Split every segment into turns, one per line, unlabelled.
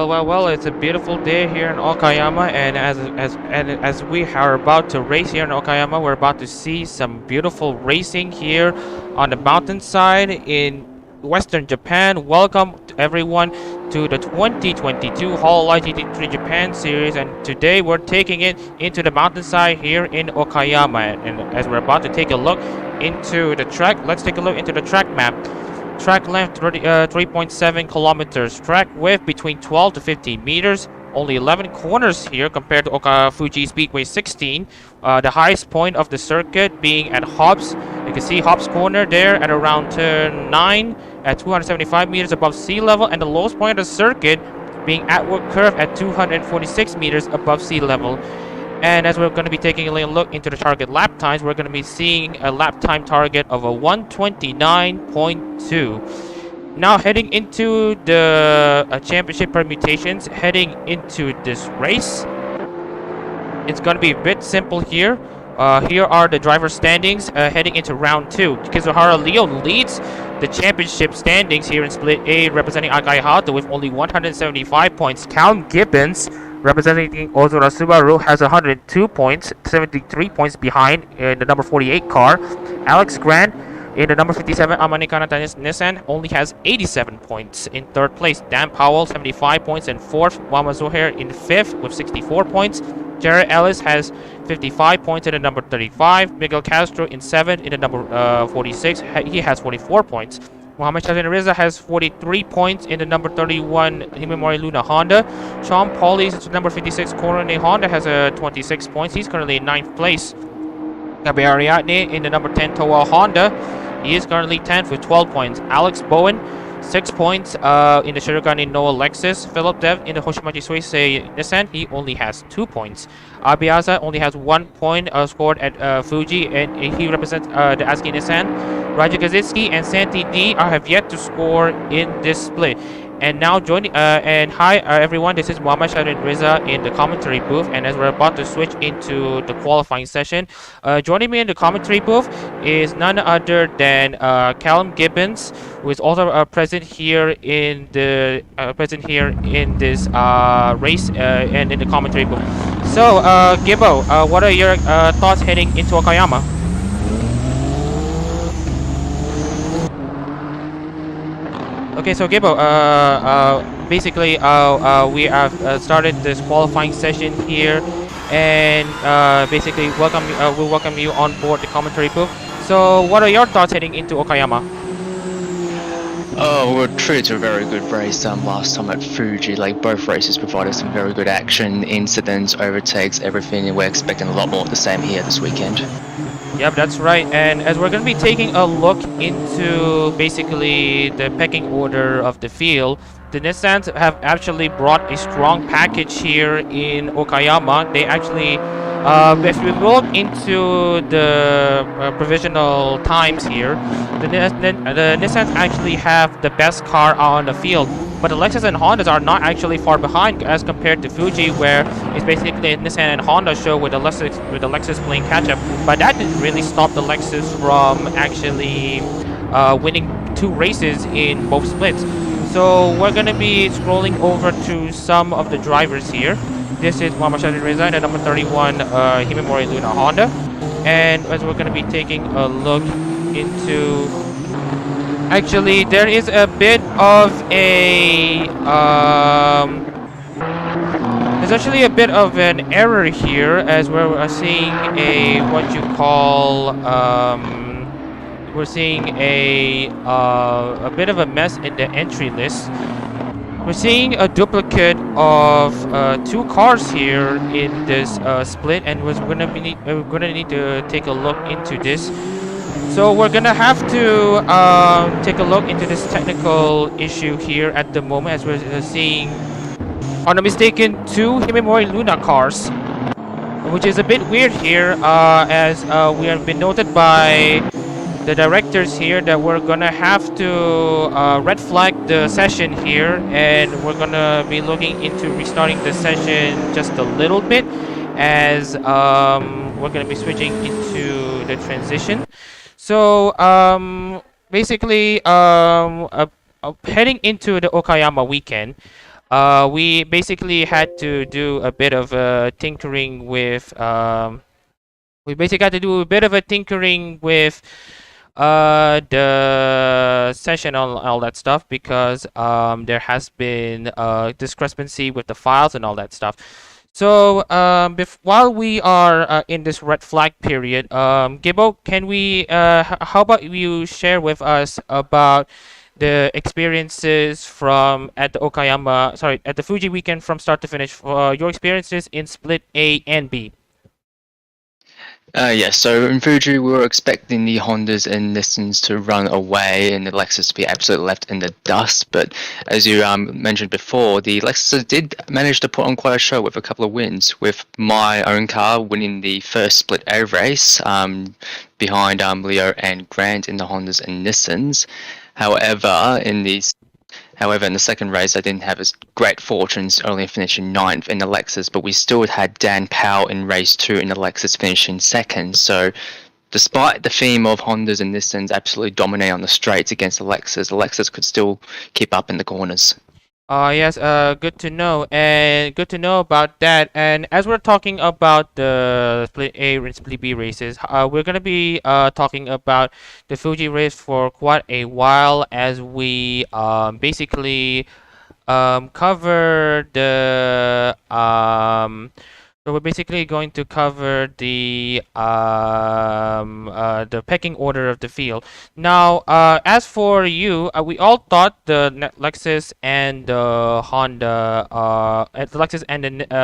Well, it's a beautiful day here in Okayama, and as we are about to race here in Okayama, we're about to see some beautiful racing here on the mountainside in Western Japan. Welcome everyone to the 2022 Hololive GT3 Japan series, and today we're taking it into the mountainside here in Okayama. And as we're about to take a look into the track, let's take a look into the track map. Track length 3.7 kilometers. Track width between 12 to 15 meters. Only 11 corners here compared to Fuji Speedway 16. The highest point of the circuit being at Hobbs. You can see Hobbs Corner there at around turn 9 at 275 meters above sea level. And the lowest point of the circuit being Atwood Curve at 246 meters above sea level. And as we're going to be taking a look into the target lap times, we're going to be seeing a lap time target of a 129.2. Now heading into the championship permutations, heading into this race, it's going to be a bit simple here. Here are the driver standings heading into round 2. Kizuhara Leo leads the championship standings here in Split A, representing Akaihato with only 175 points. Callum Gibbens, representing Ozora Subaru, has 102 points, 73 points behind in the number 48 car. Alex Grant in the number 57 Amane Kanata Nissan only has 87 points in third place. Dan Powell 75 points in fourth. Wama Zohair in fifth with 64 points. Jared Ellis has 55 points in the number 35. Miguel Castro in 7th in the number 46. He has 44 points. Mohamed Shazin Riza has 43 points in the number 31 Himemori Luna Honda. Sean Pauly, number 56 Corone Honda, has 26 points. He's currently in 9th place. Gabriel Ariadne in the number 10 Toa Honda. He is currently 10th with 12 points. Alex Bowen, 6 points in the Shirogane Noah Lexus. Philip Dev in the Hoshimachi Suisei Nissan. He only has 2 points. Abiaza only has 1 point scored at Fuji, and he represents the ASCII Nissan. Raju Kazitsky and Santi D have yet to score in this split. And now joining, and hi everyone, this is Muhammad Shadrin Riza in the commentary booth, and as we're about to switch into the qualifying session, joining me in the commentary booth is none other than Callum Gibbens, who is also present here in the this race and in the commentary booth. So, Gibbo, what are your thoughts heading into Okayama? Okay, so Gibbo, basically we have started this qualifying session here, and basically we'll welcome you on board the commentary booth. So what are your thoughts heading into Okayama?
Oh, we're treated to a very good race last time at Fuji. Like, both races provided some very good action, incidents, overtakes, everything, and we're expecting a lot more of the same here this weekend.
Yep, that's right. And as we're going to be taking a look into basically the pecking order of the field, the Nissans have actually brought a strong package here in Okayama. They actually, if we look into the provisional times here, the Nissans actually have the best car on the field. But the Lexus and Hondas are not actually far behind as compared to Fuji, where it's basically a Nissan and Honda show with the Lexus playing catch-up. But that didn't really stop the Lexus from actually winning 2 races in both splits. So we're going to be scrolling over to some of the drivers here. This is Mamashari Reza, the number 31 Himemori Luna Honda. And as we're going to be taking a look into... Actually, there is a bit of a... there's actually a bit of an error here, as we're seeing a... what you call... we're seeing a bit of a mess in the entry list. We're seeing a duplicate of 2 cars here in this split, and we're gonna need to take a look into this. So we're gonna have to take a look into this technical issue here at the moment, as we're seeing, on a mistaken, 2 Himemori Luna cars, which is a bit weird here, as we have been noted by the directors here that we're gonna have to red flag the session here, and we're gonna be looking into restarting the session just a little bit, as we're gonna be switching into the transition. So basically heading into the Okayama weekend, we basically had to do a bit of tinkering with the session and all that stuff, because there has been discrepancy with the files and all that stuff. So while we are in this red flag period, Gibbo, can we how about you share with us about the experiences from at the Fuji weekend from start to finish, your experiences in split A and B?
Yeah, so in Fuji, we were expecting the Hondas and Nissans to run away and the Lexus to be absolutely left in the dust. But as you mentioned before, the Lexus did manage to put on quite a show with a couple of wins, with my own car winning the first Split A race behind Leo and Grant in the Hondas and Nissans. However, in the second race, I didn't have as great fortunes, only finishing 9th in the Lexus, but we still had Dan Powell in race 2 in the Lexus finishing 2nd. So despite the theme of Hondas and Nissans absolutely dominating on the straights against the Lexus could still keep up in the corners.
Yes, good to know, and good to know about that. And as we're talking about the Split A and Split B races, we're gonna be talking about the Fuji race for quite a while, as we basically cover the so we're basically going to cover the pecking order of the field. Now, as for you, we all thought the Lexus and the Honda,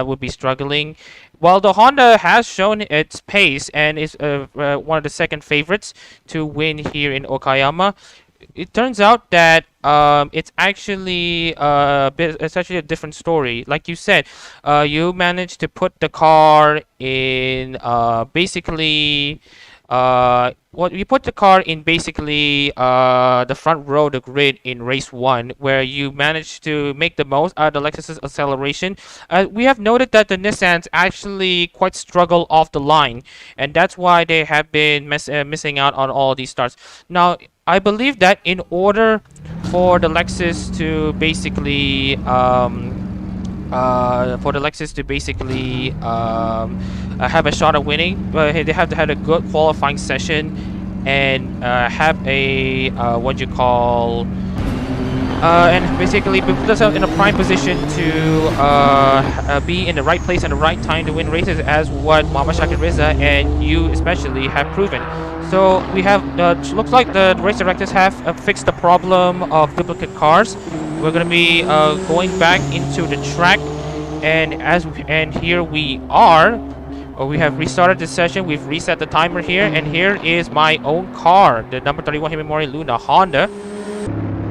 would be struggling. While the Honda has shown its pace and is one of the second favorites to win here in Okayama, it turns out that it's actually a different story. Like you said, you managed to put the car in basically you put the car in basically the front row of the grid in race 1, where you managed to make the most out of the Lexus's acceleration. We have noted that the Nissans actually quite struggle off the line, and that's why they have been missing out on all these starts. Now, I believe that in order for the Lexus to basically have a shot at winning, they have to have a good qualifying session and have a and basically put themselves in a prime position to be in the right place and the right time to win races, as what Mama Shaki Riza and you especially have proven. So we have looks like the race directors have fixed the problem of duplicate cars. We're gonna be going back into the track, and here we are. We have restarted the session. We've reset the timer here, and here is my own car, the number 31 Himimori Luna Honda.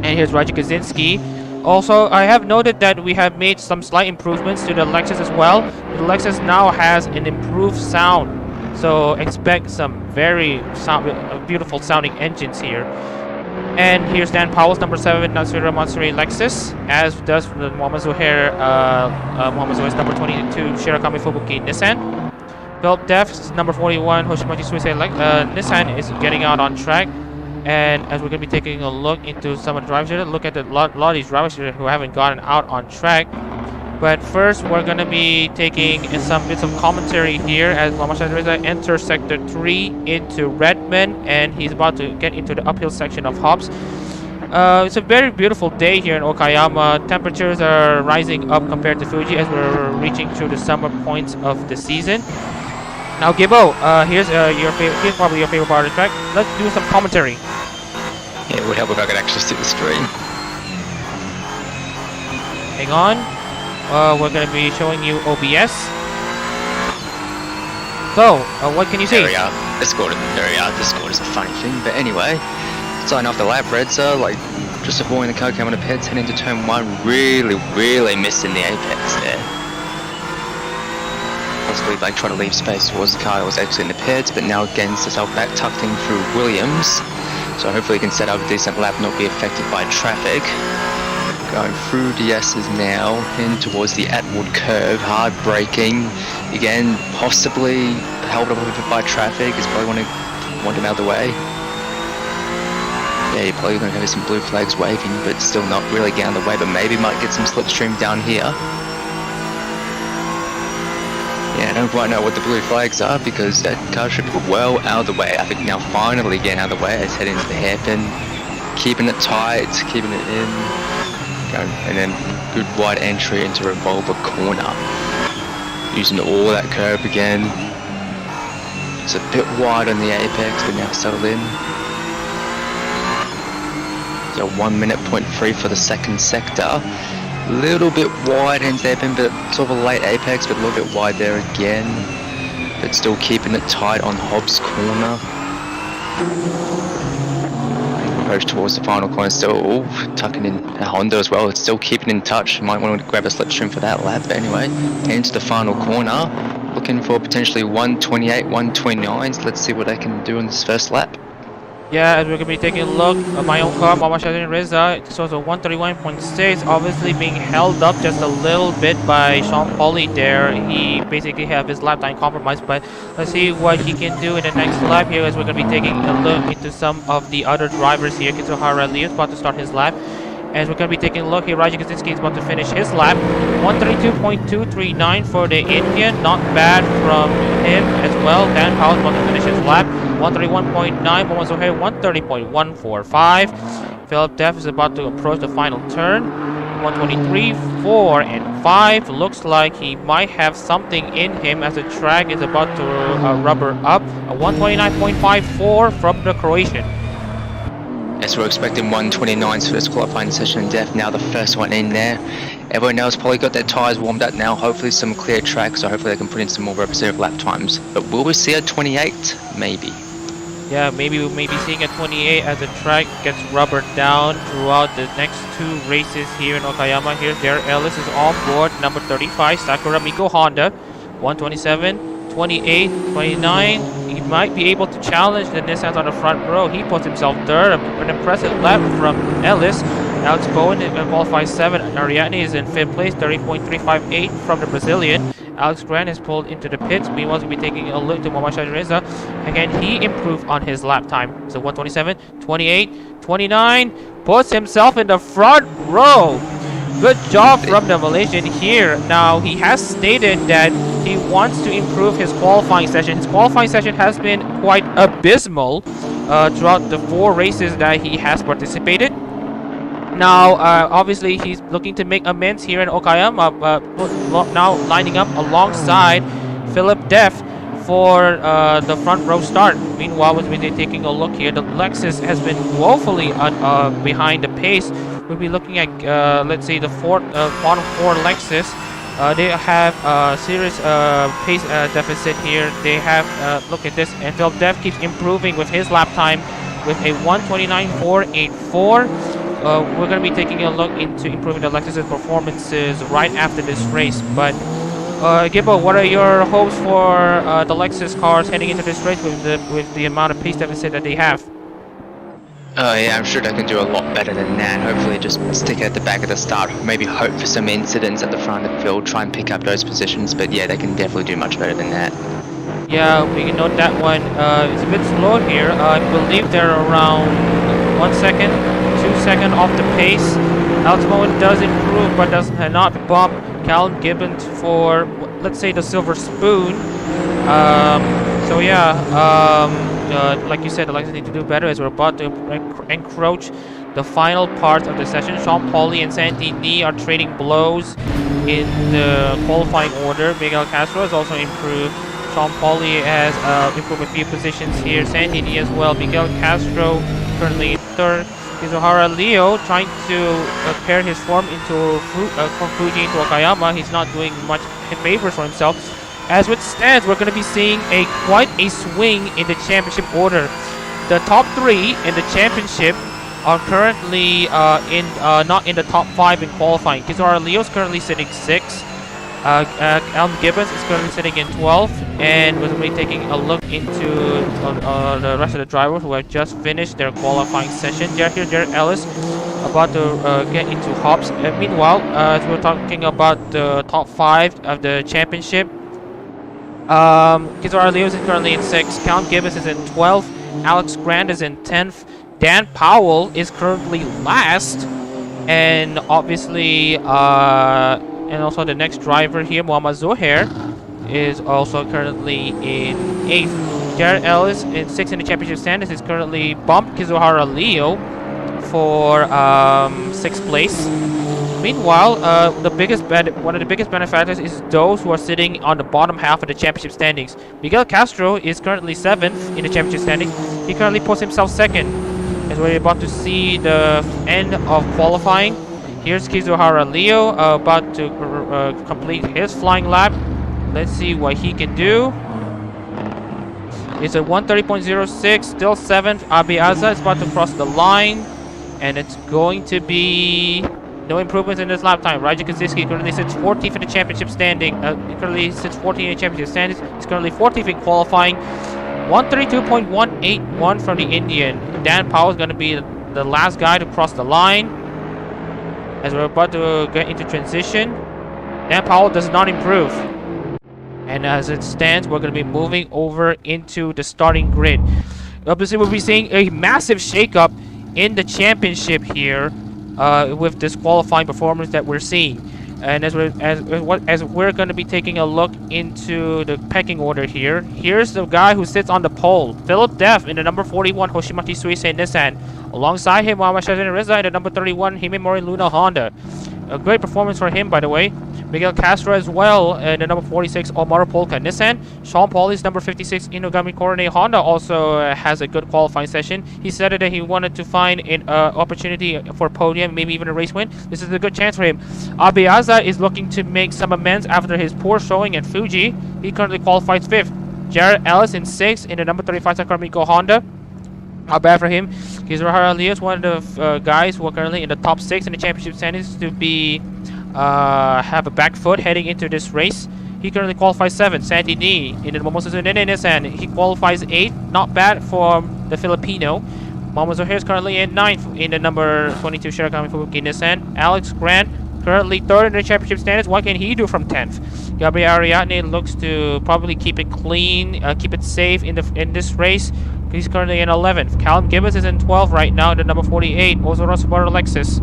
And here's Raji Kaczynski. Also, I have noted that we have made some slight improvements to the Lexus as well. The Lexus now has an improved sound, so expect some very beautiful sounding engines here. And here's Dan Powell's number 7 Nasira Matsuri Lexus, as does the Muhammad Zuhair's number 22 Shirakami Fubuki Nissan. Belt Def's number 41 Hoshimachi Suisei Nissan is getting out on track. And as we're going to be taking a look into some of the drivers here, look at a lot of these drivers here who haven't gotten out on track. But first, we're going to be taking some bits of commentary here as Mamasha Reza enters Sector 3 into Redmond, and he's about to get into the uphill section of Hobbs. It's a very beautiful day here in Okayama. Temperatures are rising up compared to Fuji as we're reaching through the summer points of the season. Now, Gibbo, here's probably your favorite part of the track. Let's do some commentary.
Yeah, it would help if I could actually see the screen.
Hang on. We're going to be showing you OBS. So, what can you see?
There we are. Discord is a funny thing, but anyway, starting off the lap, Redza, just avoiding the car coming to pits, heading into turn 1, really missing the apex there. Possibly trying to leave space towards the car that was actually in the pits, but now again herself back tucked in through Williams. So hopefully he can set up a decent lap, not be affected by traffic. Going through the S's now, in towards the Atwood curve, hard braking. Again, possibly held up a bit by traffic, is probably want him out of the way. Yeah, you're probably going to have some blue flags waving, but still not really getting out of the way, but maybe might get some slipstream down here. Yeah, I don't quite know what the blue flags are because that car should be well out of the way. I think now finally getting out of the way. It's heading into the hairpin, keeping it tight, keeping it in, and then good wide entry into Revolver corner. Using all that curb again. It's a bit wide on the apex, but now settled in. So 1 minute 0.3 for the second sector. Little bit wide into the hairpin, but sort of a late apex, but a little bit wide there again. But still keeping it tight on Hobbs corner. Approach towards the final corner, still tucking in a Honda as well. It's still keeping in touch. You might want to grab a slipstream for that lap, but anyway, into the final corner. Looking for potentially 128, 129s. Let's see what they can do in this first lap.
Yeah, as we're going to be taking a look at my own car, Mama Shazin Reza, it's also 131.6, obviously being held up just a little bit by Sean Pauly there. He basically have his lap time compromised, but let's see what he can do in the next lap here as we're going to be taking a look into some of the other drivers here. Kitsuhara Leo is about to start his lap. As we're going to be taking a look here, Raji Kaczynski is about to finish his lap. 132.239 for the Indian, not bad from him as well. Dan Powell is about to finish his lap. 131.9, Momo Zohair 130.145. Philip Deff is about to approach the final turn. 123, 4, and 5. Looks like he might have something in him as the track is about to rubber up. A 129.54 from the Croatian.
Yes, we're expecting 129s for this qualifying session. Def now the first one in there. Everyone else probably got their tyres warmed up now. Hopefully some clear track, so hopefully they can put in some more representative lap times. But will we see a 28? Maybe.
Yeah, maybe we may be seeing a 28 as the track gets rubbered down throughout the next two races here in Okayama. Here, Derek Ellis is on board, number 35, Sakura Miko Honda, 127, 28, 29. He might be able to challenge the Nissans on the front row. He puts himself third, an impressive lap from Ellis. Alex Bowen qualifies 7th. Ariadne is in 5th place, 30.358 from the Brazilian. Alex Grant is pulled into the pits. Meanwhile, he's going to be taking a look to Momasha Reza. Again, he improved on his lap time. So 127, 28, 29. Puts himself in the front row. Good job from the Malaysian here. Now, he has stated that he wants to improve his qualifying session. His qualifying session has been quite abysmal throughout the 4 races that he has participated. Now, obviously, he's looking to make amends here in Okayama, now lining up alongside Philip Deff for the front row start. Meanwhile, as we're taking a look here, the Lexus has been woefully behind the pace. We'll be looking at, let's say, the bottom 4 Lexus. They have a serious pace deficit here. They have, look at this, and Philip Deff keeps improving with his lap time with a 129.484. We're going to be taking a look into improving the Lexus' performances right after this race. But Gibbo, what are your hopes for the Lexus cars heading into this race with the amount of pace deficit that they have?
Yeah, I'm sure they can do a lot better than that. Hopefully just stick it at the back at the start. Maybe hope for some incidents at the front of the field, try and pick up those positions. But yeah, they can definitely do much better than that. Yeah,
we can note that one. It's a bit slow here. I believe they're around 1 second, 2 seconds off the pace. Alex Bowen does improve, but does not bump Callum Gibbons for, let's say, the silver spoon. So yeah, like you said, the Lexus need to do better as we're about to encroach the final part of the session. Sean Pauly and Sandy Ni are trading blows in the qualifying order. Miguel Castro has also improved. Sean Pauly has improved a few positions here. Sandy Ni as well. Miguel Castro currently in 3rd. Kizuhara Leo trying to pair his form into from Fuji into Okayama. He's not doing much favors for himself. As it stands, we're going to be seeing quite a swing in the championship order. The top 3 in the championship are currently not in the top 5 in qualifying. Kizuhara Leo is currently sitting 6th. Alan Gibbons is currently sitting in 12th, and we're going to be taking a look into the rest of the drivers who have just finished their qualifying session. Here, Derek Ellis about to get into hops. Meanwhile, as we're talking about the top 5 of the championship, Kizuhara Leo is currently in 6th. Count Gibbons is in 12th. Alex Grant is in 10th. Dan Powell is currently last, and obviously, and also the next driver here, Muhammad Zohair, is also currently in 8th. Jared Ellis in 6th in the championship standings is currently bumped Kizuhara Leo for 6th place. Meanwhile, one of the biggest benefactors is those who are sitting on the bottom half of the championship standings. Miguel Castro is currently 7th in the championship standings. He currently puts himself 2nd. As we're about to see the end of qualifying. Here's Kizuhara Leo about to complete his flying lap. Let's see what he can do. It's a 130.06, still 7th. Abiaza is about to cross the line. And it's going to be no improvements in this lap time. Raja Kaczynski currently sits 14th in the championship standing. He currently sits 14th in the championship standings. He's currently 14th in qualifying. 132.181 from the Indian. Dan Powell is going to be the last guy to cross the line. As we're about to get into transition, Dan Powell does not improve. And as it stands, we're going to be moving over into the starting grid. Obviously, we'll be seeing a massive shakeup in the championship here with this qualifying performance that we're seeing. And as we're going to be taking a look into the pecking order here, here's the guy who sits on the pole, Philip Deff in the number 41 Hoshimaki Suisei Nissan. Alongside him, Muhammad Shazin Reza in the number 31 Himemori Luna Honda. A great performance for him, by the way. Miguel Castro as well in the number 46 Omaru Polka Nissan. Sean Pauly's number 56 Inugami Korone Honda also has a good qualifying session. He said that he wanted to find an opportunity for podium, maybe even a race win. This is a good chance for him. Abiaza is looking to make some amends after his poor showing at Fuji. He currently qualifies 5th. Jared Ellis in 6th in the number 35 Sakuramigo Honda. How bad for him. Kizuhara Leo is one of the guys who are currently in the top 6 in the championship standings to be have a back foot heading into this race. He currently qualifies 7th. Santi Ni in the Momosu Zunene Nissan. He qualifies 8th. Not bad for the Filipino. Momo Zohair is currently in 9th in the number 22 Shirakami Fubuki Nissan. Alex Grant currently 3rd in the championship standings. What can he do from 10th? Gabriel Ariadne looks to probably keep it clean, keep it safe in this race. He's currently in 11th. Callum Gibbons is in 12th right now, the number 48. Ozoro Subaru Lexus.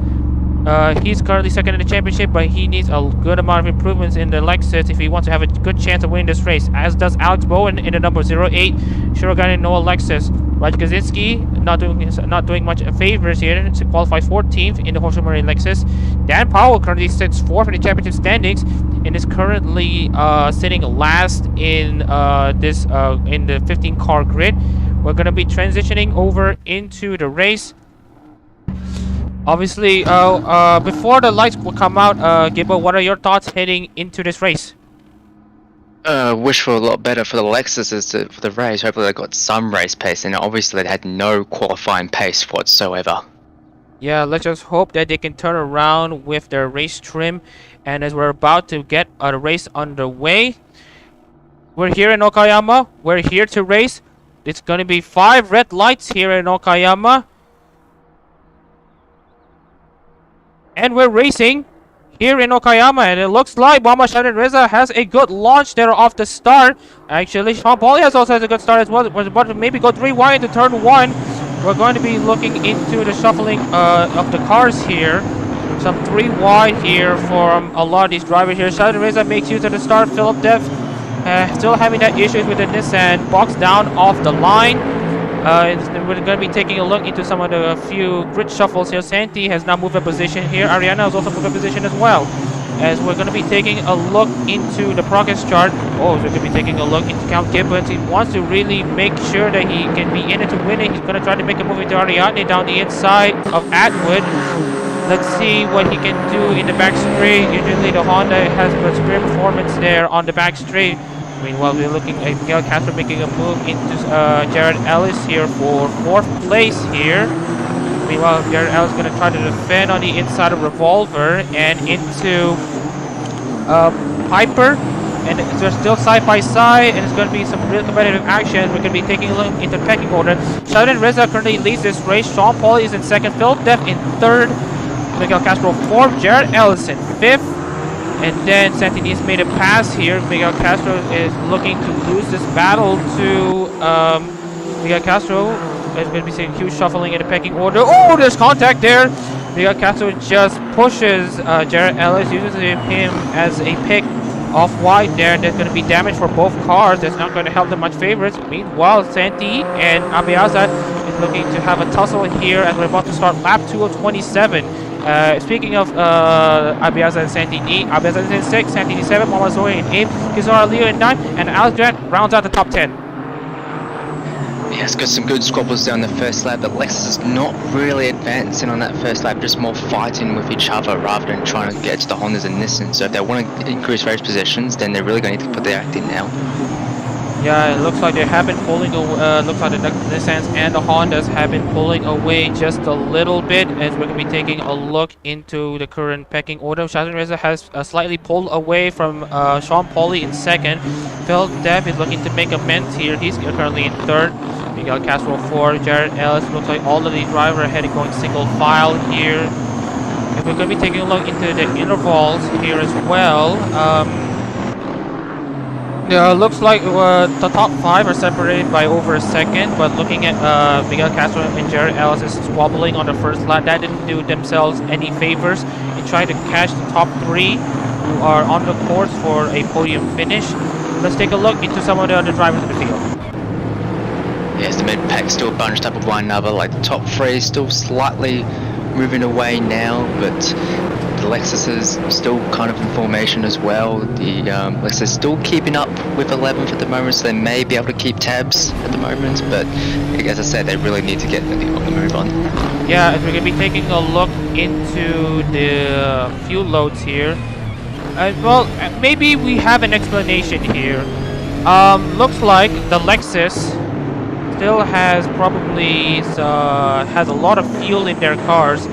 He's currently 2nd in the championship, but he needs a good amount of improvements in the Lexus if he wants to have a good chance of winning this race, as does Alex Bowen in the number 08 Shirogane Noah Lexus. Raj Kaczynski not doing much favors here to qualify 14th in the Hoshimori Lexus. Dan Powell currently sits 4th in the championship standings and is currently sitting last in in the 15-car grid. We're going to be transitioning over into the race. Obviously, before the lights will come out, Gibbo, what are your thoughts heading into this race?
Wish for a lot better for the Lexuses for the race. Hopefully they got some race pace, and obviously they had no qualifying pace whatsoever.
Yeah, let's just hope that they can turn around with their race trim. And as we're about to get a race underway, we're here in Okayama. We're here to race. It's going to be 5 red lights here in Okayama. And we're racing here in Okayama, and it looks like Muhammad Shadid Reza has a good launch there off the start. Actually, Sean Pauly also has a good start as well. Was about to maybe go 3 wide into turn 1. We're going to be looking into the shuffling of the cars here. Some 3 wide here from a lot of these drivers here. Shadid Reza makes use of the start. Philip Dev still having that issues with the Nissan. Boxed down off the line. We're going to be taking a look into some of the few grid shuffles here. Santi has now moved a position here. Ariana has also moved a position as well. As we're going to be taking a look into the progress chart. Oh, we're going to be taking a look into Count Gibbons. He wants to really make sure that he can be in it to win it. He's going to try to make a move into Ariadne down the inside of Atwood. Let's see what he can do in the back straight. Usually the Honda has a great performance there on the back straight. Meanwhile, we're looking at Miguel Castro making a move into Jared Ellis here for 4th place here. Meanwhile, Jared Ellis is going to try to defend on the inside of Revolver and into Piper. And they're still side by side, and it's going to be some real competitive action. We're going to be taking a look into the pecking order. Sheldon Reza currently leads this race. Sean Pauly is in 2nd. Philip Deff in 3rd. Miguel Castro 4th. Jared Ellis in 5th. And then Santini's made a pass here. Miguel Castro is looking to lose this battle to Miguel Castro. going to be seeing huge shuffling in the pecking order. Oh, there's contact there. Miguel Castro just pushes Jared Ellis, uses him as a pick off wide there. There's going to be damage for both cars. That's not going to help them much favors. Meanwhile, Santi and Abiaza is looking to have a tussle here as we're about to start lap 2 of 27. Speaking of Abiaza and Santini, Abiaza is in 6, Santini 7, Mamazori in 8, Kizara Leo in 9, and Alex Grant rounds out the top 10.
Yeah, it's got some good squabbles down the first lap, but Lexus is not really advancing on that first lap, just more fighting with each other rather than trying to get to the Hondas and Nissan. So if they want to increase race positions, then they're really going to need to put their act in now.
Yeah, it looks like they have been pulling away, looks like the Nissans and the Hondas have been pulling away just a little bit, as we're going to be taking a look into the current pecking order. Shazin Reza has slightly pulled away from Sean Pauli in 2nd. Phil Dev is looking to make amends here. He's currently in 3rd. Miguel Castro 4, Jared Ellis. Looks like all of the driver ahead going single file here. If we're going to be taking a look into the intervals here as well, yeah, looks like the top 5 are separated by over a second, but looking at Miguel Castro and Jared Ellis is squabbling on the first lap. That didn't do themselves any favors in trying to catch the top 3 who are on the course for a podium finish. Let's take a look into some of the other drivers in the field.
Yes, the mid-pack still bunched up with one another, like the top 3 still slightly moving away now, but the Lexus is still kind of in formation as well. The Lexus is still keeping up with 11th at the moment, so they may be able to keep tabs at the moment, but as I said, they really need to get on the move on.
Yeah, as we're going to be taking a look into the fuel loads here, well, maybe we have an explanation here. Looks like the Lexus still has probably has a lot of fuel in their cars.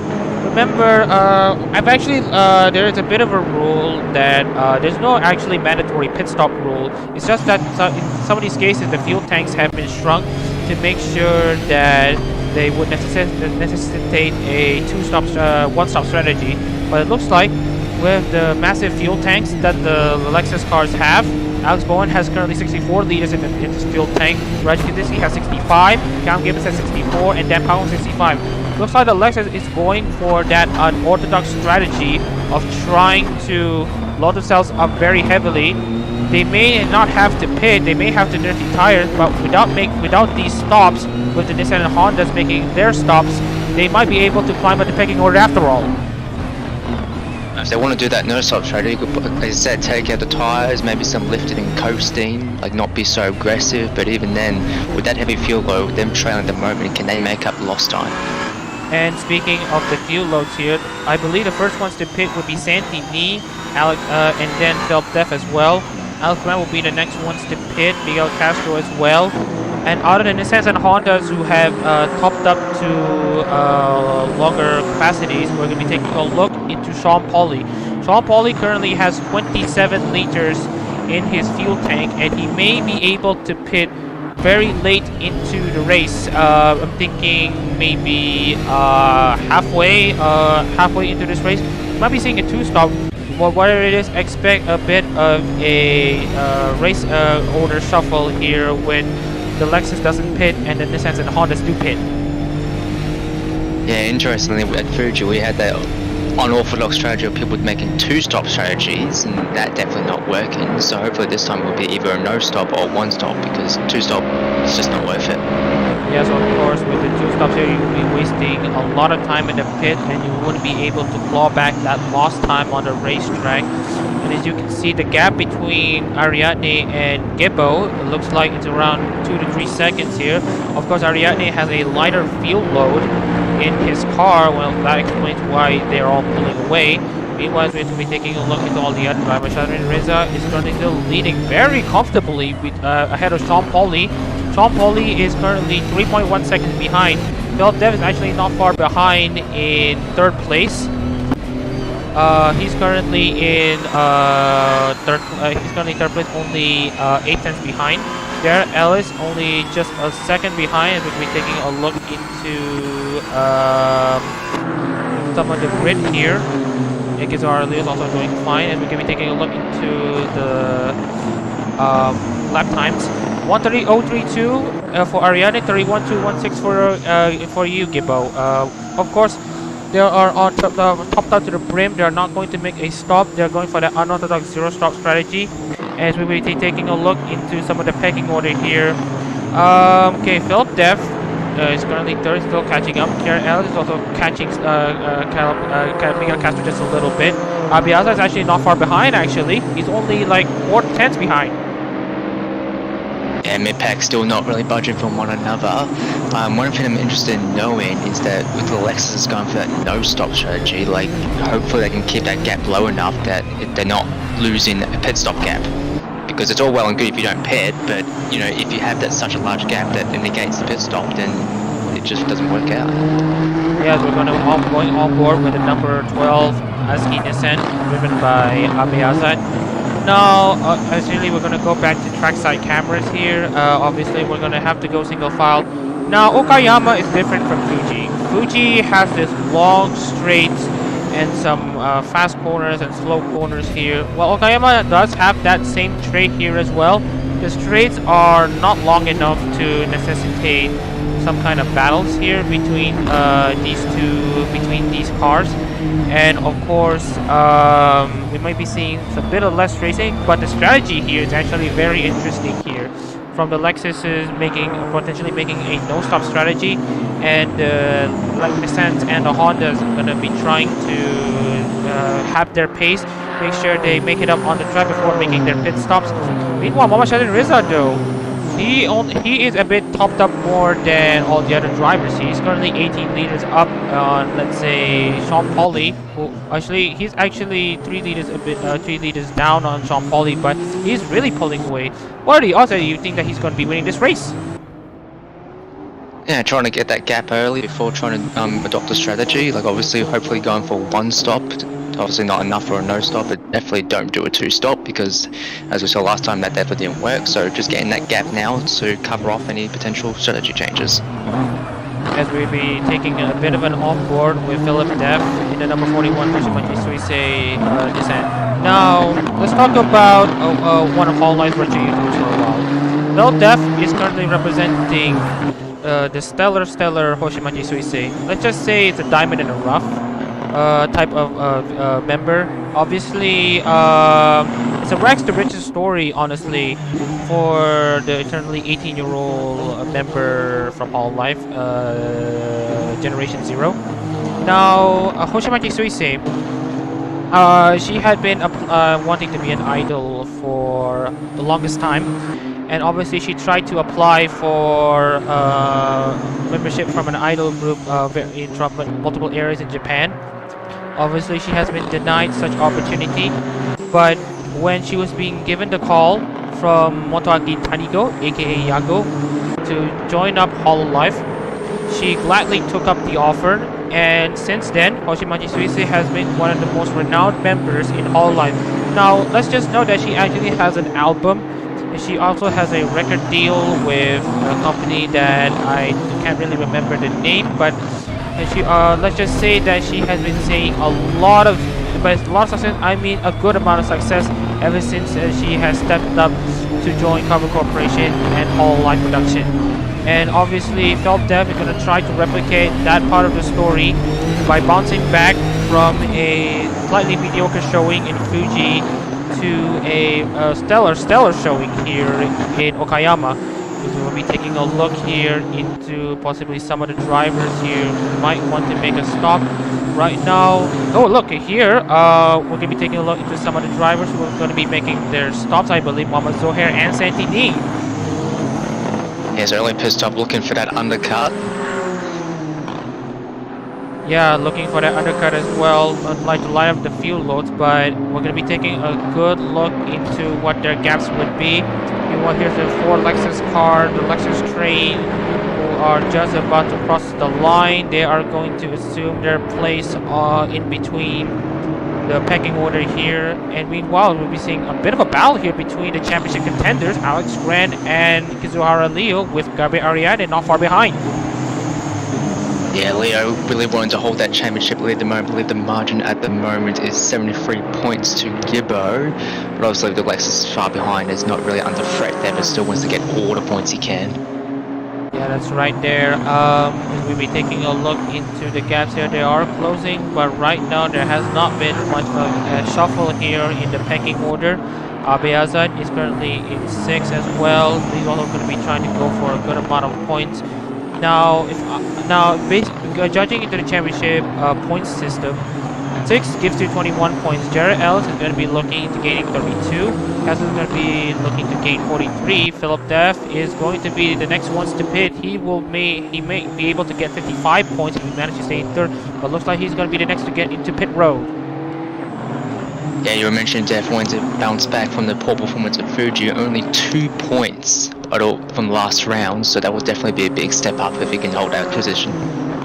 Remember, I've actually there is a bit of a rule that there's no actually mandatory pit stop rule. It's just that in some of these cases the fuel tanks have been shrunk to make sure that they would necessitate a one-stop strategy. But it looks like with the massive fuel tanks that the Lexus cars have, Alex Bowen has currently 64 liters in his fuel tank. Raj Kidisi has 65, Cam Gibbons has 64, and Dan Powell 65. Looks like the Lexus is going for that unorthodox strategy of trying to load themselves up very heavily. They may not have to pit, they may have to dirty tires, but without these stops, with the Nissan and Hondas making their stops, they might be able to climb up the pecking order after all.
If they want to do that no-stop strategy, you could, as I said, take out the tyres, maybe some lifting and coasting, like not be so aggressive, but even then, with that heavy fuel load, them trailing at the moment, can they make up lost time?
And speaking of the fuel loads here, I believe the first ones to pit would be Santi Ni, Alex, and then Phil Def as well. Alex Grant will be the next ones to pit, Miguel Castro as well. And other than Nissans and Hondas who have topped up to longer capacities, we're going to be taking a look into Sean Pauli. Sean Pauli currently has 27 liters in his fuel tank, and he may be able to pit very late into the race. I'm thinking maybe halfway into this race. You might be seeing a two-stop. Well, whatever it is, expect a bit of a race order shuffle here when the Lexus doesn't pit and the Nissans and the Hondas do pit.
Yeah, interestingly, at Fuji we had that unorthodox strategy of people making two-stop strategies, and that definitely not working. So hopefully this time will be either a no-stop or one-stop, because two-stop is just not worth it.
Yes, of course, with the two stops here, you will be wasting a lot of time in the pit, and you wouldn't be able to claw back that lost time on the racetrack. And as you can see, the gap between Ariadne and Gibbo, it looks like it's around 2 to 3 seconds here. Of course, Ariadne has a lighter fuel load in his car. Well, that explains why they're all pulling away. Meanwhile, we're going to be taking a look into all the other drivers. Shadrin Reza is currently still leading very comfortably with, ahead of Sean Pauli. Sean Pauli is currently 3.1 seconds behind. Phil Dev is actually not far behind in 3rd place. He's currently in third place, only 8 tenths behind. Jared Ellis only just a second behind, and we're going to be taking a look into some of the grid here. Ikizar Leo is also doing fine, and we're going to be taking a look into the lap times. 130.032 for Ariane, 31216 for you, Gibbo. Of course, they are on topped out to the brim. They are not going to make a stop. They are going for the unorthodox zero stop strategy. As we will be taking a look into some of the pecking order here. Okay, Philip Dev is currently third, still catching up. KRL is also catching Miguel Castro just a little bit. Abiaza is actually not far behind, actually. He's only like 4/10 behind.
Yeah, mid-pack still not really budging from one another. One thing I'm interested in knowing is that with the Lexus going for that no-stop strategy, like hopefully they can keep that gap low enough that they're not losing a pit stop gap. Because it's all well and good if you don't pit, but you know if you have that such a large gap that negates the pit stop, then it just doesn't work out.
Yeah, we're going on board with the number 12 Aski Nissan, driven by Abiazad. Now, actually, we're going to go back to trackside cameras here. Obviously, we're going to have to go single file. Now, Okayama is different from Fuji. Fuji has this long straight and some fast corners and slow corners here. Well, Okayama does have that same trait here as well. The straights are not long enough to necessitate some kind of battles here between these cars. And of course, we might be seeing a bit of less racing, but the strategy here is actually very interesting here. From the Lexus is potentially making a no-stop strategy, and like Nissan and the Hondas are going to be trying to have their pace, make sure they make it up on the track before making their pit stops. Meanwhile, Mamashadin Riza though, he is a bit topped up more than all the other drivers. He's currently 18 liters up on, let's say, Sean Pauli, who he's actually 3 liters down on Sean Pauli, but he's really pulling away. What are the odds that you think that he's going to be winning this race?
Yeah, trying to get that gap early before trying to adopt a strategy. Like obviously, hopefully going for one stop. Obviously not enough for a no stop, but definitely don't do a two stop because, as we saw last time, that definitely didn't work. So just getting that gap now to cover off any potential strategy changes.
As we'll be taking a bit of an on-board with Philip Dev in the number 41 Fuji Suisei descent. Now, let's talk about one of Hololive's virtual YouTubers for a while. Philip Dev is currently representing the stellar Hoshimachi Suisei. Let's just say it's a diamond in a rough type of member. Obviously, it's a rags to riches story, honestly, for the eternally 18-year-old member from Hololive, Generation 0. Now, Hoshimachi Suisei, she had been wanting to be an idol for the longest time. And obviously she tried to apply for membership from an idol group in multiple areas in Japan. Obviously she has been denied such opportunity, but when she was being given the call from Motoaki Tanigo, aka Yago, to join up Hololive, she gladly took up the offer, and since then Hoshimachi Suisei has been one of the most renowned members in Hololive. Now let's just know that she actually has an album. She also has a record deal with a company that I can't really remember the name, but she let's just say that she has been seeing a lot of success. I mean a good amount of success ever since she has stepped up to join Cover Corporation and Hololive production. And obviously Philip Dev is going to try to replicate that part of the story by bouncing back from a slightly mediocre showing in Fuji to a stellar showing here in Okayama. So we'll be taking a look here into possibly some of the drivers here who might want to make a stop right now. Oh, look here, we're going to be taking a look into some of the drivers who are going to be making their stops. I believe Mohamed Zohair and Santini.
He's early pissed off looking for that undercut.
Yeah, looking for that undercut as well. I'd like to line up the fuel loads, but we're going to be taking a good look into what their gaps would be. Meanwhile, here's the 4 Lexus car, the Lexus train, who are just about to cross the line. They are going to assume their place in between the pecking order here. And meanwhile, we'll be seeing a bit of a battle here between the championship contenders, Alex Grant and Kizuhara Leo, with Gabe Ariane not far behind.
Yeah, Leo really wanting to hold that championship lead at the moment. I believe the margin at the moment is 73 points to Gibbo, but obviously the Lexus is far behind. Is not really under threat there, but still wants to get all the points he can.
Yeah, that's right there. We'll be taking a look into the gaps here. They are closing, but right now there has not been much of a shuffle here in the pecking order. Abiazad is currently in 6th as well. He's also going to be trying to go for a good amount of points. Now, judging into the championship points system, 6 gives you 21 points. Jared Ellis is going to be looking into gaining 32. Cass is going to be looking to gain 43. Philip Deff is going to be the next ones to pit. He may be able to get 55 points if he manages to stay in 3rd, but looks like he's going to be the next to get into pit road.
Yeah, you were mentioning Deff wanting to bounce back from the poor performance of Fuji. Only 2 points from the last round, so that will definitely be a big step up if he can hold that position.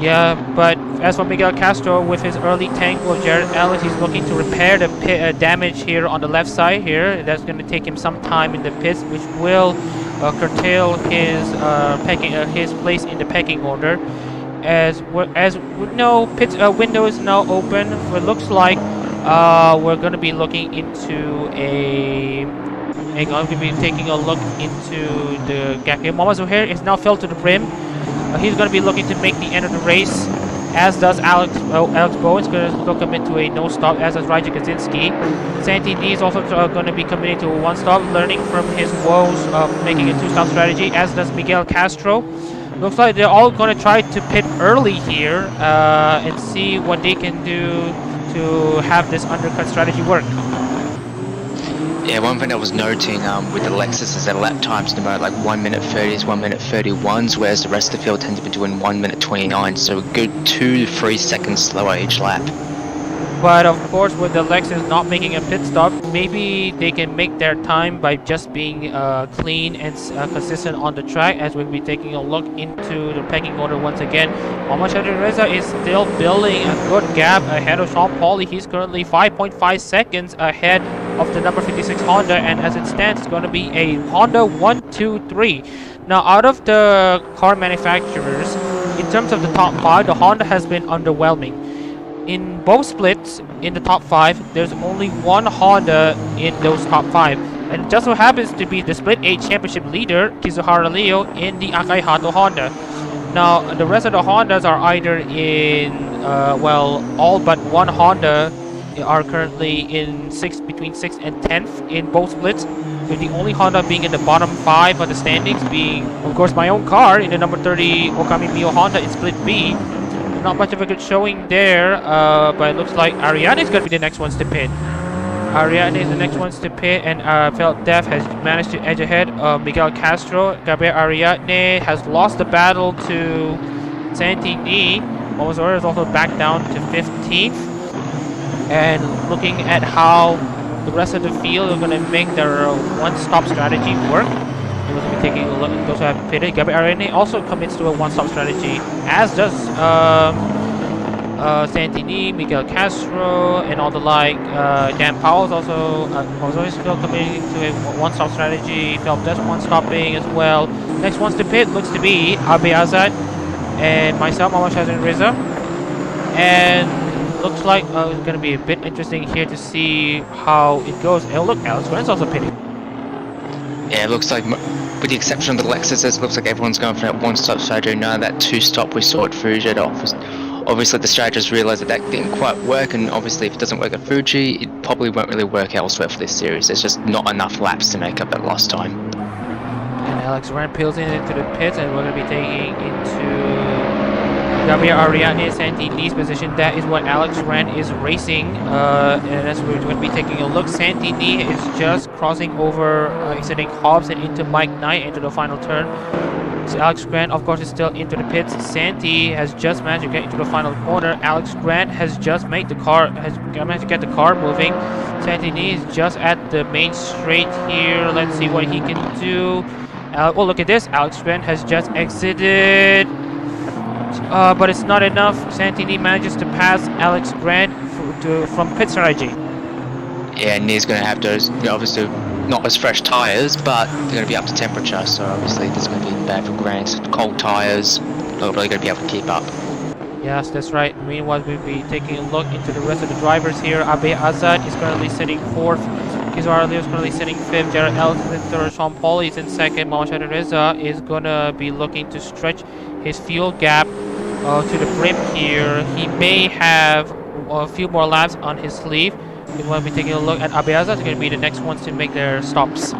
Yeah, but as for Miguel Castro, with his early tangle of Jared Ellis, he's looking to repair the damage here on the left side here. That's going to take him some time in the pits, which will curtail his place in the pecking order. As we know, pit window is now open. It looks like we're going to be looking into I'm going to be taking a look into the gap here. Mohamed Zuhair is now filled to the brim. He's going to be looking to make the end of the race, as does Alex Bowen's going to come into a no-stop, as does Raja Kaczynski. Santi D is also going to be committing to a one-stop, learning from his woes of making a two-stop strategy, as does Miguel Castro. Looks like they're all going to try to pit early here and see what they can do to have this undercut strategy work.
Yeah, one thing I was noting with the Lexus is that lap times at the moment like 1 minute 30s, 1 minute 31s, whereas the rest of the field tend to be doing 1 minute 29, so a good 2 to 3 seconds slower each lap.
But of course, with the Lexus not making a pit stop, maybe they can make their time by just being clean and consistent on the track, as we'll be taking a look into the pecking order once again. Mohamed Reza is still building a good gap ahead of Sean Pauli. He's currently 5.5 seconds ahead of the number 56 Honda, and as it stands, it's going to be a Honda 1-2-3. Now, out of the car manufacturers, in terms of the top 5, the Honda has been underwhelming. In both splits, in the top 5, there's only one Honda in those top 5. And it just so happens to be the Split 8 Championship leader, Kizuhara Leo, in the Akai Hato Honda. Now, the rest of the Hondas are either in, all but one Honda are currently in between 6th and 10th in both splits, with the only Honda being in the bottom 5 of the standings, being, of course, my own car in the number 30 Okami Mio Honda in Split B. Not much of a good showing there, but it looks like Ariane is going to be the next ones to pit. Ariane is the next ones to pit, and Philip Deff has managed to edge ahead of Miguel Castro. Gabriel Ariadne has lost the battle to Santini. Momozora is also back down to 15th. And looking at how the rest of the field are going to make their one-stop strategy work. We're going to be taking a look at those who have pitted. Gabriel Ariadne also commits to a one-stop strategy, as does Santini, Miguel Castro, and all the like. Dan Powell is also still committing to a one-stop strategy. Philip Deff one-stopping as well. Next ones to pit looks to be Abe Azad and myself, Mohamed Shazin Reza. And looks like it's going to be a bit interesting here to see how it goes. Oh look, Alex Grant's also pitting.
Yeah, it looks like, with the exception of the Lexus, it looks like everyone's going for that one-stop strategy. None of that two-stop we saw at Fuji. Obviously, the strategists realised that didn't quite work, and obviously, if it doesn't work at Fuji, it probably won't really work elsewhere for this series. There's just not enough laps to make up that lost time.
And Alex Grant peels into the pits, and we're going to be taking into Gabriel Ariadne Santini's position. That is what Alex Grant is racing, and as we're going to be taking a look, Santini is just crossing over, exiting Hobbs and into Mike Knight into the final turn. So Alex Grant, of course, is still into the pits. Santi has just managed to get into the final corner. Alex Grant has just managed to get the car moving. Santini is just at the main straight here. Let's see what he can do. Oh, look at this. Alex Grant has just exited. But it's not enough. Santini manages to pass Alex Grant from pit strategy.
Yeah, and he's going to have those, obviously, not as fresh tyres, but they're going to be up to temperature, so obviously this is going to be bad for Grant. Cold tyres, not really going to be able to keep up.
Yes, that's right. Meanwhile, we'll be taking a look into the rest of the drivers here. Abe Azad is currently sitting 4th. Kizaru Leo is currently sitting 5th. Jared Ellis is in 3rd. Sean Pauli is in 2nd. Mohamed Reza is gonna be looking to stretch his fuel gap to the brim here. He may have a few more laps on his sleeve. We want to be taking a look at Abe Azad. Is going to be the next ones to make their stops.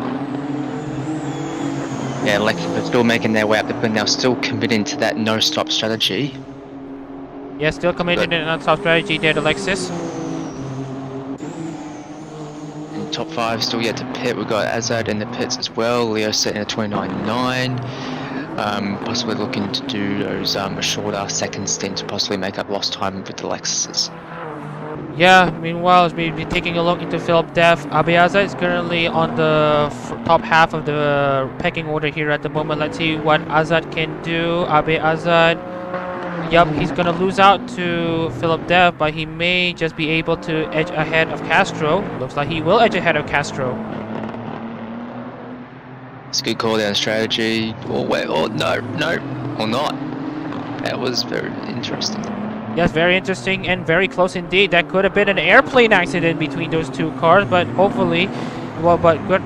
Yeah, Lexus still making their way up the pin now, still committing to that no-stop strategy.
Yeah, still committed to the non-stop strategy there, the Lexus.
In top 5, still yet to pit. We've got Azad in the pits as well. Leo sitting at 29.9. Possibly looking to do those a shorter second stint to possibly make up lost time with the Lexuses.
Yeah, meanwhile, as we'll be taking a look into Philip Def, Abe Azad is currently on the top half of the pecking order here at the moment. Let's see what Azad can do. Abe Azad, yep, he's going to lose out to Philip Def, but he may just be able to edge ahead of Castro. Looks like he will edge ahead of Castro.
It's a good call down strategy. Oh, wait, oh, no, or not. That was very interesting.
Yes, very interesting and very close indeed. That could have been an airplane accident between those two cars, but hopefully,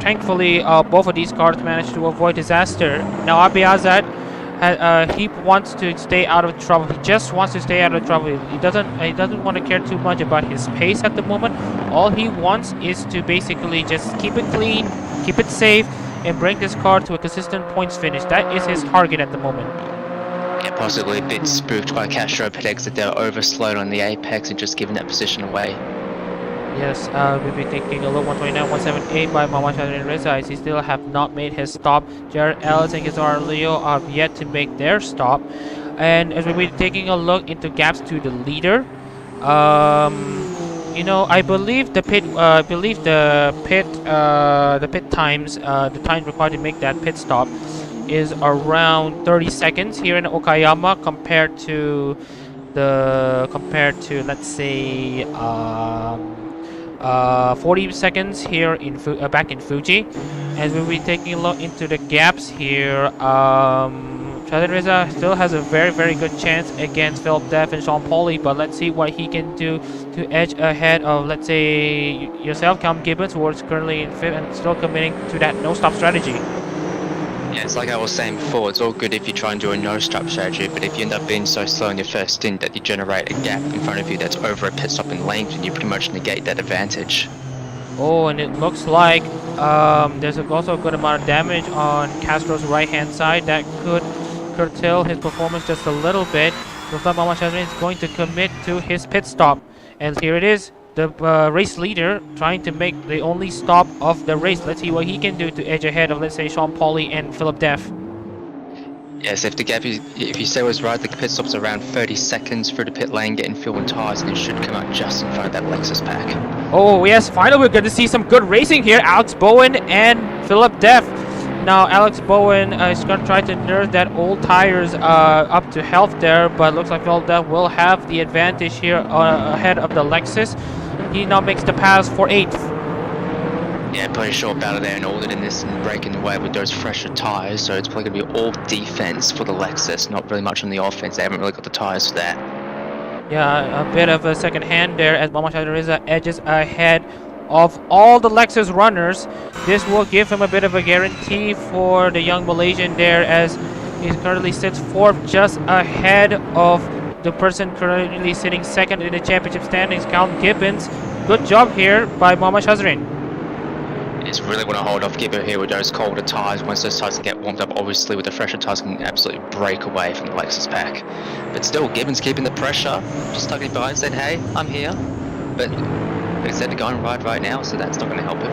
thankfully, both of these cars managed to avoid disaster. Now, Abe Azad, he wants to stay out of trouble. He just wants to stay out of trouble. He doesn't want to care too much about his pace at the moment. All he wants is to basically just keep it clean, keep it safe, and bring this car to a consistent points finish. That is his target at the moment.
Yeah, possibly a bit spooked by Castro pit exit. They were overslowed on the apex and just giving that position away.
Yes, we'll be taking a look. 129.178 by Mohamed Reza, as he still have not made his stop. Jared Ellis and Kizaru Leo have yet to make their stop. And as we'll be taking a look into gaps to the leader, you know, I believe the pit times, the time required to make that pit stop is around 30 seconds here in Okayama compared to let's say 40 seconds here in back in Fuji. As we'll be taking a look into the gaps here, Shazad Reza still has a very good chance against Philip Def and Sean Pauli, but let's see what he can do to edge ahead of, let's say, yourself, Cam Gibbons, who is currently in 5th and still committing to that no-stop strategy.
Yeah, it's like I was saying before, it's all good if you try and do a no-stop strategy, but if you end up being so slow in your first stint that you generate a gap in front of you that's over a pit stop in length, and you pretty much negate that advantage.
Oh, and it looks like there's also a good amount of damage on Castro's right-hand side that could curtail his performance just a little bit. Looks like Mohamed Shazrin is going to commit to his pit stop. And here it is, the race leader trying to make the only stop of the race. Let's see what he can do to edge ahead of, let's say, Sean Pauli and Philip Def.
Yes, if the gap, if you say was right, the pit stop's around 30 seconds through the pit lane, getting fuel and tires, and it should come out just in front of that Lexus pack.
Oh yes, finally we're going to see some good racing here. Alex Bowen and Philip Def. Now Alex Bowen is going to try to nurse that old tires up to health there, but looks like Philip Def will have the advantage here ahead of the Lexus. He now makes the pass for 8th.
Yeah, pretty short battle there and ordered in this and breaking away with those fresher tires, so it's probably going to be all defense for the Lexus, not really much on the offense. They haven't really got the tires for that.
Yeah, a bit of a second hand there as Mohamed Reza edges ahead of all the Lexus runners. This will give him a bit of a guarantee for the young Malaysian there, as he currently sits 4th, just ahead of the person currently sitting 2nd in the championship standings, Cam Gibbons. Good job here by Mohamed Shazrin.
Just really want to hold off Gibber here with those colder tires. Once those tires get warmed up, obviously with the fresher tires can absolutely break away from the Lexus pack. But still, Gibbons keeping the pressure, just tucking behind, said, hey, I'm here. But he said to go and ride right now, so that's not going to help him.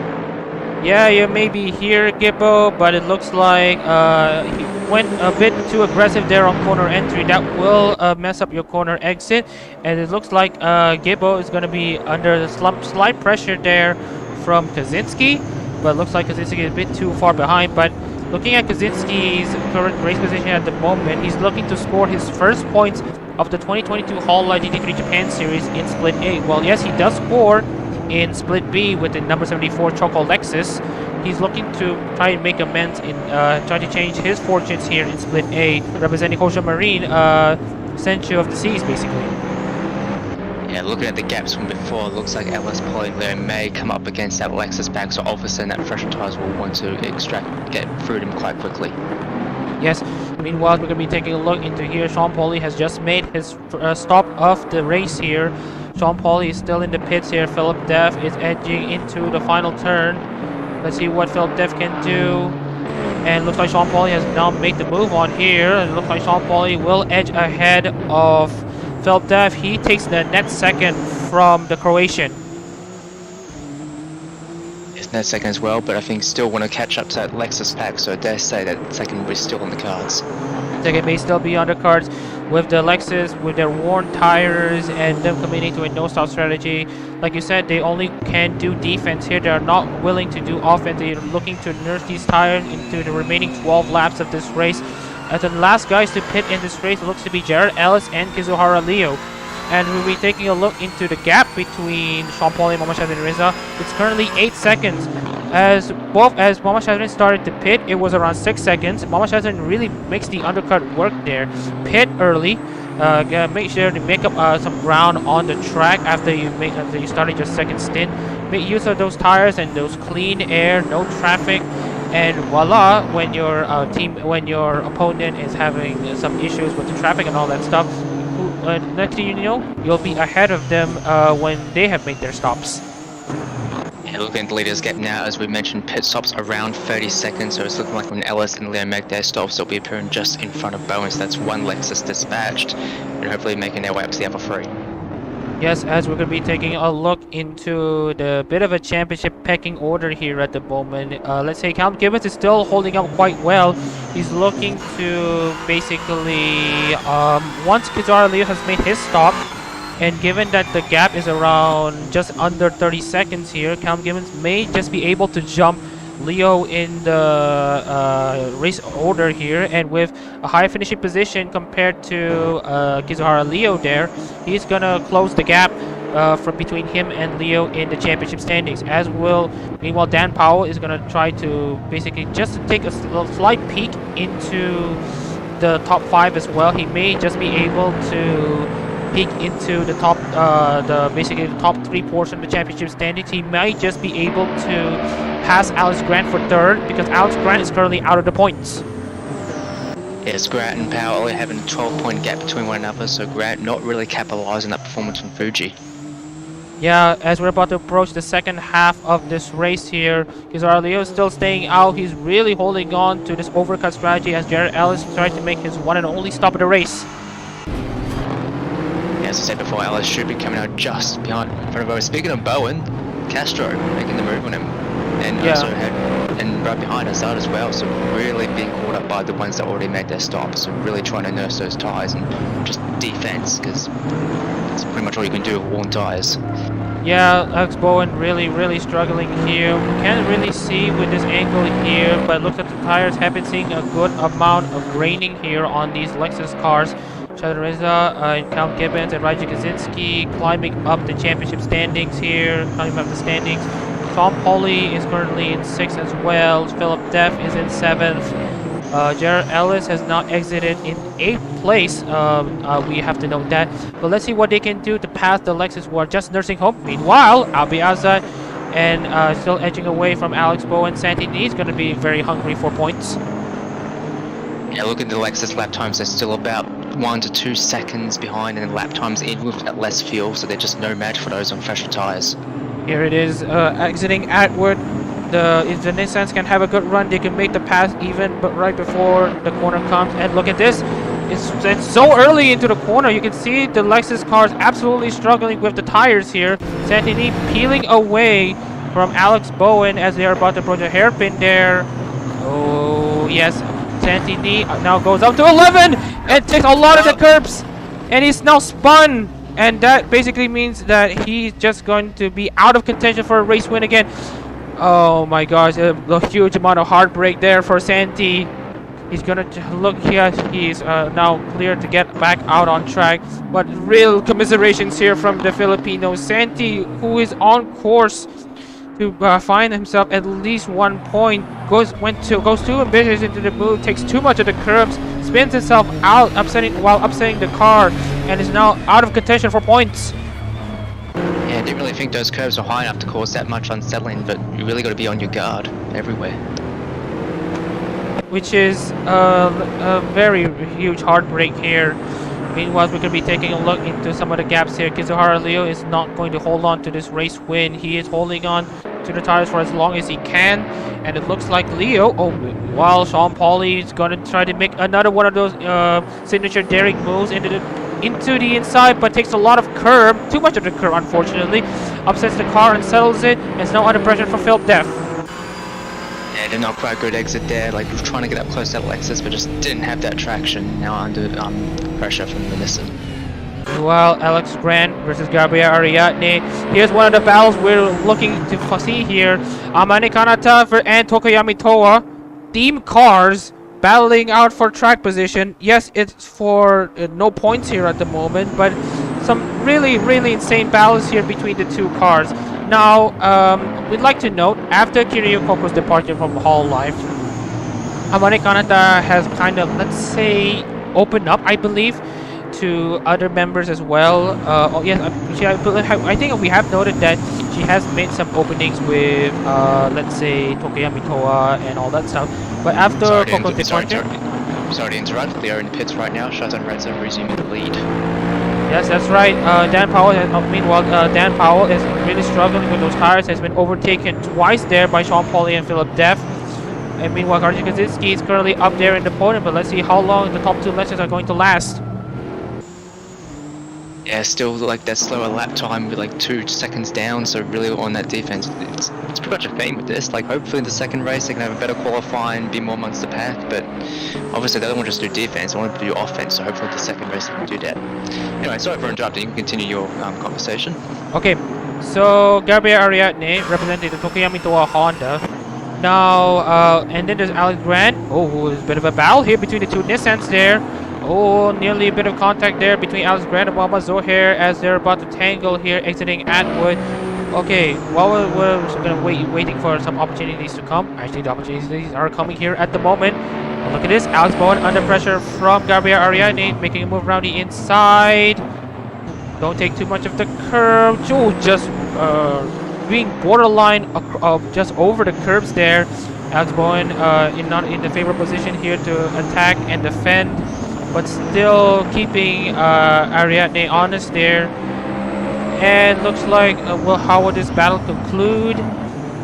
Yeah, you may be here, Gibbo, but it looks like he went a bit too aggressive there on corner entry. That will mess up your corner exit. And it looks like Gibbo is going to be under slight pressure there from Kaczynski. But it looks like Kaczynski is a bit too far behind. But looking at Kaczynski's current race position at the moment, he's looking to score his first points of the 2022 Hololive GT3 Japan Series in Split A. Well, yes, he does score in Split B with the number 74 Choco Lexus. He's looking to try and make amends in try to change his fortunes here in Split A, representing Hosha Marine. Senchu of the seas, basically.
Yeah, looking at the gaps from before, it looks like Ellis probably there may come up against that Lexus pack, so all of a sudden that fresher tyres will want to get through them quite quickly.
Yes, meanwhile, we're going to be taking a look into here. Sean Pauli has just made his stop of the race here. Sean Pauli is still in the pits here. Philip Deff is edging into the final turn. Let's see what Philip Deff can do. And looks like Sean Pauli has now made the move on here. And it looks like Sean Pauli will edge ahead of Philip Deff. He takes the net second from the Croatian.
It's net second as well, but I think still want to catch up to that Lexus pack, so I dare say that second is still on the cards.
Second may still be on the cards with the Lexus, with their worn tires and them committing to a no-stop strategy. Like you said, they only can do defense here. They are not willing to do offense. They are looking to nurse these tires into the remaining 12 laps of this race. As the last guys to pit in this race looks to be Jared Ellis and Kizuhara Leo. And we'll be taking a look into the gap between Sean Pauli and Mohamed Shazrin Reza. It's currently 8 seconds. As Mohamed Shazrin started to pit, it was around 6 seconds. Mohamed Shazrin really makes the undercut work there. Pit early. Make sure to make up some ground on the track after you started your second stint. Make use of those tires and those clean air, no traffic. And voila, when your opponent is having some issues with the traffic and all that stuff, next thing you know, you'll be ahead of them when they have made their stops.
Yeah, looking at the leaders gap now, as we mentioned, pit stops around 30 seconds, so it's looking like when Ellis and Leo make their stops, they'll be appearing just in front of Bowen, so that's one Lexus dispatched, and hopefully making their way up to the other three.
Yes, as we're going to be taking a look into the bit of a championship pecking order here at the moment. Let's say Callum Gibbons is still holding up quite well. He's looking to basically, once Kizuhara Leo has made his stop, and given that the gap is around just under 30 seconds here, Callum Gibbons may just be able to jump Leo in the race order here, and with a high finishing position compared to Kizuhara Leo there, he's gonna close the gap from between him and Leo in the championship standings. As will, meanwhile, Dan Powell is gonna try to basically just take a slight peek into the top 5 as well. He may just be able to peek into the top, basically the top 3 portion of the championship standings. He might just be able to pass Alex Grant for 3rd, because Alex Grant is currently out of the points.
Yes, Grant and Powell only having a 12-point gap between one another, so Grant not really capitalizing that performance from Fuji.
Yeah, as we're about to approach the second half of this race here, Kizuhara Leo is still staying out. He's really holding on to this overcut strategy as Jared Ellis tries to make his one and only stop of the race.
Yeah, as I said before, Ellis should be coming out just behind in front of Bowen. Speaking of Bowen, Castro making the move on him. And also right behind us out as well, so really being caught up by the ones that already made their stops, so really trying to nurse those tyres and just defense, because that's pretty much all you can do with worn tyres.
Yeah, Alex Bowen really struggling here. We can't really see with this angle here, but looks like the tires have been seeing a good amount of graining here on these Lexus cars. Shadar Reza and Callum Gibbons and Raja Kaczynski climbing up the championship standings here, climbing up the standings. Sean Pauli is currently in 6th as well. Philip Deff is in 7th. Jared Ellis has now exited in 8th place. We have to note that. But let's see what they can do to pass the Lexus who are just nursing home. Meanwhile, Abi Azad and still edging away from Alex Bowen. Santini is going to be very hungry for points.
Yeah, look at the Lexus lap times. They're still about 1 to 2 seconds behind, and lap times in with less fuel, so they're just no match for those on fresher tyres.
Here it is, exiting Atwood. If the Nissans can have a good run, they can make the pass even, but right before the corner comes. And look at this, it's so early into the corner. You can see the Lexus cars absolutely struggling with the tires here. Santini peeling away from Alex Bowen as they are about to approach a hairpin there. Oh yes, Santini now goes up to 11 and takes a lot of the curbs, and he's now spun. And that basically means that he's just going to be out of contention for a race win again. Oh my gosh, a huge amount of heartbreak there for Santi. He's gonna look here. He's now clear to get back out on track. But real commiserations here from the Filipino Santi, who is on course to find himself at least 1 point. Goes too ambitious into the move, takes too much of the curbs, spins himself out, upsetting the car, and is now out of contention for points.
Yeah, I didn't really think those curves were high enough to cause that much unsettling, but you really got to be on your guard everywhere.
Which is a very huge heartbreak here. Meanwhile, we're going to be taking a look into some of the gaps here. Kizuhara Leo is not going to hold on to this race win. He is holding on to the tires for as long as he can. And it looks like Leo, while Sean Pauli is going to try to make another one of those signature daring moves into the inside, but takes a lot of curb, too much of the curb unfortunately. Upsets the car and settles it, and is now under pressure for Philip Deff.
Yeah, did not quite good exit there, like was trying to get up close to that Lexus, but just didn't have that traction, now under pressure from the Nissan.
Well, Alex Grant versus Gabriel Ariadne. Here's one of the battles we're looking to see here. Amane Kanata and Tokoyami Toa, team cars, battling out for track position. Yes, it's for no points here at the moment, but some really insane battles here between the two cars. Now, we'd like to note, after Kiryu Koko's departure from Hololive, Amane Kanata has kind of, let's say, opened up, I believe, to other members as well. Yes, I think we have noted that she has made some openings with, let's say, Tokoyami Toa and all that stuff. But after Koko's departure...
Sorry to interrupt, they are in the pits right now. Shots on red zone resuming the lead.
Yes, that's right. Dan Powell is really struggling with those tires. Has been overtaken twice there by Sean Pauli and Philip Deff. And meanwhile, Archie Kaczynski is currently up there in the podium, but let's see how long the top two Lexus are going to last.
Yeah, still like that slower lap time with like 2 seconds down, so really on that defense, it's pretty much a theme with this. Like hopefully in the second race they can have a better qualifying, be more amongst the pack, but obviously they don't want to just do defense, they want to do offense, so hopefully the second race they can do that. Anyway, sorry for interrupting, you can continue your conversation.
Okay, so Gabriel Ariadne representing the Tokoyami Toa Honda. Now, and then there's Alex Grant. Oh, there's a bit of a battle here between the two Nissans there. Oh, nearly a bit of contact there between Alex Grant and Baba Zohair as they're about to tangle here, exiting Atwood. Okay, while we're just gonna waiting for some opportunities to come. Actually, the opportunities are coming here at the moment. Oh, look at this, Alex Bowen under pressure from Gabriel Ariadne, making a move around the inside. Don't take too much of the curve. Oh, just being borderline just over the curbs there. Alex Bowen not in the favorable position here to attack and defend, but still keeping Ariadne honest there. And looks like, well, how will this battle conclude?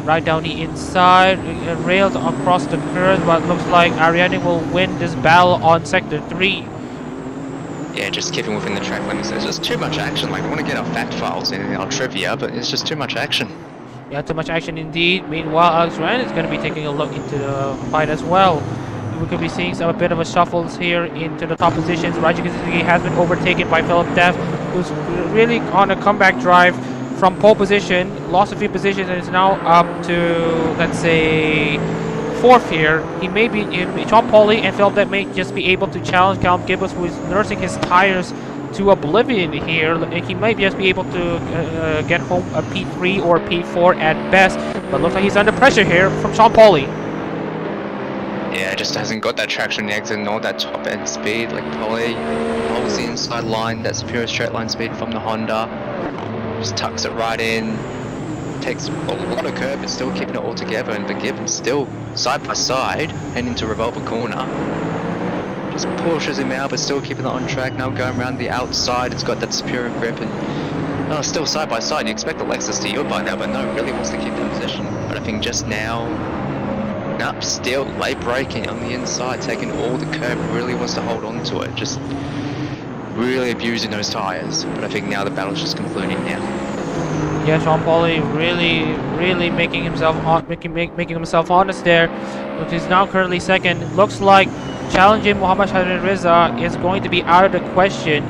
Right down the inside, rails across the curve, but looks like Ariadne will win this battle on Sector 3.
Yeah, just keeping within the track limits. There's just too much action. Like, I want to get our fact files and our trivia, but it's just too much action.
Yeah, too much action indeed. Meanwhile, Alex Ryan is going to be taking a look into the fight as well. We could be seeing a bit of a shuffles here into the top positions. Raji Kazuki has been overtaken by Philip Deff, who's really on a comeback drive from pole position. Lost a few positions and is now up to, let's say, 4th here. He may be Sean Pauli and Philip Deff may just be able to challenge Callum Gibbons, who is nursing his tires to oblivion here. He might just be able to get home a P3 or P4 at best, but looks like he's under pressure here from Sean Pauli.
Yeah, just hasn't got that traction in the exit nor that top end speed. Like Pauli holds the inside line, that superior straight line speed from the Honda, just tucks it right in, takes a lot of curve, but still keeping it all together. And the Gibbons still side by side, heading into revolver corner. Just pushes him out, but still keeping it on track. Now going around the outside, it's got that superior grip, and still side by side. You expect the Lexus to yield by now, but no, really wants to keep the position. But I think just now, nope, still late braking on the inside, taking all the curve, really wants to hold on to it, just really abusing those tires. But I think now the battle's just concluding now.
Yeah, Sean Pauli really making himself making himself honest there, which is now currently 2nd. Looks like challenging Muhammad Shahid Reza is going to be out of the question.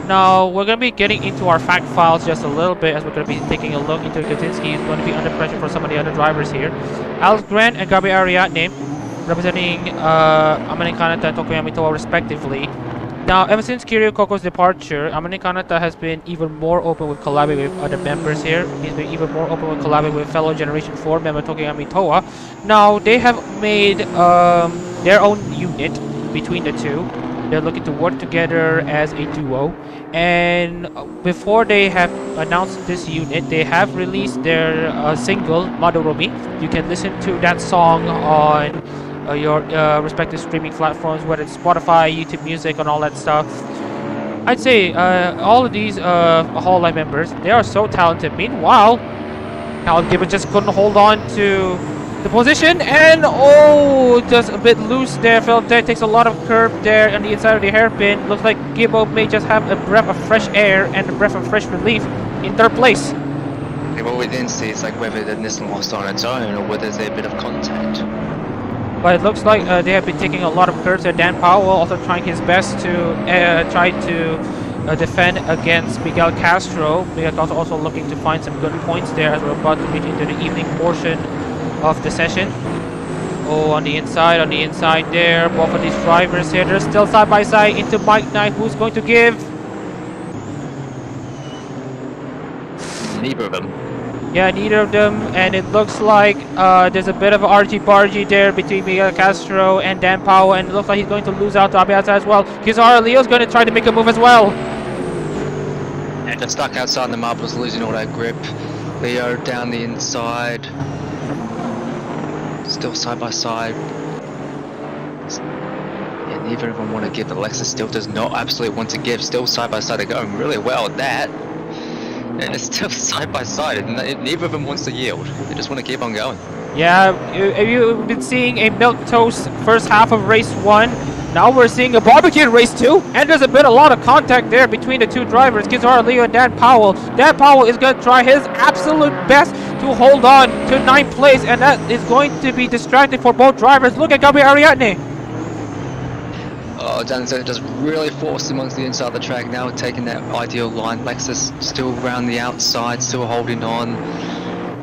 Now we're going to be getting into our fact files just a little bit, as we're going to be taking a look into Kaczynski. He's going to be under pressure for some of the other drivers here. Alex Grant and Gabriel Ariadne representing Amane Kanata and Tokoyami Toa respectively. Now, ever since Kiryu Koko's departure, Amane Kanata has been even more open with collaborating with other members here. He's been even more open with collaborating with fellow Generation 4 member Tokiyami Toa. Now, they have made their own unit between the two. They're looking to work together as a duo. And before they have announced this unit, they have released their single, Madoromi. You can listen to that song on your respective streaming platforms, whether it's Spotify, YouTube Music, and all that stuff. I'd say all of these Hololive members, they are so talented. Meanwhile, Alan Gibbons just couldn't hold on to the position, and just a bit loose there. Felt there, takes a lot of curve there on the inside of the hairpin. Looks like Gibbo may just have a breath of fresh air and a breath of fresh relief in third place.
Yeah, what we then see is like whether the Nissan lost on its own or whether there's a bit of contact.
But it looks like they have been taking a lot of curves there. Dan Powell also trying his best to try to defend against Miguel Castro. Miguel Castro also looking to find some good points there as we're about to reach into the evening portion of the session. On the inside there, both of these drivers here, they're still side by side into Mike Knight. Who's going to give?
Neither of them.
Yeah, neither of them, and it looks like there's a bit of argy-bargy there between Miguel Castro and Dan Powell, and it looks like he's going to lose out to Abiata as well. Kizaru Leo's going to try to make a move as well.
And they're stuck outside the marbles, losing all that grip. Leo down the inside. Still side by side. Yeah, neither of them want to give. The Lexus still does not absolutely want to give. Still side by side. They're going really well at that. And it's still side by side, and neither of them wants to yield. They just want to keep on going.
Yeah, you've been seeing a milquetoast first half of race 1. Now we're seeing a barbecue race 2, and there's a lot of contact there between the two drivers, Kizaru Leo and Dan Powell. Dan Powell is going to try his absolute best to hold on to 9th place, and that is going to be distracting for both drivers. Look at Gabriel Ariadne.
Oh, Danzo just really forced him onto the inside of the track now, taking that ideal line. Lexus still around the outside, still holding on.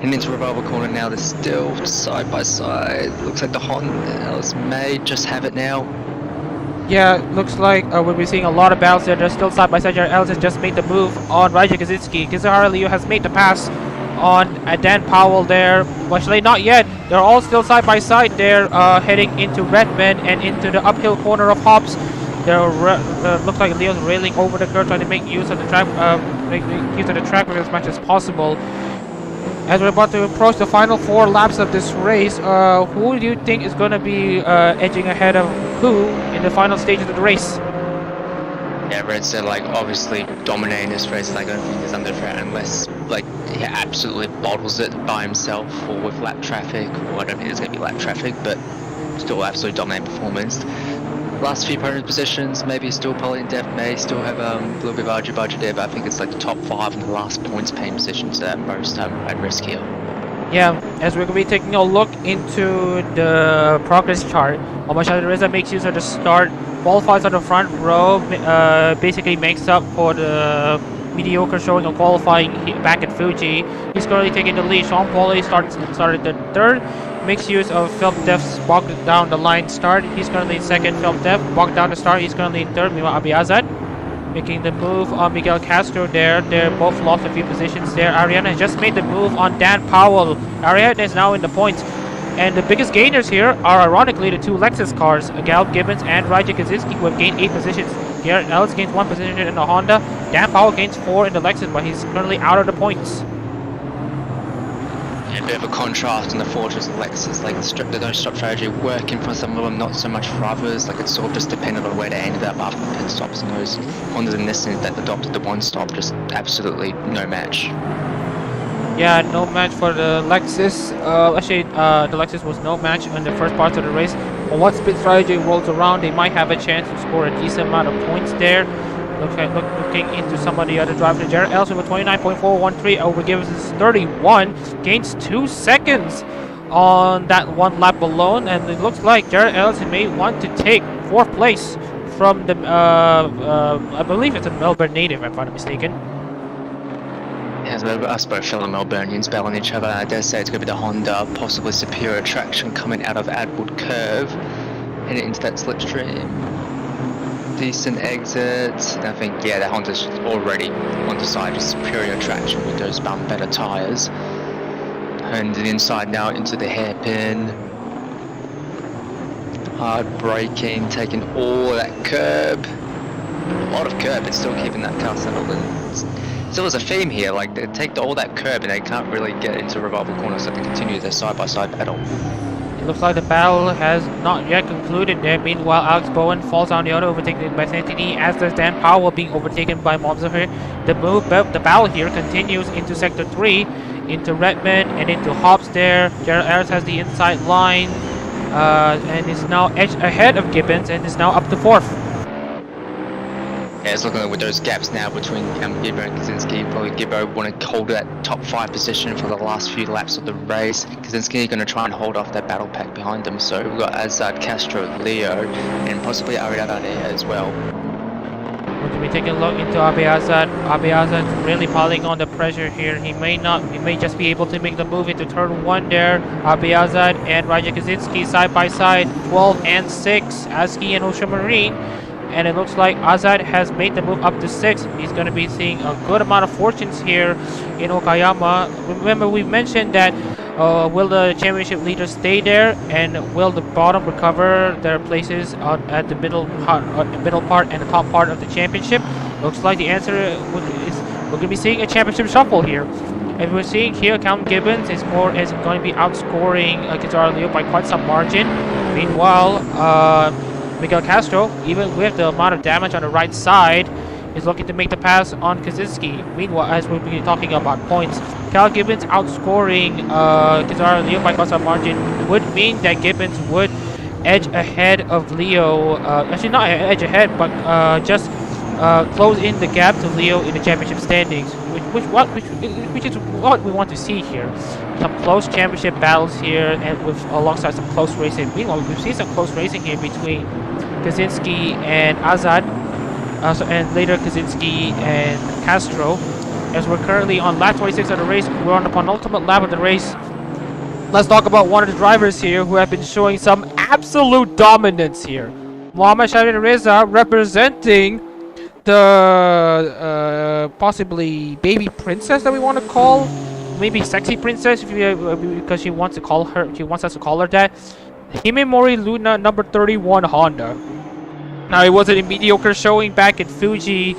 And into revolver corner now, they're still side by side. Looks like the Honda may just have it now.
Yeah, looks like we'll be seeing a lot of battles there. They're still side by side. Jared Ellis has just made the move on Raja Kaczynski. Kizaru Leo has made the pass on Dan Powell there. Actually, not yet. They're all still side by side there, heading into Redmond and into the uphill corner of Hobbs. Looks like Leo's railing over the curve, trying to make use of the track, make use of the track as much as possible. As we're about to approach the final 4 laps of this race, who do you think is going to be edging ahead of who in the final stages of the race?
Yeah, Red said, like, obviously dominating this race. I don't think he's under threat unless, like, he absolutely bottles it by himself or with lap traffic, or I don't think there's going to be lap traffic, but still absolutely dominating performance. Last few podium positions, maybe still Polly Def may still have a little bit of argy-bargy there, but I think it's like the top 5 in the last points paying positions that most at risk here.
Yeah, as we're going to be taking a look into the progress chart, Omashada Reza makes use of the start, qualifies on the front row, basically makes up for the mediocre showing of qualifying back at Fuji. He's currently taking the lead. Sean Pauly started the 3rd, makes use of Philip Def's walk down the line start. He's currently in 2nd. Philip Def walked down the start. He's currently in 3rd. Meanwhile, Abiazad making the move on Miguel Castro there. They're both lost a few positions there. Ariana has just made the move on Dan Powell. Ariana is now in the points. And the biggest gainers here are ironically the 2 Lexus cars, Gallup Gibbons and Raja Kaczynski, who have gained 8 positions. Garrett Ellis gains 1 position in the Honda. Dan Powell gains 4 in the Lexus, but he's currently out of the points.
Yeah, a bit of a contrast in the Fortress and Lexus, like the no-stop strategy working for some of them, not so much for others. Like, it's sort of just dependent on where they ended up after the pit stops, and those Hondas and Nissans that adopted the 1-stop, just absolutely no match.
Yeah, no match for the Lexus. The Lexus was no match in the first part of the race. But once pit strategy rolls around, they might have a chance to score a decent amount of points there. Looking into some of the other drivers. Jared Ellison with 29.413 over Gibbons is 31. Gains 2 seconds on that 1 lap alone. And it looks like Jared Ellison may want to take 4th place from the, I believe it's a Melbourne native, if I'm not mistaken.
As us both fellow Melburnians battling each other, I dare say it's going to be the Honda, possibly superior traction coming out of Atwood Curve, heading into that slipstream. decent exits. I think, yeah, the Honda's already on the side, just superior traction with those better tyres. And the inside now into the hairpin. Hard braking, taking all that curb. A lot of curb, but still keeping that car settled. And still, there's a theme here, like they take all that curb and they can't really get into revolving corners, so they continue their side-by-side battle.
It looks like the battle has not yet concluded there. Meanwhile, Alex Bowen falls on the auto, overtaken by Santini, as does Dan Powell being overtaken by Monza here. The battle here continues into Sector 3, into Redmond, and into Hobbs there. Gerald Ayres has the inside line, and is now edged ahead of Gibbons, and is now up to 4th.
Yeah, it's looking with those gaps now between Gibbo and Kaczynski. Probably Gibbo want to hold that top 5 position for the last few laps of the race. Kaczynski going to try and hold off that battle pack behind them. So we've got Azad, Castro, Leo, and possibly Ariadne as well.
We're going to be taking a look into Abe Azad. Abe Azad really piling on the pressure here. He may just be able to make the move into turn 1 there. Abe Azad and Raja Kaczynski side by side, 12 and 6, Aski and Ocean Marine. And it looks like Azad has made the move up to 6. He's going to be seeing a good amount of fortunes here in Okayama. Remember, we mentioned that will the championship leaders stay there, and will the bottom recover their places at the middle part and the top part of the championship? Looks like the answer is we're going to be seeing a championship shuffle here. And we're seeing here Callum Gibbons is going to be outscoring Kizaru Leo by quite some margin. Meanwhile, Miguel Castro, even with the amount of damage on the right side, is looking to make the pass on Kaczynski. Meanwhile, as we'll be talking about points, Cal Gibbons outscoring Kizaru Leo by quite some margin would mean that Gibbons would edge ahead of Leo. Actually, not edge ahead, but just close in the gap to Leo in the championship standings, which is what we want to see here. Some close championship battles here, and alongside some close racing. Meanwhile, we've seen some close racing here between Kaczynski and Azad, and later Kaczynski and Castro. As we're currently on lap 26 of the race, we're on the penultimate lap of the race. Let's talk about one of the drivers here who have been showing some absolute dominance here. Mohammad Shahid Reza representing the possibly baby princess that we want to call, maybe sexy princess, because she wants us to call her that. Himemori Luna number 31 Honda. Now, it was a mediocre showing back at Fuji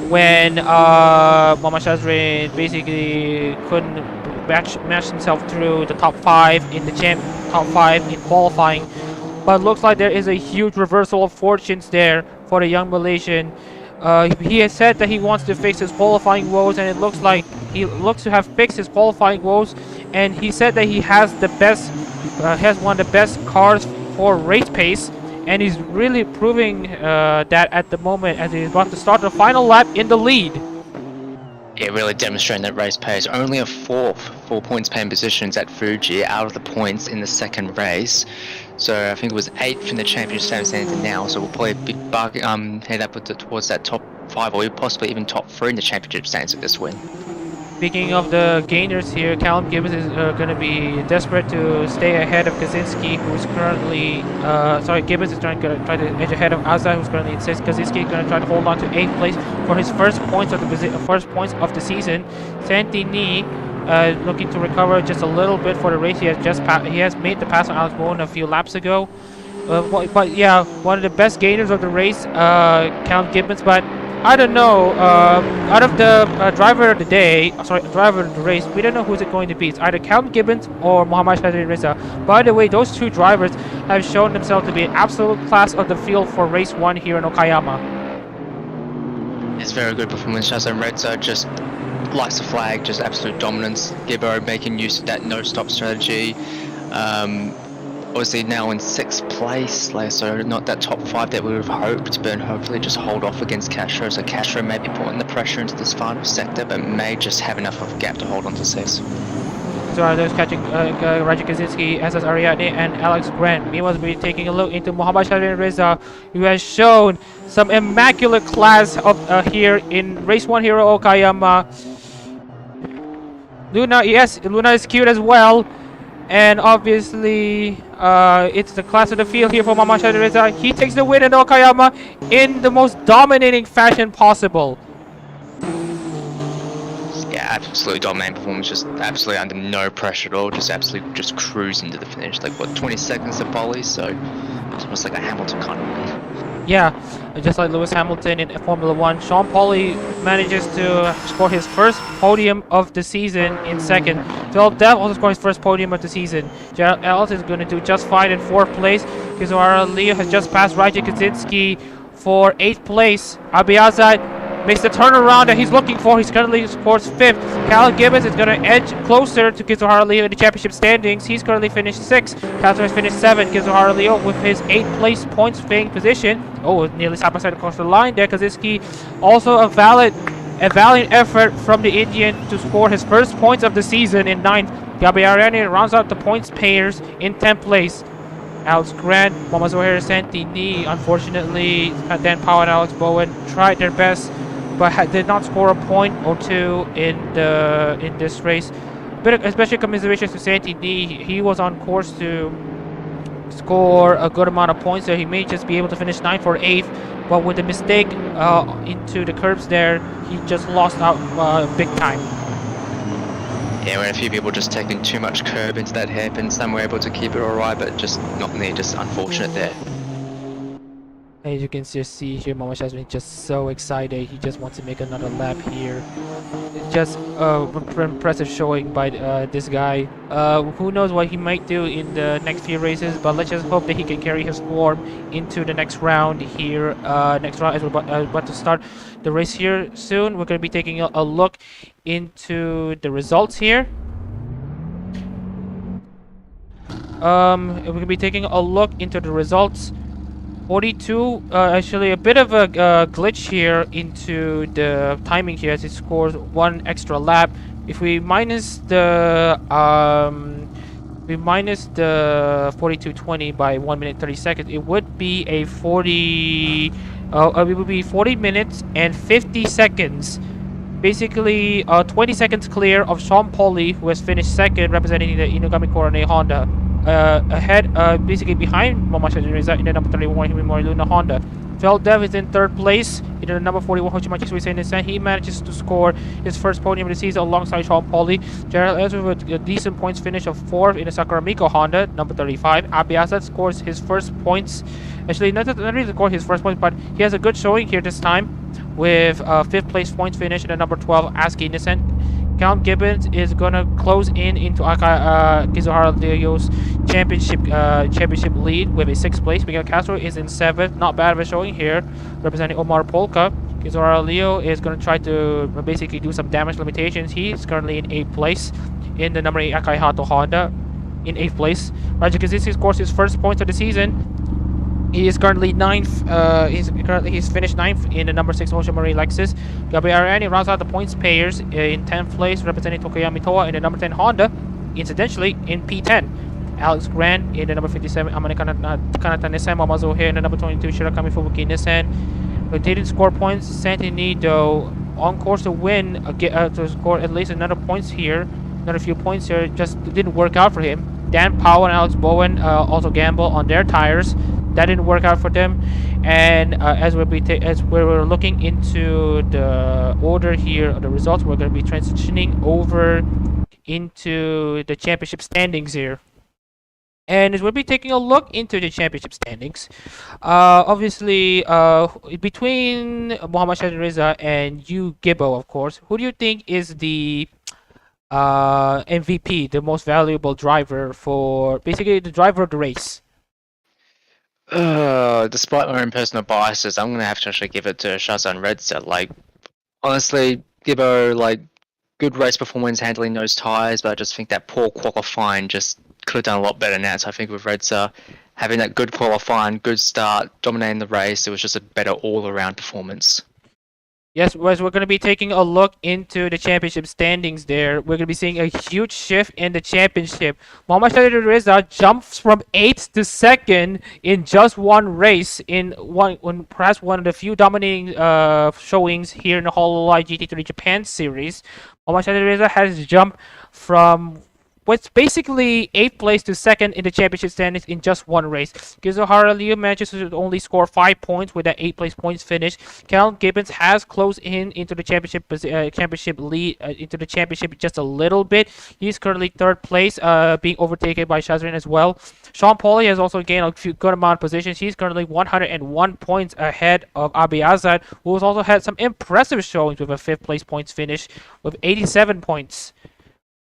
when Mohammad Shahid basically couldn't match himself through the top 5 in the top 5 in qualifying. But it looks like there is a huge reversal of fortunes there for the young Malaysian. He has said that he wants to fix his qualifying woes, and it looks like he looks to have fixed his qualifying woes. And he said that he has the best, has one of the best cars for race pace, and he's really proving that at the moment as he's about to start the final lap in the lead.
Yeah, really demonstrating that race pace. Only a 4 points paying positions at Fuji out of the points in the second race. So I think it was 8th in the championship standings now. So we'll probably be head up towards that top 5 or possibly even top 3 in the championship standings with this win.
Speaking of the gainers here, Callum Gibbons is going to be desperate to stay ahead of Kaczynski, who's currently, Gibbons is trying to edge ahead of Azad, who's currently in 6th. Kaczynski is going to try to hold on to 8th place for his first points of the season. Santini looking to recover just a little bit for the race. He has made the pass on Alex Bowen a few laps ago. But yeah, one of the best gainers of the race, Callum Gibbons. But I don't know, out of the driver of the race, we don't know who's it going to be. It's either Callum Gibbons or Mohammad Shahid Reza. By the way, those two drivers have shown themselves to be an absolute class of the field for race 1 here in Okayama.
It's very good performance. Shahid Reza just likes the flag, just absolute dominance. Gibbo making use of that no-stop strategy. Obviously now in 6th place, so not that top 5 that we would have hoped, but hopefully just hold off against Castro. So Castro may be putting the pressure into this final sector, but may just have enough of a gap to hold on to 6th.
So there's catching Raja Kaczynski, SS Ariadne, and Alex Grant. Meanwhile, we'll be taking a look into Mohammad Shahid Reza, who has shown some immaculate class of here in race 1 here at Okayama. Luna, yes, Luna is cute as well. And obviously, it's the class of the field here for Mamashita Reza. He takes the win in Okayama in the most dominating fashion possible.
Yeah, absolutely dominating performance, just absolutely under no pressure at all, just absolutely just cruising to the finish. Like, what, 20 seconds to volley, so it's almost like a Hamilton kind of win.
Yeah, just like Lewis Hamilton in Formula 1, Sean Pauli manages to score his first podium of the season in second. Philip Dev also scored his first podium of the season. Gerald Ellis is going to do just fine in 4th place. Kizuhara Leo has just passed Raja Kaczynski for 8th place. Abiazad makes the turnaround that he's looking for. He's currently scores 5th. Cal Gibbons is going to edge closer to Kizuhara Leo in the championship standings. He's currently finished 6th. Castro has finished 7th. Kizuhara Leo with his 8th place points paying position. Oh, nearly side by side across the line there. Kaczynski also a valiant effort from the Indian to score his first points of the season in 9th. Gabriariani rounds out the points payers in 10th place. Alex Grant, Mama Zohair Santini, unfortunately, Dan Powell and Alex Bowen tried their best, but did not score a point or two in this race. But especially commiserations to Santini, he was on course to score a good amount of points, so he may just be able to finish 9th or 8th. But with the mistake into the curbs there, he just lost out big time.
Yeah, when a few people just taking too much curb into that hairpin, some were able to keep it alright, but just not me, just unfortunate there.
As you can just see here, Momo Shazmin just so excited. He just wants to make another lap here. It's just impressive showing by this guy. Who knows what he might do in the next few races, but let's just hope that he can carry his form into the next round here. Next round, as we're about to start the race here soon, we're going to be taking a look into the results here. We're going to be taking a look into the results. 42, actually a bit of a glitch here into the timing here as it scores 1 extra lap. If we minus the 42.20 by 1 minute 30 seconds, it would be a 40 minutes and 50 seconds. Basically 20 seconds clear of Sean Pauli, who has finished 2nd representing the Inugami Korone Honda. Ahead, basically behind Momashi Reza in the number 31 Himimori Luna Honda. Phil Dev is in 3rd place in the number 41 Hochimachi Suisei Nissan. He manages to score his first podium of the season alongside Sean Pauli. Gerald Ezra with a decent points finish of 4th in the Sakaramiko Honda, number 35. Abiasad scores his first points. Actually, not really score his first points, but he has a good showing here this time with 5th place points finish in the number 12 ASCII Nissan. Count Gibbons is gonna close into Kizuhara Leo's championship lead with a 6th place. Miguel Castro is in 7th. Not bad of a showing here, representing Omar Polka. Kizuhara Leo is gonna try to basically do some damage limitations. He's currently in 8th place in the number 8 Akai Hato Honda in 8th place. Raja Kaczynski scores his first points of the season. He is currently 9th. He's finished 9th in the number 6 Ocean Marine Lexus. Gabriel Ariani rounds out the points payers in 10th place, representing Tokuyami Toa in the number 10 Honda. Incidentally, in P10, Alex Grant in the number 57 Amane Kanata Nissan. Mamazo here in the number 22 Shirakami Fubuki Nissan. But didn't score points. Santini though on course to win, to score at least another points here, another few points here. Just didn't work out for him. Dan Powell and Alex Bowen also gamble on their tires. That didn't work out for them, and as we're looking into the order here of the results, we're going to be transitioning over into the championship standings here. And as we'll be taking a look into the championship standings, obviously between Muhammad Shahid Reza and Yu Gibbo, of course, who do you think is the MVP, the most valuable driver for basically the driver of the race?
Despite my own personal biases, I'm gonna have to actually give it to Shazan Redza. Like, honestly, Gibbo, like, good race performance handling those tires, but I just think that poor qualifying just could have done a lot better now. So I think with Redza having that good qualifying, good start, dominating the race, it was just a better all-around performance.
Yes, as we're going to be taking a look into the championship standings there, we're going to be seeing a huge shift in the championship. Muhammad Shahid Reza jumps from 8th to 2nd in just one race, in perhaps one of the few dominating showings here in the Hololive GT3 Japan series. Muhammad Shahid Reza has jumped from what's basically 8th place to 2nd in the championship standings in just one race. Gizohara Leo manages to only score 5 points with that 8th place points finish. Cal Gibbons has closed in into the championship lead into the championship just a little bit. He's currently 3rd place, being overtaken by Shazrin as well. Sean Pauly has also gained a few good amount of positions. He's currently 101 points ahead of Abe Azad, who has also had some impressive showings with a 5th place points finish with 87 points.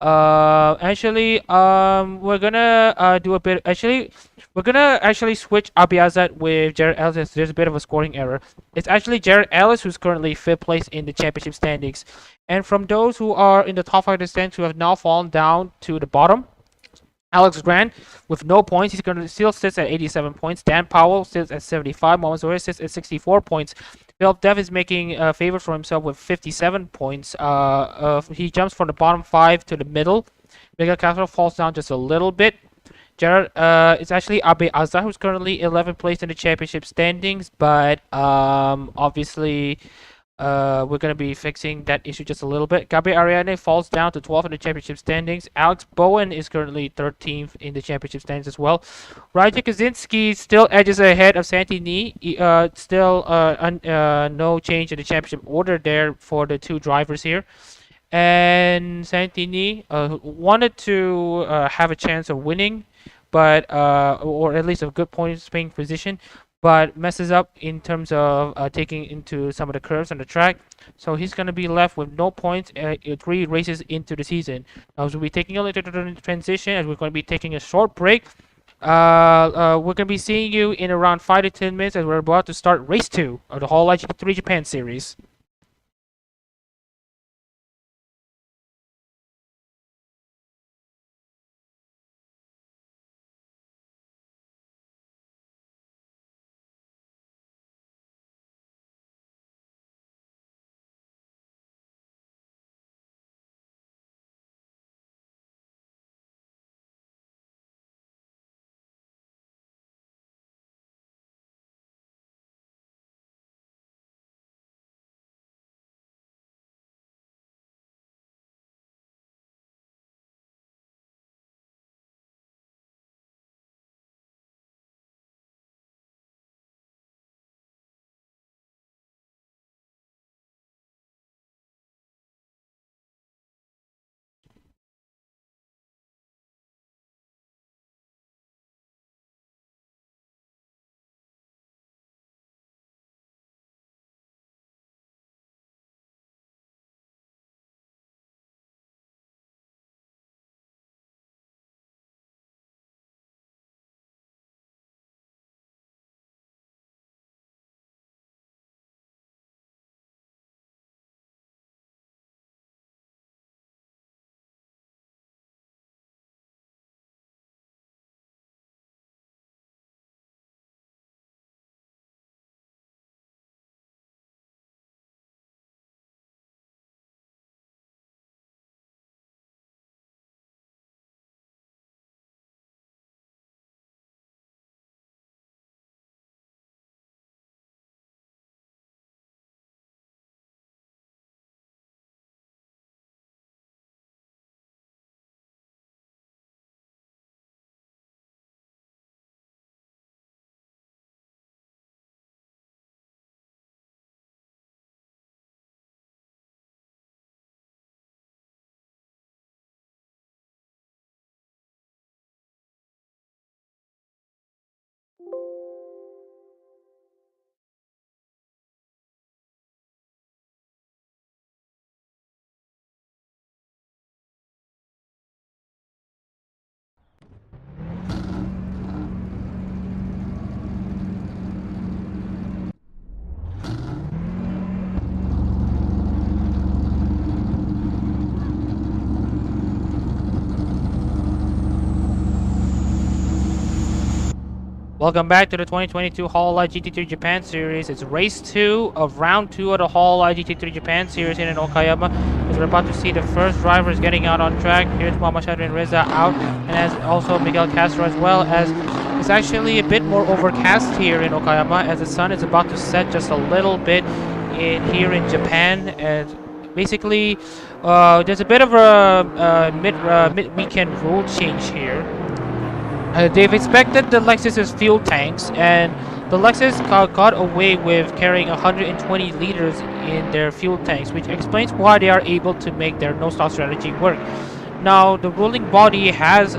We're gonna do a bit. We're gonna switch Abiazat with Jared Ellis. There's a bit of a scoring error. It's actually Jared Ellis who's currently 5th place in the championship standings. And from those who are in the top 5 of the standings who have now fallen down to the bottom, Alex Grant with no points. He's going to still sits at 87 points. Dan Powell sits at 75. Mohamed Zohar sits at 64 points. Philip Dev is making a favor for himself with 57 points. He jumps from the bottom 5 to the middle. Miguel Castro falls down just a little bit. Jared, it's actually Abe Azza who's currently 11th place in the championship standings, but obviously we're going to be fixing that issue just a little bit. Gabi Ariane falls down to 12th in the championship standings. Alex Bowen is currently 13th in the championship standings as well. Raja Kaczynski still edges ahead of Santini. Still no change in the championship order there for the 2 drivers here. And Santini wanted to have a chance of winning, but or at least a good point-paying position, but messes up in terms of taking into some of the curves on the track. So he's going to be left with no points 3 races into the season. Now, we'll be taking a little transition as we're going to be taking a short break. We're going to be seeing you in around 5 to 10 minutes as we're about to start race 2 of the Hololive GT3 Japan series. Welcome back to the 2022 Hololive GT3 Japan Series. It's race 2 of round 2 of the Hololive GT3 Japan Series here in Okayama. As we're about to see the first drivers getting out on track. Here's Muhammad Shadrin Reza out, and as also Miguel Castro as well, as it's actually a bit more overcast here in Okayama as the sun is about to set just a little bit here in Japan. And basically, there's a bit of a mid-weekend rule change here. They've inspected the Lexus's fuel tanks, and the Lexus got away with carrying 120 liters in their fuel tanks, which explains why they are able to make their no-stop strategy work. Now, the ruling body has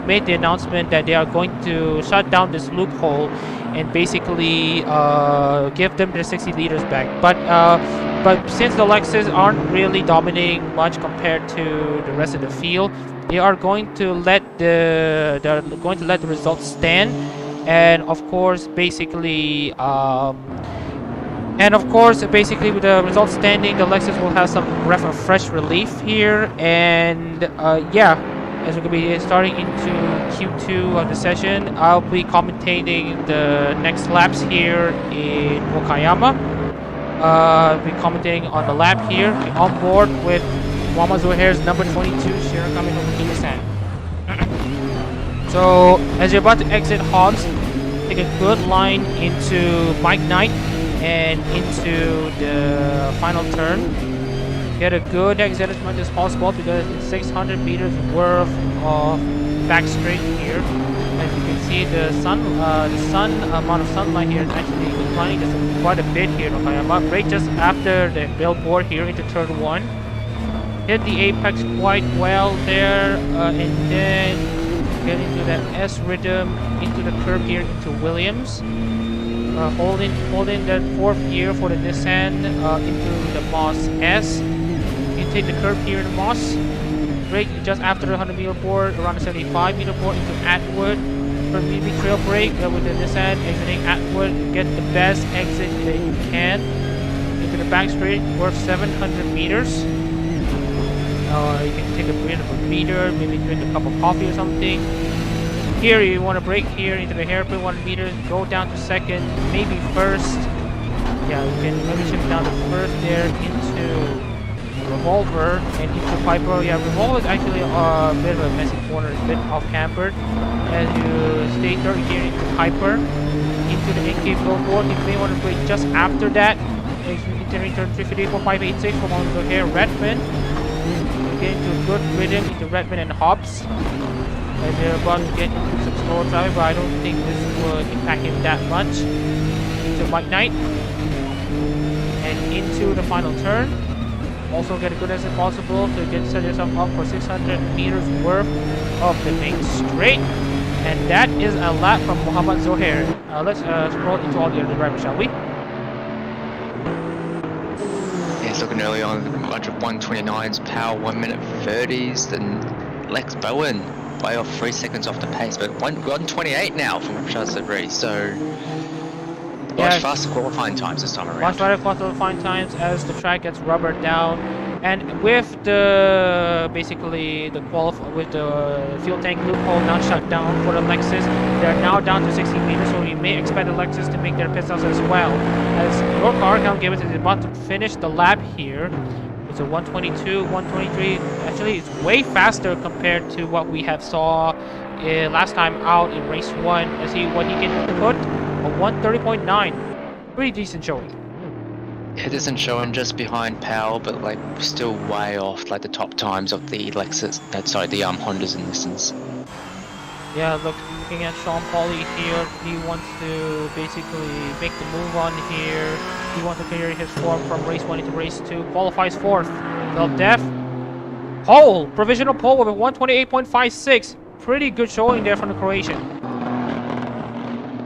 made the announcement that they are going to shut down this loophole and basically give them their 60 liters back. But since the Lexus aren't really dominating much compared to the rest of the field, they are going to let the results stand, and of course, basically with the results standing, the Lexus will have some fresh relief here, and yeah, as we're going to be starting into Q2 of the session, I'll be commentating the next laps here in Okayama. Be commentating on the lap here, on board with Mama Zohair's number 22 share coming from Nissan. So as you're about to exit Hobbs, take a good line into Mike Knight and into the final turn. Get a good exit as much as possible because it's 600 meters worth of back straight here. As you can see, the amount of sunlight here is actually declining just quite a bit here in Okayama. Right just after the billboard here into turn 1. Hit the apex quite well there, and then get into that S rhythm into the curve here into Williams. Holding that 4th gear for the Nissan into the Moss S. You take the curve here in the Moss. Brake just after the 100 meter board, around the 75 meter board into Atwood. For maybe trail brake with the Nissan exiting Atwood. Get the best exit that you can into the back straight worth 700 meters. You can take a bit of a breather, maybe drink a cup of coffee or something. Here you want to brake here into the hairpin 1 meters, go down to 2nd, maybe 1st. Yeah, you can maybe shift down to 1st there into Revolver and into Piper. Yeah, Revolver is actually a bit of a messy corner, it's a bit off-cambered. As you stay 3rd gear into Piper, into the 8K billboard, you may want to brake just after that. Entering turn 358.586 from on the hair Redmond. Get into a good rhythm into Redmond and Hobbs. As they're about to get into some slower traffic, but I don't think this would impact him that much. Into Mike Knight. And into the final turn. Also get a good as possible to set yourself up for 600 meters worth of the main straight. And that is a lap from Muhammad Zohair. Let's scroll into all the other drivers, shall we?
It's looking early on, a bunch of 129s, power 1 minute 30s, then Lex Bowen way off 3 seconds off the pace, but 128 now from Charles Debris, so much faster qualifying times this time around.
Much faster qualifying times as the track gets rubbered down, and with the with the fuel tank loophole now shut down for the Lexus, they're now down to 60 meters, so you may expect the Lexus to make their pit stops as well. As your car, Callum Gibbons, is about to finish the lap here. It's a 122, 123. Actually, it's way faster compared to what we have saw last time out in race 1. Let's see what he can put. A 130.9. Pretty decent showing.
It isn't showing just behind Powell, but like still way off like the top times of the Lexus. The Hondas and Nissans.
Yeah, looking at Sean Pauli here, he wants to basically make the move on here. He wants to carry his form from race 1 into race 2. Qualifies 4th. Well, Def. Pole! Provisional pole with a 128.56. Pretty good showing there from the Croatian.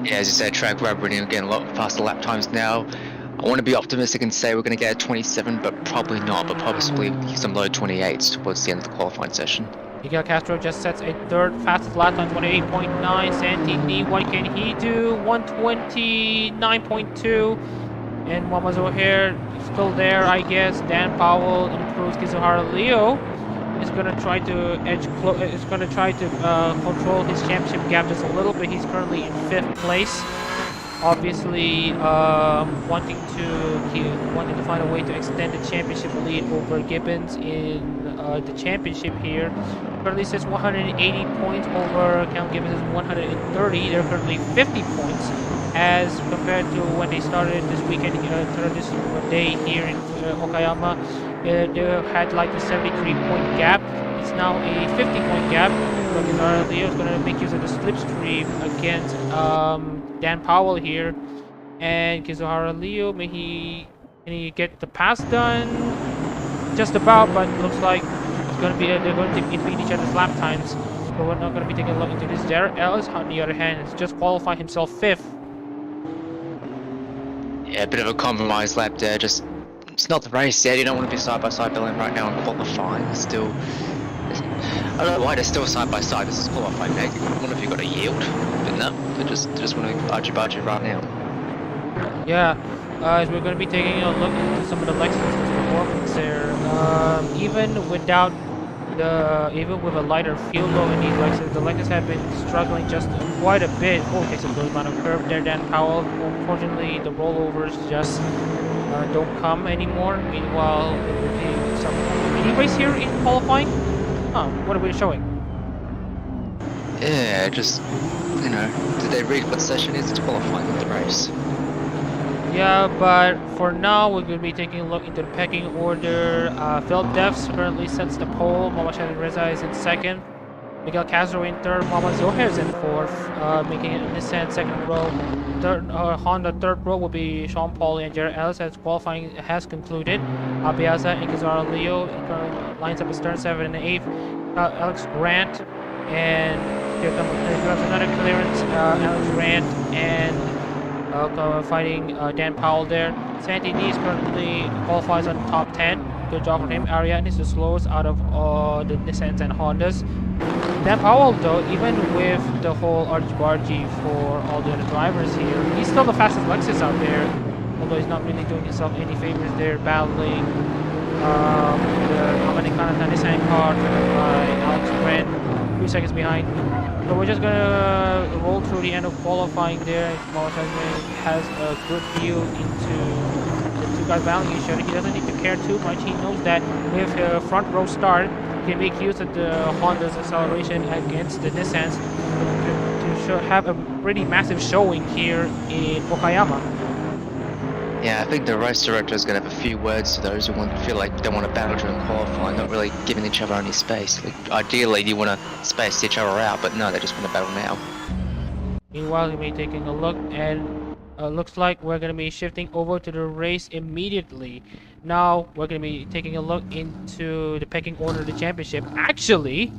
Yeah, as you said, track rubbering again, a lot faster lap times now. I want to be optimistic and say we're going to get a 27, but probably not, but possibly some low 28s towards the end of the qualifying session.
Miguel Castro just sets a 3rd fastest lap time, 28.9. Santini, what can he do? 129.2. And Mama Zohair still there, I guess. Dan Powell improves. Kizuhara Leo is going to try to control his championship gap just a little bit. He's currently in 5th place. Obviously, wanting to find a way to extend the championship lead over Gibbons in the championship here. Currently sits 180 points over Callum Gibbons is 130. They're currently 50 points as compared to when they started this weekend, this day here in Okayama. They had like a 73-point gap. It's now a 50-point gap. But Leo is going to make use of the slipstream against Dan Powell here. And Kizuhara Leo, can he get the pass done? Just about, but looks like it's going to be they're going to beat each other's lap times. But we're not going to be taking a look into this. Jared Ellis, on the other hand, has just qualified himself 5th.
Yeah, a bit of a compromise lap there. Just it's not the race yet. You don't want to be side by side battling right now and qualifying. Still, I don't know why they're still side by side. This is qualifying. I wonder if you got a yield, but no, they just want to argy-bargy right now.
Yeah, as we're going to be taking a look into some of the Lexus performance there. Even with a lighter fuel load in these Lexus, the Lexus have been struggling just quite a bit. Oh, takes a good amount of curve there, Dan Powell. Unfortunately, the rollovers just don't come anymore. Meanwhile, we're doing some mini race here in qualifying. What are we showing?
Yeah, just, you know, did they read what session is? It's qualifying with the race.
Yeah, but for now, we're going to be taking a look into the pecking order. Phil Defs currently sets the pole. Mohamed Reza is in 2nd. Miguel Castro in 3rd. Mohamed Zoher is in 4th, making it Nissan 2nd row. Honda 3rd row will be Sean Paul and Jared Ellis as qualifying has concluded. Abiaza and Kizara Leo lines up as third, 7th, and 8th. Alex Grant, and here comes another clearance. Alex Grant and fighting Dan Powell there. Santi Nees currently qualifies on top 10. Good job on him. Ariane is the slowest out of the Nissans and Hondas. Dan Powell, though, even with the whole argy-bargy for all the other drivers here, he's still the fastest Lexus out there. Although he's not really doing himself any favors there, battling the Americana Nissan car driven by Alex Grant, 3 seconds behind. So we're just gonna roll through the end of qualifying there. Mohamed has a good view into the 2 guys battling each other. He doesn't need to care too much. He knows that with a front row start, he can make use of the Honda's acceleration against the Nissans to have a pretty massive showing here in Okayama.
Yeah, I think the race director is going to have a few words to those who feel like they want to battle during qualifying, not really giving each other any space. Like, ideally, you want to space each other out, but no, they just want to battle now.
Meanwhile, we may be taking a look, and looks like we're going to be shifting over to the race immediately. Now, we're going to be taking a look into the pecking order of the championship. Actually,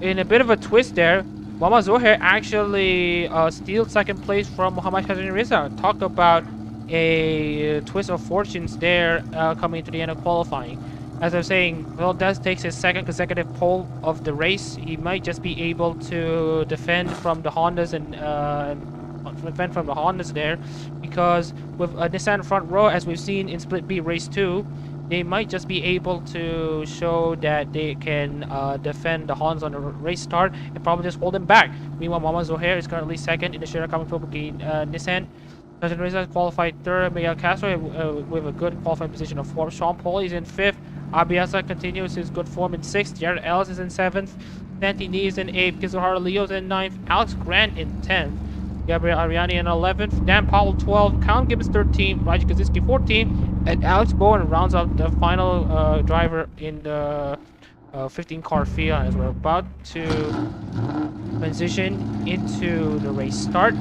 in a bit of a twist there, Mama Zoher actually steals 2nd place from Muhammad Hassan Reza. Talk about a twist of fortunes there coming to the end of qualifying. As I was saying, Valdez takes his 2nd consecutive pole of the race. He might just be able to defend from the Hondas and there, because with a Nissan front row, as we've seen in Split B Race 2, they might just be able to show that they can defend the Hondas on the race start and probably just hold them back. Meanwhile, Mama Zoher is currently 2nd in the Shirakawa Tobuki Nissan. Reza qualified 3rd. Miguel Castro with a good qualifying position of 4th. Sean Paul is in 5th. Abiasa continues his good form in 6th. Jared Ellis is in 7th. Santi Nee is in 8th. Kizuhara Leo is in 9th. Alex Grant in 10th. Gabriel Ariani in 11th. Dan Powell 12th. Count Gibbons 13th. Raji Kaczynski 14th. And Alex Bowen rounds out the final driver in the 15-car field as we're about to transition into the race start.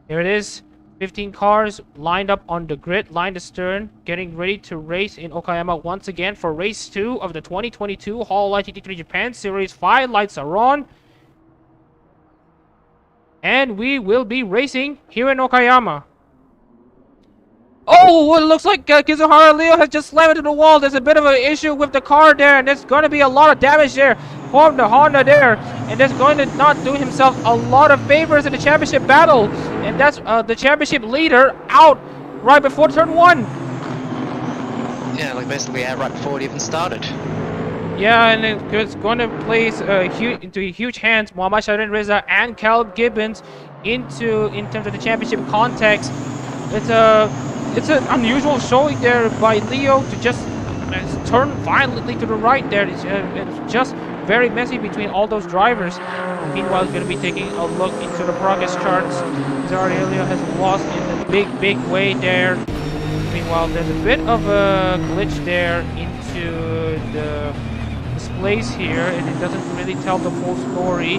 Here it is, 15 cars lined up on the grid, lined astern, getting ready to race in Okayama once again for race 2 of the 2022 Hololive GT3 Japan Series. 5 lights are on. And we will be racing here in Okayama. Oh, it looks like Kizuhara Leo has just slammed into the wall. There's a bit of an issue with the car there, and there's going to be a lot of damage there from the Honda there. And that's going to not do himself a lot of favors in the championship battle. And that's the championship leader out right before turn 1.
Yeah, like basically out right before it even started.
Yeah, and it's going to place into huge hands Muhammad Sharin Reza and Cal Gibbons in terms of the championship context. It's an unusual showing there by Leo to just turn violently to the right there. It's just very messy between all those drivers. Meanwhile, he's going to be taking a look into the progress charts. Leo has lost in a big way there. Meanwhile, there's a bit of a glitch there into the displays here, and it doesn't really tell the full story.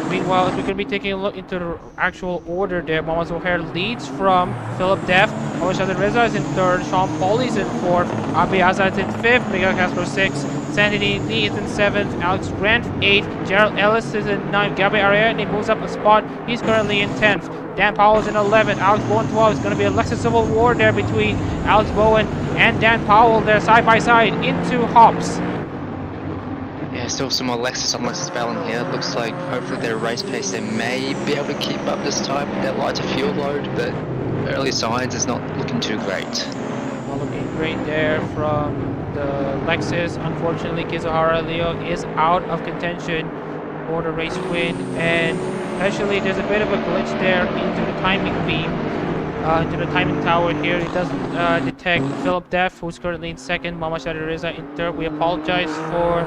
Meanwhile, if we're going to be taking a look into the actual order there, Mohamed Zohair leads from Philip Def. Mohamed Reza is in third, Sean Paul is in fourth, Abi Azad is in fifth, Miguel Castro sixth, Sandy Lee is in seventh, Alex Grant eighth, Gerald Ellis is in ninth, Gabriel Ariadne moves up a spot, he's currently in 10th. Dan Powell is in 11th, Alex Bowen 12th. It's going to be a Lexus civil war there between Alex Bowen and Dan Powell there side by side into Hobbs.
Yeah, still some more Lexus on Lexus Valen here. Looks like hopefully their race pace, they may be able to keep up this time with their lighter fuel load, but early signs is not looking too great.
Not looking great there from the Lexus. Unfortunately, Kizuhara Leo is out of contention for the race win, and especially there's a bit of a glitch there into the timing beam, into the timing tower here. It doesn't detect Philip Def, who's currently in second, Mama Reza in third. We apologize for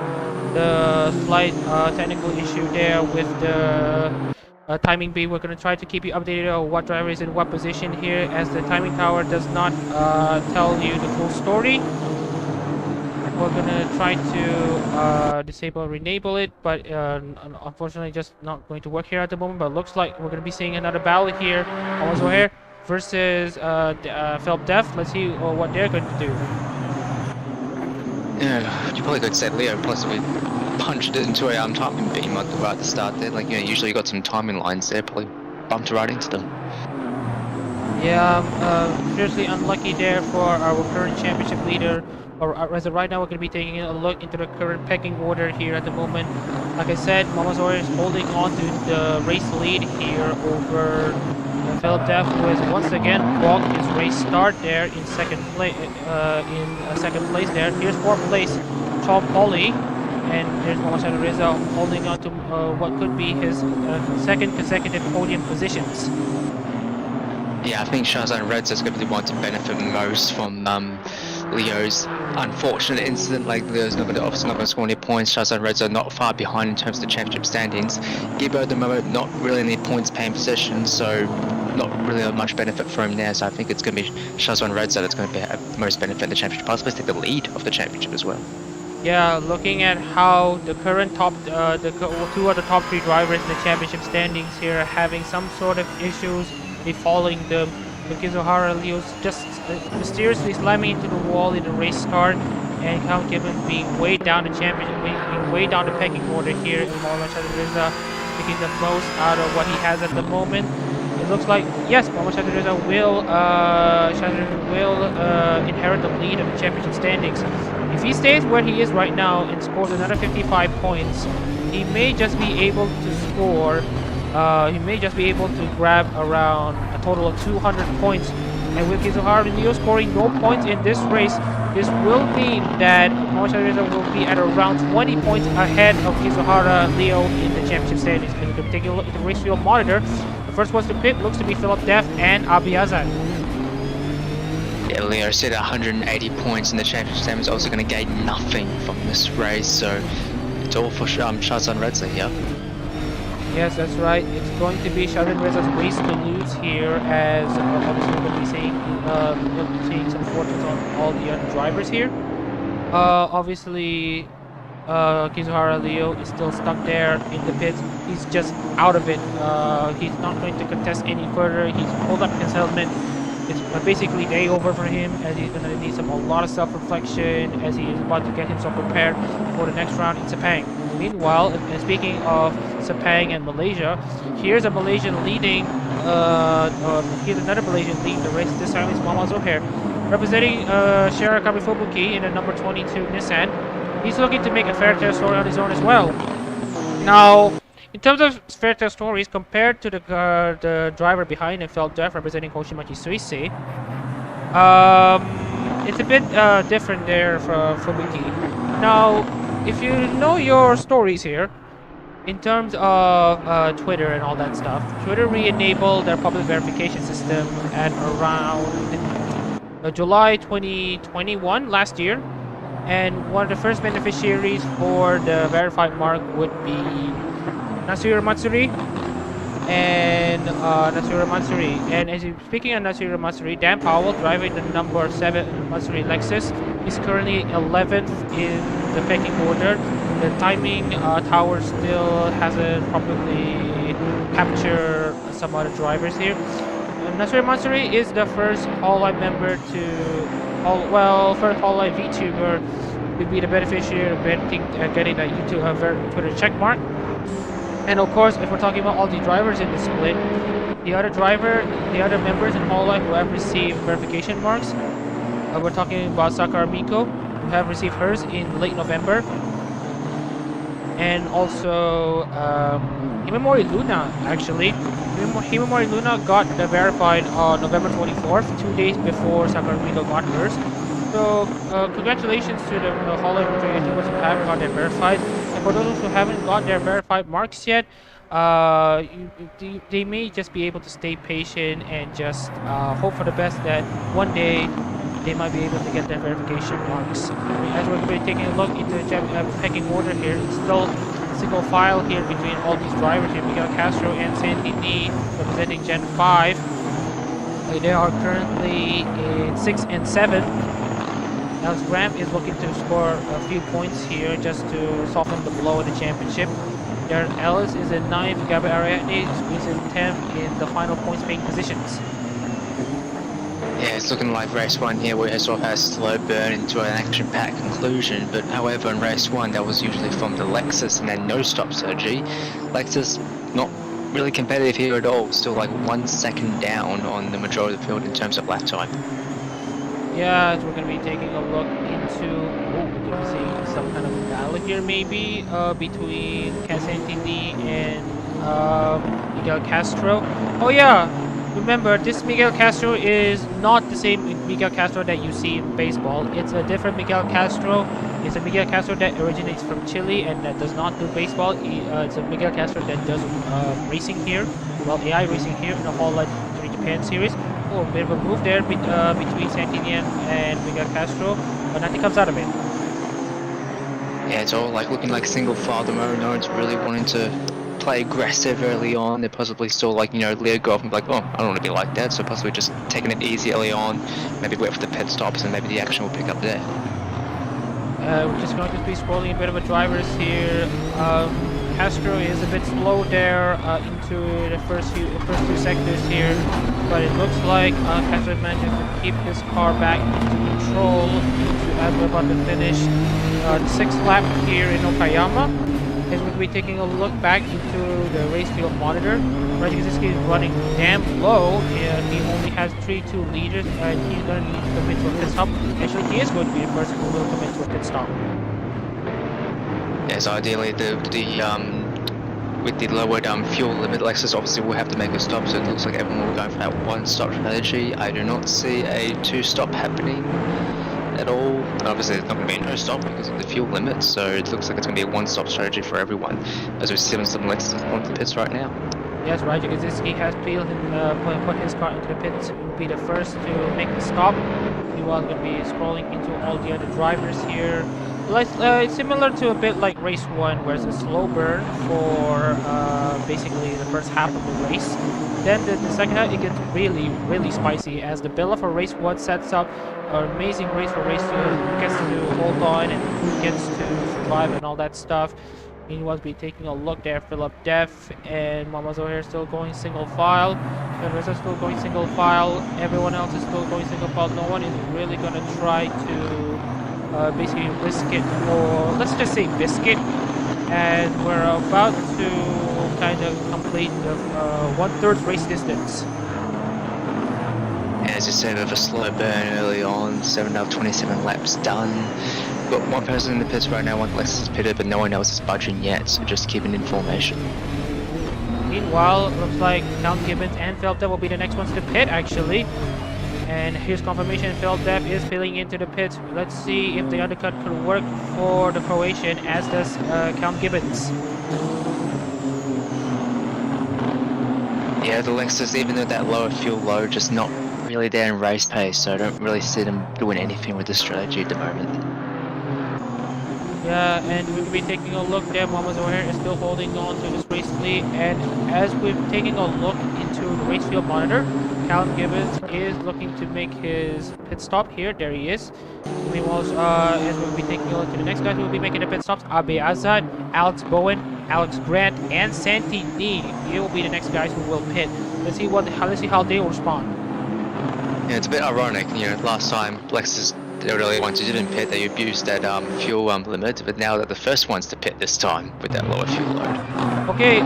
the slight technical issue there with the timing beam. We're going to try to keep you updated on what driver is in what position here, as the timing tower does not tell you the full story. We're gonna try to disable or enable it, but unfortunately just not going to work here at the moment. But looks like we're gonna be seeing another battle here. Also here versus Philip Def. Let's see what they're going to do.
Yeah, you probably could say Leo possibly punched it into a timing beam right at the start there. Like, you know, usually you got some timing lines there, probably bumped right into them.
Yeah, seriously unlucky there for our current championship leader. Or as of right now, we're going to be taking a look into the current pecking order here at the moment. Like I said, Mamazori is holding on to the race lead here over Philip Def, who has once again walked his race start there in second place. There, here's fourth place, Sean Pauly, and there's Mohamed Reza holding on to what could be his second consecutive podium positions.
Yeah, I think Shazan Reds is going to be the one to benefit most from Leo's unfortunate incident. Like, Leo's obviously not going to score any points. Shazan Reds are not far behind in terms of the championship standings. Gibbo at the moment not really any points paying position, so not really much benefit for him there. So I think it's going to be Shazan Reds that's going to be most benefit in the championship, possibly take the lead of the championship as well.
Yeah, looking at how the current two of the top three drivers in the championship standings here are having some sort of issues befalling them. Kizuhara Leo's just mysteriously slamming into the wall in the race start, and Count Gibbons being way down the championship, being way down the pecking order here, and Mohamed Reza making the most out of what he has at the moment. It looks like, yes, Mohamed Reza will inherit the lead of the championship standings. If he stays where he is right now and scores another 55 points, he may just be able to score. He may just be able to grab around a total of 200 points. And with Kizuhara Leo scoring no points in this race, this will mean that Mohamed Reza will be at around 20 points ahead of Kizuhara Leo in the championship standings. And we can take a look at the race field monitor. The first ones to pit looks to be Philip Def and Abi Azad.
Yeah, Leo said 180 points in the championship standings, also going to gain nothing from this race, so it's all for Shazan Reza here.
Yes, that's right. It's going to be Shazan Reza's race to lose here, as obviously we're going to be seeing some fortunes on all the other drivers here. Obviously, Kizuhara Leo is still stuck there in the pits. He's just out of it. He's not going to contest any further. He's pulled up his helmet. It's basically day over for him, as he's going to need a lot of self-reflection as he is about to get himself prepared for the next round in Sepang. Meanwhile, speaking of Sepang and Malaysia, here's a Malaysian leading, here's another Malaysian leading the race. This time it's Mama Zohair, representing Shara Kabifubuki in a number 22 Nissan. He's looking to make a fair tale story on his own as well. Now, in terms of fair tale stories, compared to the driver behind him, Philip Def, representing Hoshimachi Suisei, it's a bit different there for Fubuki. Now, if you know your stories here, in terms of Twitter and all that stuff, Twitter re-enabled their public verification system at around July 2021 last year. And one of the first beneficiaries for the verified mark would be Natsuhiro Matsuri. And as you speaking of Natsuhiro Matsuri, Dan Powell, driving the number 7 Matsuri Lexus, is currently 11th in the pecking order. The timing tower still hasn't properly captured some other drivers here. Natsuhiro Matsuri is the first Hololive member to, first Hololive VTuber to be the beneficiary of getting that YouTube Twitter check mark. And of course, if we're talking about all the drivers in the split, the other members in Hololive who have received verification marks, we're talking about Sakura Miko, who have received hers in late November. And also Himemori Luna, actually. Himemori Luna got the verified on November 24th, 2 days before Sakura Miko got hers. So congratulations to the Hololive YouTubers who have got their verified. And for those who haven't got their verified marks yet, they may just be able to stay patient and just hope for the best that one day they might be able to get their verification marks. As we're going to be taking a look into the pecking order here, it's still single file here between all these drivers here. Miguel Castro and Santini representing Gen 5. They are currently in 6 and 7. Alex Graham is looking to score a few points here just to soften the blow of the championship. Darren Ellis is in 9th, Gabriel Ariadne is in 10th in the final points paying positions.
Yeah, it's looking like race 1 here where it sort of has a slow burn into an action-packed conclusion, but however in race 1 that was usually from the Lexus and then no stop strategy. Lexus not really competitive here at all, still like 1 second down on the majority of the field in terms of lap time.
Yeah, so we're going to be taking a look into, we're going to see some kind of battle here maybe between Santini and Miguel Castro. Oh yeah, remember this Miguel Castro is not the same Miguel Castro that you see in baseball. It's a different Miguel Castro. It's a Miguel Castro that originates from Chile and that does not do baseball. It's a Miguel Castro that does racing here, well AI racing here in the Hololive Japan series. Oh, a bit of a move there between Santini and Miguel Castro, but nothing comes out of it.
Yeah, it's all like looking like single file at the moment. No one's really wanting to play aggressive early on. They're possibly still like, Leo go off and be like, oh, I don't want to be like that, so possibly just taking it easy early on, maybe wait for the pit stops and maybe the action will pick up there.
We're just going to be scrolling a bit of a drivers here. Castro is a bit slow there into the first two sectors here, but it looks like Castro managed to keep his car back into control as we're about to finish the 6th lap here in Okayama. As we'll be taking a look back into the race field monitor. Rajikizuki is running damn low, and he only has 3-2 leaders, and he's going to need to commit to a pit stop. Actually, he is going to be the person who will commit to a pit stop.
Yes, ideally with the lowered fuel limit, Lexus obviously will have to make a stop, so it looks like everyone will go for that 1-stop strategy. I do not see a 2-stop happening at all. Obviously there's not going to be a no-stop because of the fuel limit, so it looks like it's going to be a 1-stop strategy for everyone, as we see some Lexus on the pits right now.
Yes, Rajikizuki has put his car into the pits to be the first to make the stop. Meanwhile, going to be scrolling into all the other drivers here. It's similar to a bit like race 1, where it's a slow burn for basically the first half of the race. Then the second half it gets really spicy as the build-up for race 1 sets up an amazing race for race 2. Who gets to hold on and who gets to survive and all that stuff. Meanwhile, we'll be taking a look there. Philip Def and Mamazo here still going single file. The rest are still going single file. Everyone else is still going single file. No one is really going to try to basically risk it, or let's just say biscuit. And we're about to kind of complete the 1/3 race distance.
As you said, with a slow burn early on, 7 out of 27 laps done. We've got one person in the pits right now, one Lexus is pitted, but no one else is budging yet, so just keeping in formation.
Meanwhile, it looks like Count Gibbons and Feldev will be the next ones to pit, actually. And here's confirmation, Feldev is filling into the pits. Let's see if the undercut could work for the Croatian, as does Count Gibbons.
Yeah, the Lexus, even though that lower fuel load, just not really there in race pace, so I don't really see them doing anything with the strategy at the moment.
Yeah, and we're going to be taking a look there. Mama's O'Hare is still holding on to this race lead. And as we're taking a look into the race field monitor, Callum Gibbons is looking to make his pit stop here. There he is. Meanwhile, as we'll be taking a look to the next guys who will be making the pit stops, Abe Azad, Alex Bowen, Alex Grant, and Santi Nee. They will be the next guys who will pit. Let's see how they will respond.
Yeah, it's a bit ironic. You know, last time Lexus, they really once you didn't pit, they abused that fuel limit, but now they're the first ones to pit this time with that lower fuel load.
Okay,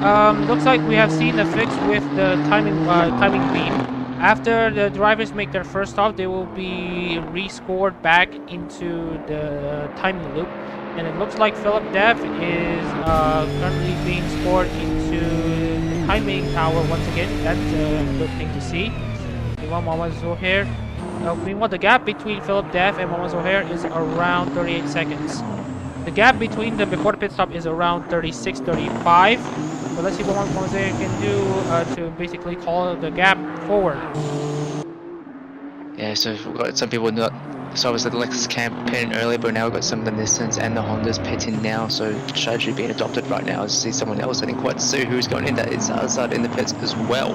looks like we have seen the fix with the timing beam. After the drivers make their first stop, they will be rescored back into the timing loop. And it looks like Philip Dev is currently being scored into the timing tower once again. That's a good thing to see. Mama Zohair. Meanwhile, the gap between Philip Dev and Mama Zohair is around 38 seconds. The gap between them before the pit stop is around 36, 35. But let's see what Mama Zohair can do to basically call the gap forward.
Yeah, so we've got some people not. So obviously the Lexus camp pitting earlier, but now we've got some of the Nissans and the Hondas pitting now. So strategy being adopted right now is to see someone else. I think quite soon who's going in. That is Azad in the pits as well.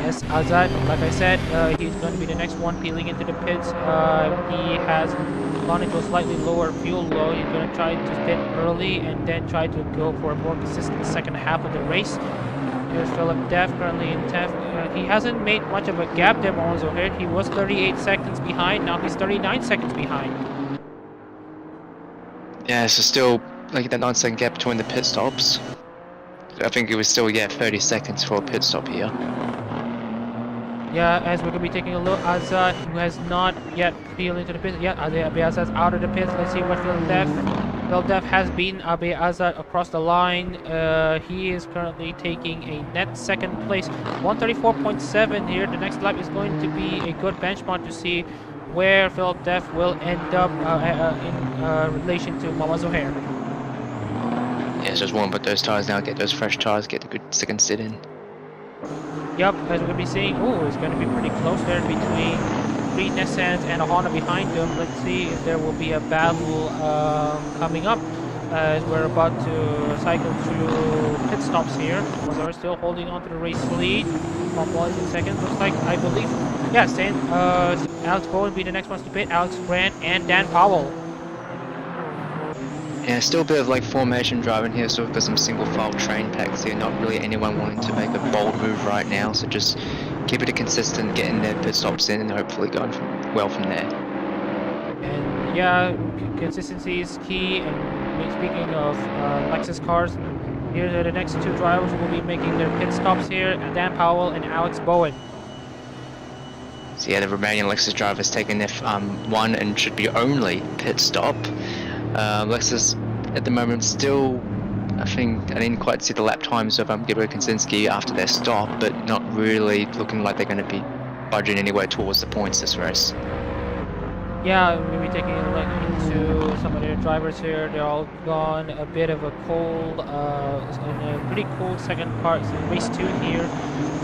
Yes, Azad, like I said, he's going to be the next one peeling into the pits. He has gone into a slightly lower fuel load. He's going to try to pit early and then try to go for a more consistent second half of the race. Here's Philip Dev currently in 10th. He hasn't made much of a gap there, Mons O'Hare. He was 38 seconds behind. Now he's 39 seconds behind.
Yeah, so still like that 9-second gap between the pit stops. I think it was still 30 seconds for a pit stop here.
Yeah, as we're going to be taking a look, Azad, who has not yet peeled into the pits. Yeah, Azad's out of the pits. Let's see what Philip Dev has beaten Abe Azad across the line. He is currently taking a net second place. 134.7 here. The next lap is going to be a good benchmark to see where Philip Dev will end up in relation to Mama Zohair.
Yeah, so just warm up those tires now, get those fresh tires, get a good second sit in.
Yep, as we're going to be seeing, it's going to be pretty close there between 3 Nissans and a Honda behind them. Let's see if there will be a battle coming up as we're about to cycle through pit stops here. We're still holding on to the race lead. Bob in second. Looks like, I believe, yes, Alex Bowen will be the next ones to pit. Alex Grant and Dan Powell.
Yeah, still a bit of like formation driving here, so we've got some single file train packs here, not really anyone wanting to make a bold move right now, so just keep it consistent, getting their pit stops in and hopefully going well from there.
And yeah, consistency is key, and speaking of Lexus cars, here are the next 2 drivers who will be making their pit stops here, Dan Powell and Alex Bowen.
So yeah, the Romanian Lexus drivers taking their one and should be only pit stop. Lexus at the moment still, I think, I didn't quite see the lap times of Gibber Konsinski after their stop, but not really looking like they're going to be budging anywhere towards the points this race.
Yeah, maybe taking a look into some of their drivers here. They're all gone a bit of a cold, in a pretty cool second part, race 2 here.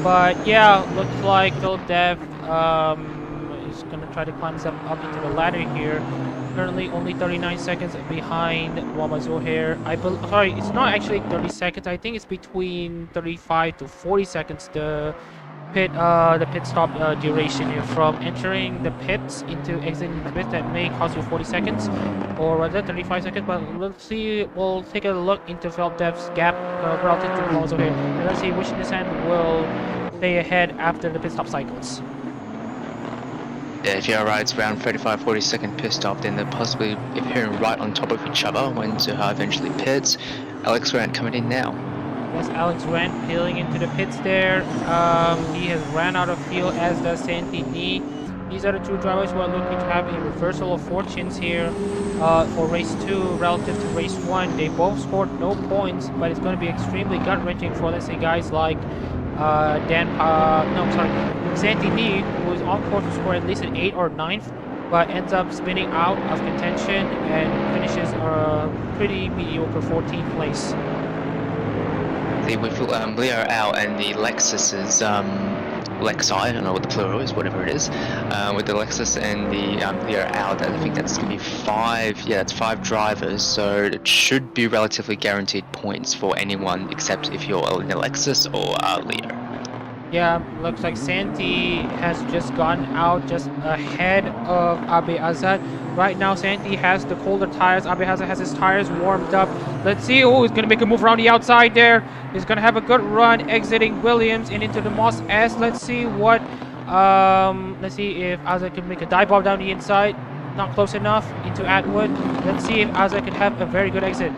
But yeah, looks like Philip Dev is going to try to climb up into the ladder here. Currently only 39 seconds behind Mama Zohair. Sorry, it's not actually 30 seconds. I think it's between 35 to 40 seconds. The pit stop duration here from entering the pits into exiting the pit. That may cost you 40 seconds, or rather 35 seconds. But let's see. We'll take a look into Philip Dev's gap relative to Mama Zohair, and let's see which Nissan will stay ahead after the pit stop cycles.
Yeah, if you're right, it's around 35-40 second pit stop, then they're possibly appearing right on top of each other when Zohair eventually pits. Alex Grant coming in now.
Yes, Alex Grant peeling into the pits there. He has ran out of fuel, as does Santi Nee. These are the 2 drivers who are looking to have a reversal of fortunes here for race 2 relative to race 1. They both scored no points, but it's going to be extremely gut-wrenching for, let's say, guys like Santi Nee, who is on course to score at least an 8th or 9th, but ends up spinning out of contention and finishes a pretty mediocre 14th place.
See, with Leo out and the Lexus's Lexi, I don't know what the plural is, whatever it is, with the Lexus and the Leo out. I think that's going to be 5, yeah, it's 5 drivers, so it should be relatively guaranteed points for anyone except if you're in the Lexus or Leo.
Yeah, looks like Santi has just gone out just ahead of Abe Azad. Right now, Santi has the colder tires. Abe Azad has his tires warmed up. Let's see. Oh, he's going to make a move around the outside there. He's going to have a good run exiting Williams and into the Moss S. Let's see what... let's see if Azad can make a dive bomb down the inside. Not close enough into Atwood. Let's see if Azad can have a very good exit.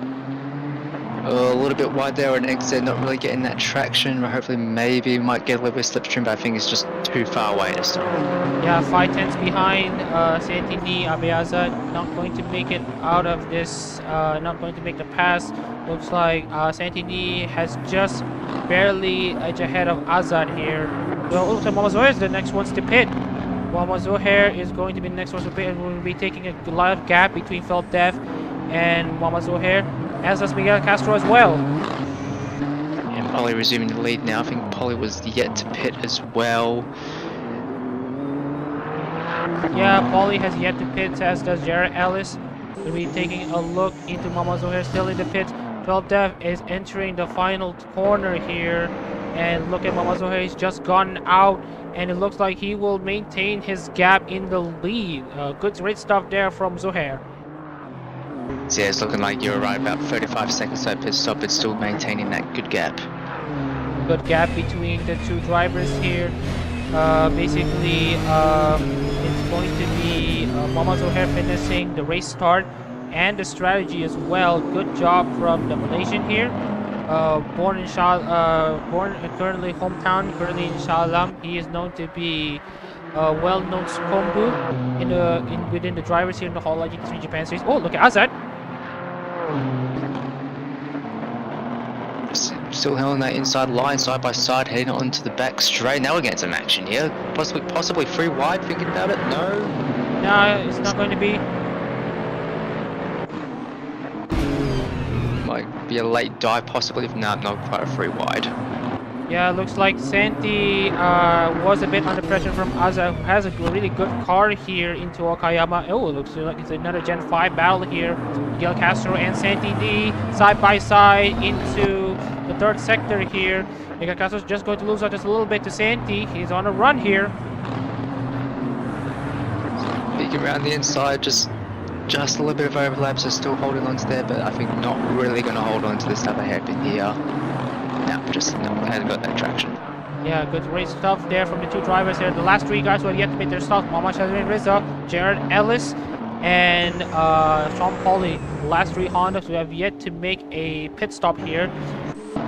A little bit wide there on exit, not really getting that traction. Hopefully, maybe might get a little bit of slipstream, but I think it's just too far away this time.
Yeah, 5/10 behind Santini. Abe Azad not going to make it out of this, not going to make the pass. Looks like Santini has just barely edge ahead of Azad here. Well, looks like Mama Zohair is the next ones to pit. Mama Zohair is going to be the next ones to pit, and we'll be taking a lot of gap between Feldev and Mama Zohair, as does Miguel Castro as well.
And Polly resuming the lead now. I think Polly was yet to pit as well.
Yeah, Polly has yet to pit, as does Jared Ellis. We'll be taking a look into Mama Zohair still in the pit. Feldev is entering the final corner here. And look at Mama Zohair, he's just gone out. And it looks like he will maintain his gap in the lead. Great stuff there from Zohair.
So yeah, it's looking like you're right about 35 seconds so pit stop, but still maintaining that good gap.
Good gap between the two drivers here. Basically, it's going to be Mama Zohair finishing the race start and the strategy as well. Good job from the Malaysian here. Born currently hometown, currently in Shalam. He is known to be well-known Kombu within the drivers here in the Hololive GT3 Japan series. Oh, look at Azad.
Still holding that inside line, side by side, heading onto the back straight. Now we're getting some action here. Possibly free wide. Thinking about it, no.
No, it's not going to be.
Might be a late dive, possibly. If not quite a free wide.
Yeah, looks like Santi was a bit under pressure from Aza, who has a really good car here into Okayama. Oh, it looks like it's another Gen 5 battle here. Miguel Castro and Santi D side by side into the third sector here. Miguel Castro's just going to lose out just a little bit to Santi. He's on a run here.
Peeking around the inside, just a little bit of overlap, so still holding on to there, but I think not really going to hold on to this type of hairpin here. Hasn't got that traction.
Yeah, good race stuff there from the two drivers here. The last three guys who have yet to make their stop: Mohamed Shazrin Riza, Jared Ellis, and Sean Pauly. The last three Hondas who have yet to make a pit stop here.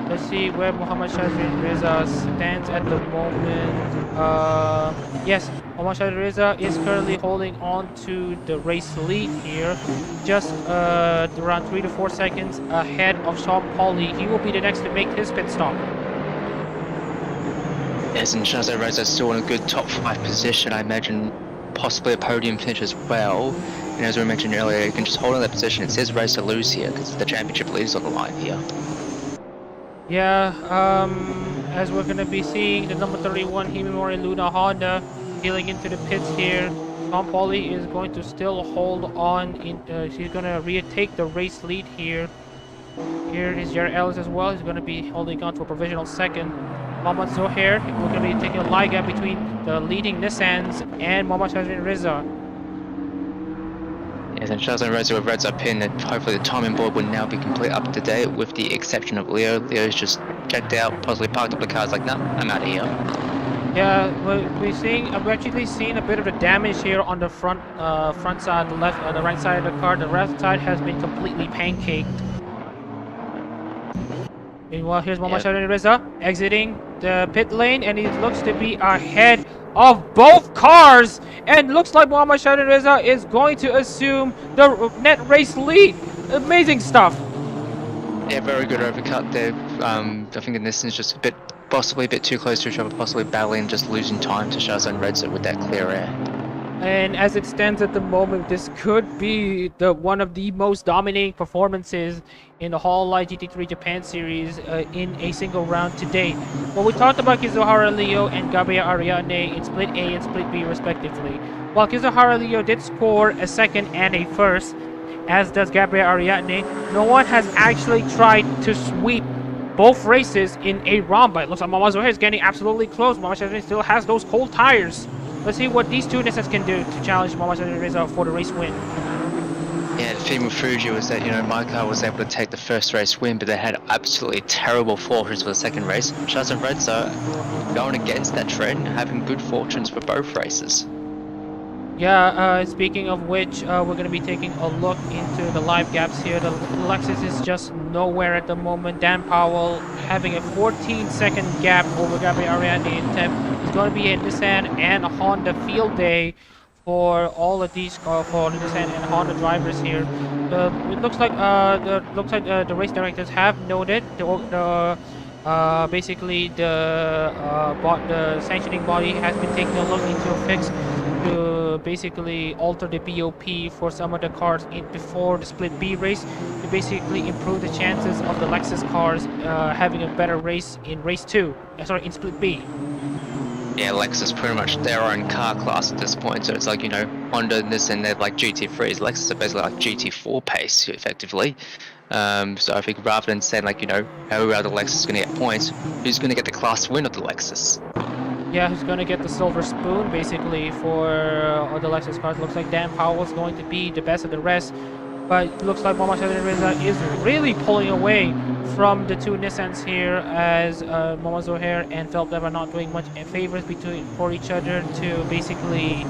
Let's see where Mohamed Shazrin Riza stands at the moment. Yes, Mohamed Shazrin Riza is currently holding on to the race lead here, just around 3 to 4 seconds ahead of Sean Pauly. He will be the next to make his pit stop.
Yes, and Shazrin Riza still in a good top 5 position. I imagine possibly a podium finish as well. And as we mentioned earlier, you can just hold on that position. It says race to lose here because the championship lead is on the line here.
Yeah, as we're going to be seeing the number 31 Himimori Luna Honda healing into the pits here. Sean Pauly is going to still hold on. She's going to retake the race lead here. Here is Jared Ellis as well. He's going to be holding on to a provisional second. Mohamed Zohair, we're going to be taking a line gap between the leading Nissans and Mohamed Shazrin Riza.
Yes, and Shazrin Riza with Reds up in, and hopefully the timing board will now be completely up to date with the exception of Leo. Leo's just checked out, possibly parked up the cars like, no, I'm out of here.
Yeah, we're actually seeing a bit of the damage here on the front side, the right side of the car. The left side has been completely pancaked. Meanwhile, here's Mohamed Shazrin Riza exiting the pit lane, and he looks to be ahead of both cars, and looks like Mohamed Shazrin Riza is going to assume the net race lead. Amazing stuff.
Yeah, very good overcut there. I think the Nissan's just possibly a bit too close to each other, possibly battling, just losing time to Shazrin Riza with that clear air.
And as it stands at the moment, this could be one of the most dominating performances in the Hololive GT3 Japan Series in a single round to date. Well, we talked about Kizuhara Leo and Gabriel Ariadne in Split A and Split B respectively. While Kizuhara Leo did score a second and a first, as does Gabriel Ariadne, no one has actually tried to sweep both races in a round, but it looks like Mama Zohair is getting absolutely close. Mama Zohair still has those cold tires. Let's see what these two Nissans can do to challenge Mama Zohair for the race win.
Yeah, the thing with Fuji was that, my car was able to take the first race win, but they had absolutely terrible fortunes for the second race. Shaz and Redza going against that trend, having good fortunes for both races.
Yeah, speaking of which, we're going to be taking a look into the live gaps here. The Lexus is just nowhere at the moment. Dan Powell having a 14-second gap over Gabriel Ariadne in 10th. It's going to be a Nissan and a Honda field day for all of these for the Nissan and Honda drivers here. It looks like the race directors have noted basically the sanctioning body has been taking a look into a fix to basically alter the BOP for some of the cars before the Split B race to basically improve the chances of the Lexus cars having a better race in race 2. Sorry, in Split B.
Yeah, Lexus pretty much their own car class at this point, so it's like, Honda, Nissan, they're like GT3s, Lexus are basically like GT4 pace, effectively. So I think rather than saying like, how the Lexus is going to get points, who's going to get the class win of the Lexus?
Yeah, who's going to get the silver spoon, basically, for the Lexus cars. Looks like Dan Powell's going to be the best of the rest, but it looks like Mama Zohair is really pulling away from the two Nissans here, as Mama Zohair and Philip Dev are not doing much favors for each other to basically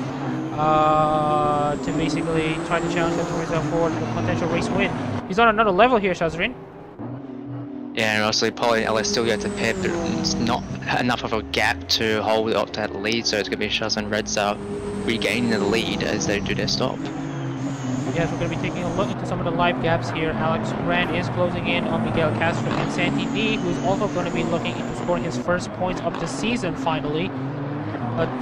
try to challenge them for the potential race win. He's on another level here, Shazrin.
Yeah, and obviously Polly and Alex still yet to pit, but it's not enough of a gap to hold up that lead, so it's going to be Shaz and Redza regaining the lead as they do their stop.
Yes, we're going to be taking a look into some of the live gaps here. Alex Grant is closing in on Miguel Castro and Santi D, who's also going to be looking into scoring his first points of the season finally.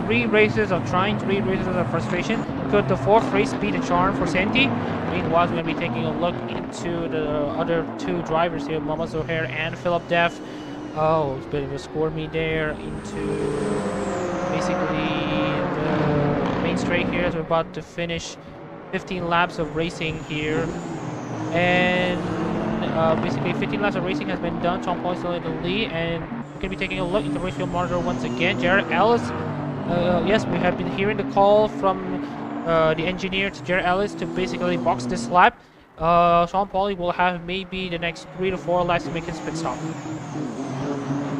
3 races of frustration. Could the 4th race be the charm for Santi? Meanwhile, we're going to be taking a look into the other 2 drivers here, Mama Zohair and Philip Def. Oh, it's a bit of a score me there into basically the main straight here as we're about to finish 15 laps of racing here. And basically 15 laps of racing has been done. Sean Paul is still in the lead, and we're going to be taking a look into the race field monitor once again. Jared Ellis, yes, we have been hearing the call from the engineer to Jared Ellis to basically box this lap. Sean Pauli will have maybe the next 3 to 4 laps to make his pit stop.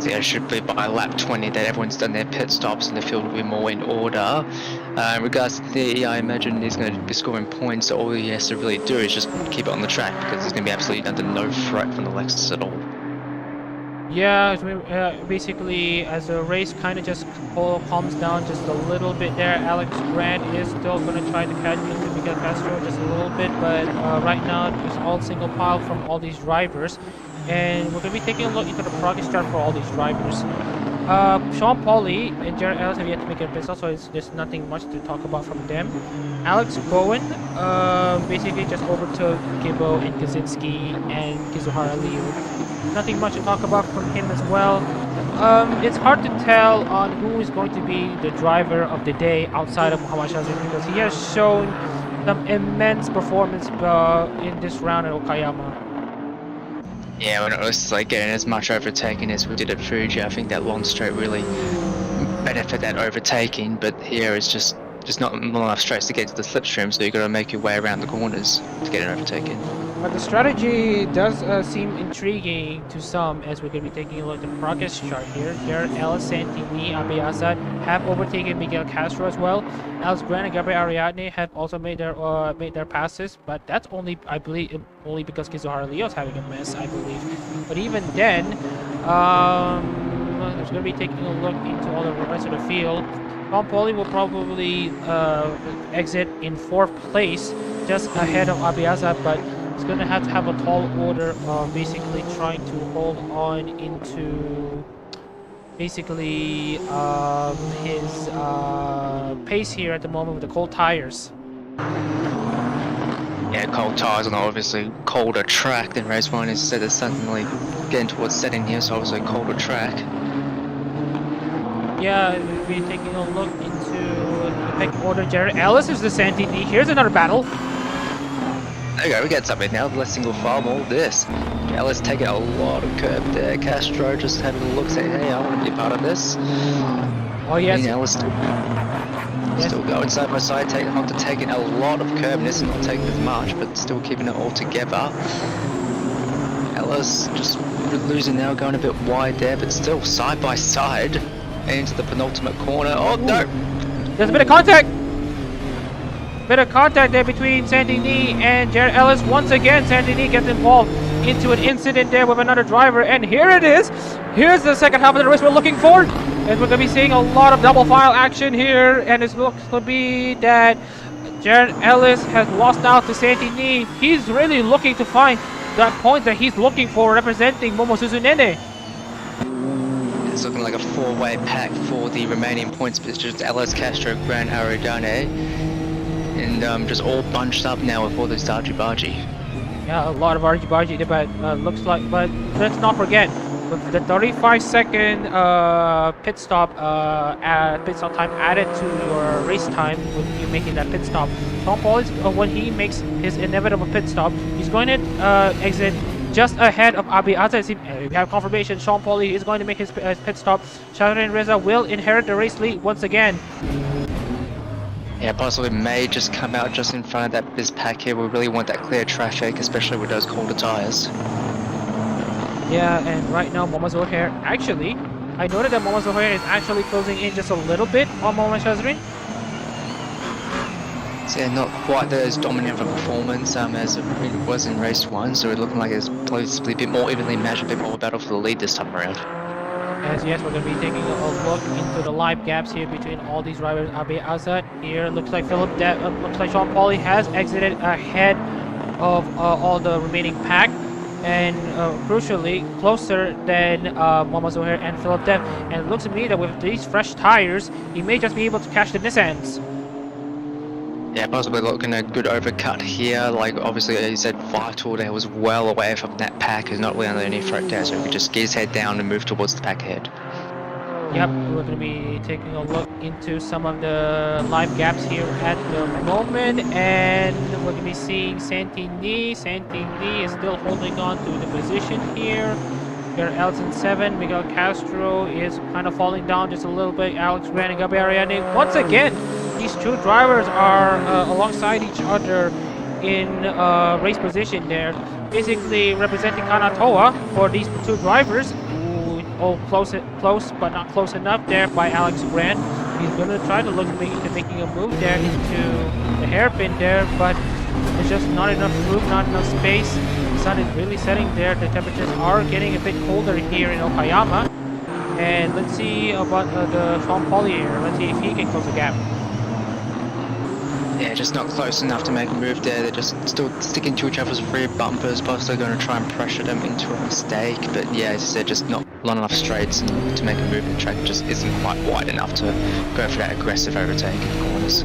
So yeah, it should be by lap 20 that everyone's done their pit stops and the field will be more in order. In regards to the, I imagine he's going to be scoring points, so all he has to really do is just keep it on the track, because he's going to be absolutely under no threat from the Lexus at all.
Yeah, basically as the race kind of just calms down just a little bit there, Alex Grant is still going to try to catch into Miguel Castro just a little bit, but right now it's all single pile from all these drivers, and we're going to be taking a look into the progress chart for all these drivers. Sean Pauli and Jared Ellis have yet to make a pit stop, so there's nothing much to talk about from them. Alex Bowen basically just overtook Gibbo and Kaczynski and Kizuhara Liu. Nothing much to talk about from him as well. It's hard to tell on who is going to be the driver of the day outside of Muhammad Shazir, because he has shown some immense performance in this round at Okayama.
Yeah, when it was like getting as much overtaking as we did at Fuji, I think that long straight really benefit that overtaking, but here it's just not enough straights to get to the slipstream, so you got to make your way around the corners to get an overtaking.
But the strategy does seem intriguing to some, as we're going to be taking a look at the progress chart here. Jared Ellis, Santini, Abe Assad have overtaken Miguel Castro as well. Alex Grant and Gabriel Ariadne have also made their passes, but that's only, I believe, only because Kizuhara Leo's having a mess, I believe. But even then, there's going to be taking a look into all the rest of the field. Tom Pauli will probably exit in 4th place, just ahead of Abiazad, but he's going to have a tall order of basically trying to hold on into basically his pace here at the moment with the cold tires.
Yeah, cold tyres on obviously colder track than race 1. Instead of suddenly getting towards setting here, so obviously colder track.
Yeah, we'll be taking a look into the pecking order. Jared Ellis is the Santini. Here's another battle.
There you go, we get something now. Less single file, all this. Ellis taking a lot of curb there. Castro just having a look, saying, hey, I want to be part of this.
Oh, yes.
Ellis still going side by side, Honda taking a lot of curb. Nissan not taking as much, but still keeping it all together. Ellis just losing now, going a bit wide there, but still side by side into the penultimate corner. Oh no!
There's a bit of contact! Bit of contact there between Santini and Jared Ellis. Once again, Santini gets involved into an incident there with another driver, and here it is. Here's the second half of the race we're looking for. And we're going to be seeing a lot of double file action here, and it looks to be that Jared Ellis has lost out to Santini. He's really looking to find that point that he's looking for, representing Momo Suzunene.
It's looking like a four-way pack for the remaining points, but it's just Ellis, Castro, Gran Aridane, and just all bunched up now with all this argy-bargy.
Yeah, a lot of argy-bargy, but looks like, but let's not forget, with the 35-second pit stop time added to your race time with you making that pit stop, Sean Paul when he makes his inevitable pit stop, he's going to exit just ahead of Abi Aza. We have confirmation Sean Paul is going to make his pit stop. Shadrin Reza will inherit the race lead once again.
Yeah, possibly may just come out just in front of this pack here. We really want that clear traffic, especially with those colder tyres.
Yeah, and right now Momo Zohair, actually, I noted that Momo Zohair is actually closing in just a little bit on Mohamed Shazrin.
So yeah, not quite as dominant of a performance as it was in race 1, so it's looking like it's possibly a bit more evenly matched, a bit more battle for the lead this time around.
As yes, we're going to be taking a look into the live gaps here between all these drivers. Abe Azad here, looks like looks like Sean Pauli has exited ahead of all the remaining pack, and crucially closer than Mohamed Zohair and Philip Dev. And it looks to me that with these fresh tires, he may just be able to catch the Nissans.
Yeah, possibly looking at a good overcut here. Like, obviously, as you said, Vital there was well away from that pack. He's not really under any threat there, so he could just get his head down and move towards the pack ahead.
Yep, we're going to be taking a look into some of the live gaps here at the moment, and we're going to be seeing Santini. Santini is still holding on to the position here. Here, Elton 7, Miguel Castro is kind of falling down just a little bit. Alex Grant and Gabriel once again. These two drivers are alongside each other in race position there, basically representing Kanatoa for these two drivers. Ooh, close but not close enough there by Alex Grant. He's going to try to look into making a move there into the hairpin there, but there's just not enough room, not enough space. The sun is really setting there. The temperatures are getting a bit colder here in Okayama. And let's see about the Sean Pauli here. Let's see if he can close the gap.
Yeah, just not close enough to make a move there. They're just still sticking to each other's rear bumpers, possibly going to try and pressure them into a mistake. But yeah, as I said, just not long enough straights to make a move. The track just isn't quite wide enough to go for that aggressive overtake in corners.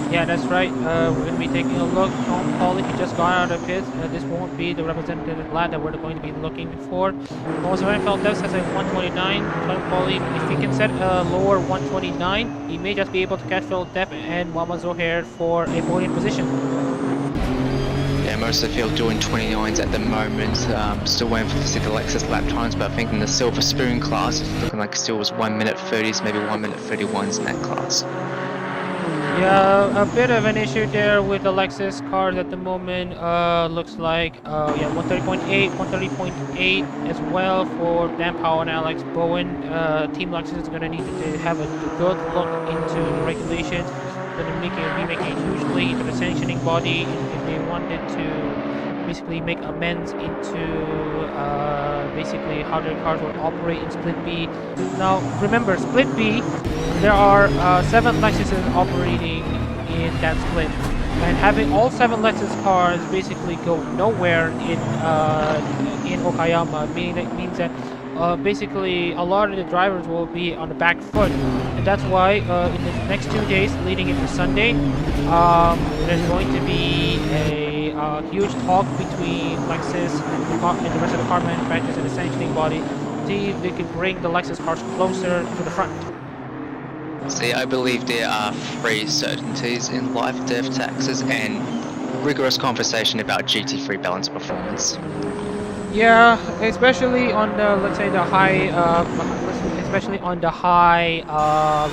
Yeah, that's right. We're going to be taking a look. Sean Pauli, he just got out of the pits. This won't be the representative lap that we're going to be looking for. Most of NFL Devs has a 129. Sean Pauli, if he can set a lower 129, he may just be able to catch Phil Depp and Mohamed Zohair for a podium position.
Yeah, most of the field doing 29s at the moment. Still waiting to see the Lexus lap times, but I think in the Silver Spoon class, it's looking like it still was 1 minute 30s, maybe 1 minute 31s in that class.
Yeah, a bit of an issue there with the Lexus cars at the moment. Looks like, yeah, 130.8, 130.8 as well for Dan Powell and Alex Bowen. Team Lexus is going to need to have a good look into the regulations. Going to be making a huge lead into the sanctioning body if they wanted to basically make amends into basically how their cars will operate in Split B. Now, remember, Split B, there are 7 Lexuses operating in that split, and having all 7 Lexus cars basically go nowhere in Okayama, means that basically a lot of the drivers will be on the back foot, and that's why in the next 2 days leading into Sunday, there's going to be a huge talk between Lexus and the rest of the car manufacturers and the sanctioning body to see if they can bring the Lexus cars closer to the front.
See, I believe there are 3 certainties in life: death, taxes, and rigorous conversation about GT3 balance performance.
Yeah, especially on the, let's say, the high, especially on the high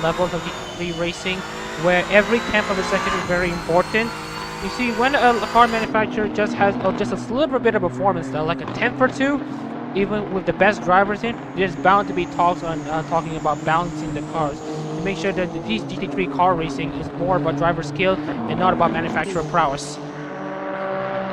levels of GT3 racing, where every tenth of a second is very important. You see, when a car manufacturer just has just a sliver bit of performance, like a tenth or two, even with the best drivers in, there's bound to be talks on talking about balancing the cars to make sure that these GT3 car racing is more about driver skill and not about manufacturer prowess.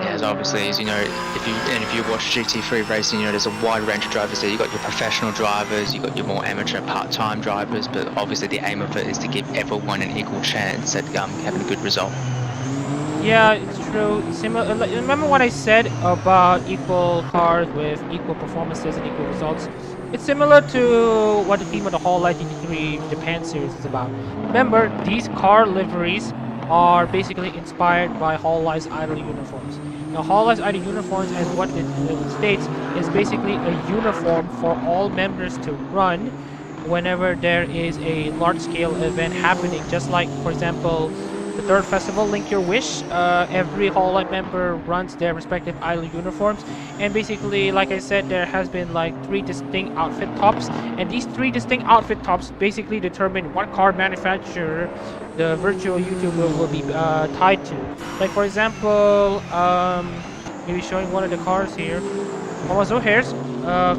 Yes, obviously, as you know, if you watch GT3 racing, you know there's a wide range of drivers there. You got your professional drivers, you got your more amateur part-time drivers, but obviously the aim of it is to give everyone an equal chance at having a good result.
Yeah, it's true. Remember what I said about equal cars with equal performances and equal results? It's similar to what the theme of the Hololive GT3 Japan series is about. Remember, these car liveries are basically inspired by Hololive's idle uniforms. Now, Hololive's idle uniforms, as what it states, is basically a uniform for all members to run whenever there is a large-scale event happening. Just like, for example, the third festival, Link Your Wish, every Hololive member runs their respective idle uniforms, and basically, like I said, there has been like 3 distinct outfit tops, and these 3 distinct outfit tops basically determine what car manufacturer the virtual YouTuber will be tied to. Like, for example, maybe showing one of the cars here. Mawazo Hair's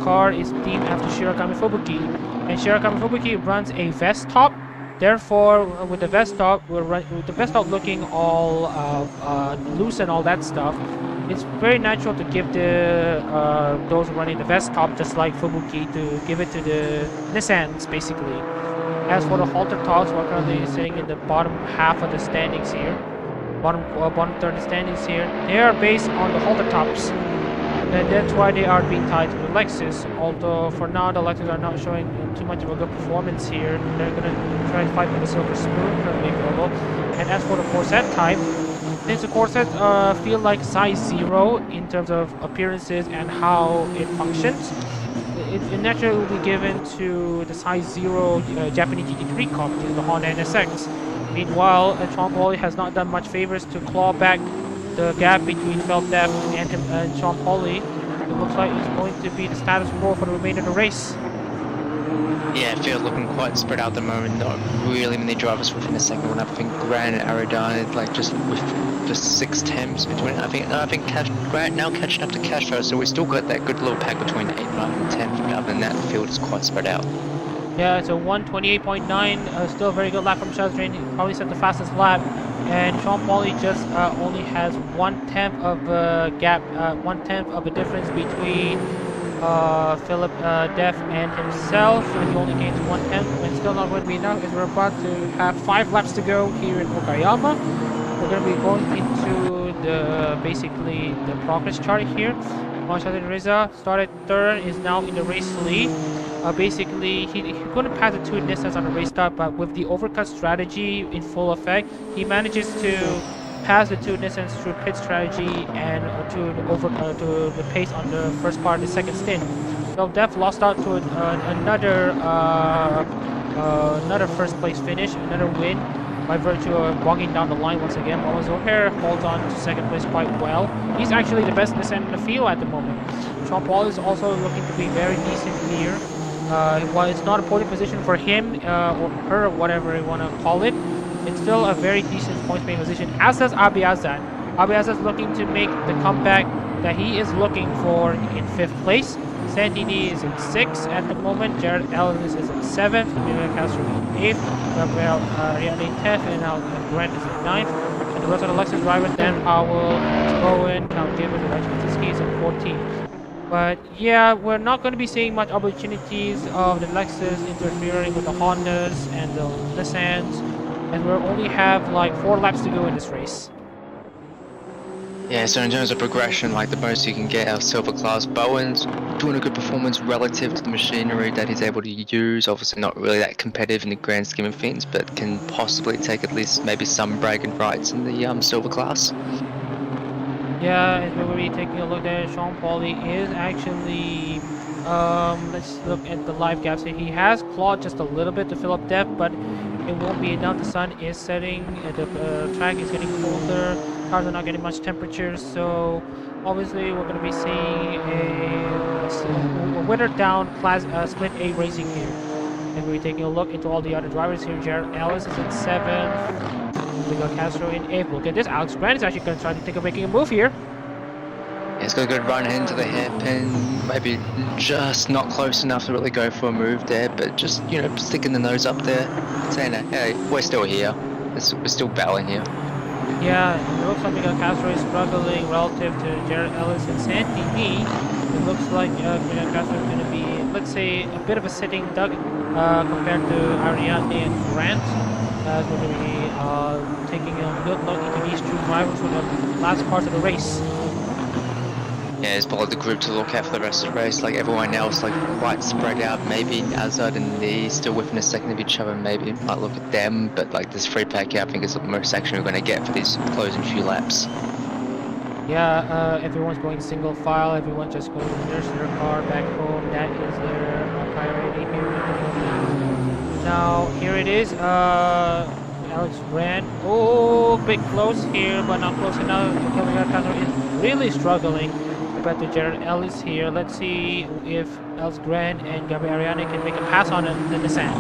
car is themed after Shirakami Fubuki, and Shirakami Fubuki runs a vest top. Therefore, with the vest top, with the vest top looking all loose and all that stuff, it's very natural to give the those running the vest top, just like Fubuki, to give it to the Nissans, basically. As for the halter tops, we're currently sitting in the bottom half of the standings here, bottom third of the standings here. They are based on the halter tops, and that's why they are being tied to the Lexus. Although for now the Lexus are not showing too much of a good performance here. They're gonna try to fight with the Silver Spoon currently available. And as for the Corset type, since the Corset feel like size 0 in terms of appearances and how it functions, it naturally will be given to the size 0 Japanese GT3 car, which is the Honda NSX. Meanwhile, Sean Pauli has not done much favors to claw back the gap between Feldef and him and Sean Pauli. It looks like it's going to be the status quo for the remainder of the race.
Yeah, Field looking quite spread out at the moment. Not really many drivers within the second one. I think Grant and Aridane, like just with just 6 temps between. I think Grant now catching up to Castro, so we still got that good little pack between 8, 9, and 10. Other than that, the field is quite spread out.
Yeah, it's a 1:28.9. Still a very good lap from Chazrin. He probably set the fastest lap. And Sean Pauli just only has 1/10 of a gap, 1/10 of a difference between Philip Def and himself. So he only gains 1/10, and still not going to be enough, as we're about to have 5 laps to go here in Okayama. We're going to be going into the basically the progress chart here. Monshadin Reza started 3rd, is now in the race lead. Basically, he couldn't pass the 2 Nissans on the race start, but with the overcut strategy in full effect, he manages to pass the 2 Nissans through pit strategy and to the pace on the first part of the second stint. So Def lost out to another first place finish, another win by virtue of walking down the line once again. While O'Hare holds on to second place quite well. He's actually the best Nissan in the field at the moment. Sean Paul is also looking to be very decent here. While it's not a podium position for him or her, whatever you want to call it, it's still a very decent points-paying position, as does Abiazad. Abiazad is looking to make the comeback that he is looking for in 5th place. Santini is in 6th at the moment. Jared Ellis is in 7th. Miguel Castro in 8th. Gabriel Riani 10th. And now Grant is in 9th. And the rest of the Lexus drivers, Dan Powell, Bowen, Count Gibbons, and Rachel is in 14th. But yeah, we're not going to be seeing much opportunities of the Lexus interfering with the Hondas and the Nissans, and we only have like 4 laps to go in this race.
Yeah, so in terms of progression, like the most you can get our silver class Bowen's doing a good performance relative to the machinery that he's able to use. Obviously not really that competitive in the grand scheme of things, but can possibly take at least maybe some bragging rights in the silver class.
Yeah, as we're going to be taking a look at Sean Pauli is actually, let's look at the live gaps here. He has clawed just a little bit to fill up depth, but it won't be enough. The sun is setting, the track is getting colder, cars are not getting much temperature, so obviously we're going to be seeing a wintered down class split A racing here. And we're taking a look into all the other drivers here. Jared Ellis is in 7th. We got Castro in 8th. Look at this. Alex Grant is actually going to try to think of making a move here.
Yeah, he's got a good run into the hairpin. Maybe just not close enough to really go for a move there, but just, you know, sticking the nose up there, saying that, hey, we're still here. We're still battling here.
Yeah, it looks like Miguel Castro is struggling relative to Jared Ellis and Sandy B. It looks like Miguel Castro is going to be, let's say, a bit of a sitting duck compared to Ariadne and Grant. As we're going to be taking a good look into these two drivers for the last part of the race.
Yeah, it's probably the group to look at for the rest of the race. Like everyone else, like quite spread out. Maybe Azad and Lee still within a second of each other. Maybe might look at them, but like this free pack here, I think is the most action we're going to get for these closing few laps.
Yeah, everyone's going single file. Everyone's just going to nurse their car back home. That is their priority here. Now here it is. Alex Grant. Oh, bit close here, but not close enough. Miguel Castro is really struggling compared to Jared Ellis here. Let's see if Alex Grant and Gabriel Ariane can make a pass on the Nissan.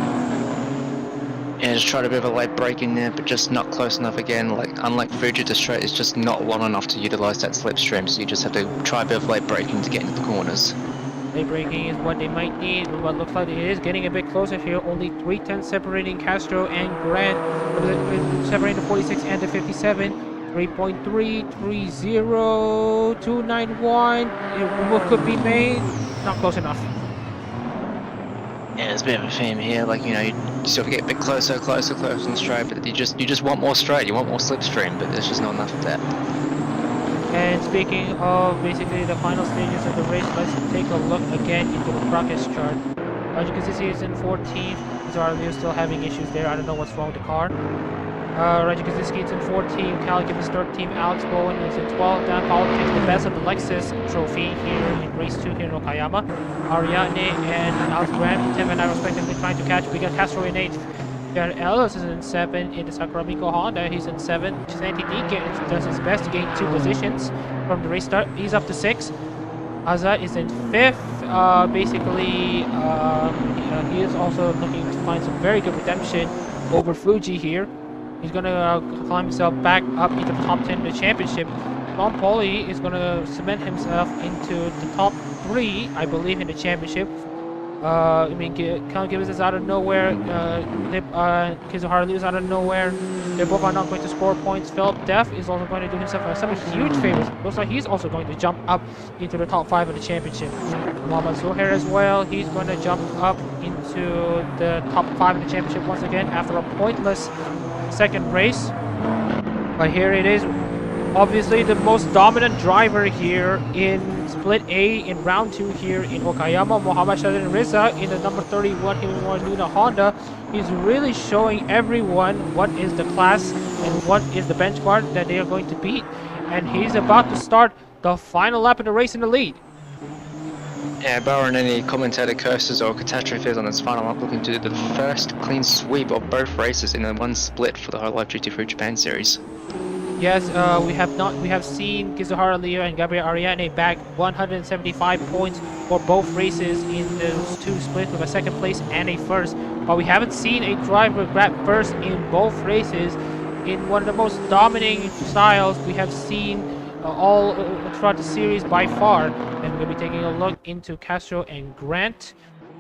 Yeah, just tried a bit of a late break in there, but just not close enough again. Like unlike Fuji, the straight is just not long enough to utilize that slipstream, so you just have to try a bit of late braking to get into the corners.
Late braking is what they might need, but looks like it is getting a bit closer here. Only 3 tenths separating Castro and Grant, separating the 46 and the 57. 3.3, 3.0, 291. What could be made? Not close enough.
Yeah, there's a bit of a theme here. Like, you know, you sort of get a bit closer on the straight, but you just want more straight. You want more slipstream, but there's just not enough of that.
And speaking of basically the final stages of the race, let's take a look again into the progress chart. As you can see, it's in 14th. Zarlio still having issues there. I don't know what's wrong with the car. Reggie Kaczynski is in 14th. Cal Gibbons 13th. Alex Bowen is in 12th. Dan Powell takes the best of the Lexus trophy here in race 2 here in Okayama. Ariadne and Alex Grant, Tim and I respectively trying to catch. We got Castro in 8th. Jared Ellis is in 7th in the Sakuramiko Honda. He's in 7th. Santi Dike does his best to gain 2 positions from the race start. He's up to 6th. Azad is in 5th. Basically, he is also looking to find some very good redemption over Fuji here. He's going to climb himself back up into the top 10 of the championship. Sean Pauli is going to cement himself into the top 3, I believe, in the championship. I mean, Cal Gibbons is out of nowhere. Kizuhara Liu is out of nowhere. They both are not going to score points. Philip Def is also going to do himself some huge favors. Looks like he's also going to jump up into the top 5 of the championship. Muhammad Zuhair as well. He's going to jump up into the top 5 of the championship once again after a pointless second race. But here it is. Obviously the most dominant driver here in Split A in round 2 here in Okayama, Mohammad Shadin Riza in the number 31 Himawari Luna Honda. He's really showing everyone what is the class and what is the benchmark that they are going to beat. And he's about to start the final lap of the race in the lead.
Yeah, barring any commentator curses or catastrophes on this final lap, looking to do the first clean sweep of both races in one split for the Hololive GT3 Japan Series.
Yes, we have seen Kizuhara Leo and Gabriel Ariadne back 175 points for both races in those 2 splits with a 2nd place and a 1st. But we haven't seen a driver grab 1st in both races in one of the most dominating styles we have seen all throughout the series by far. And we'll be taking a look into Castro and Grant.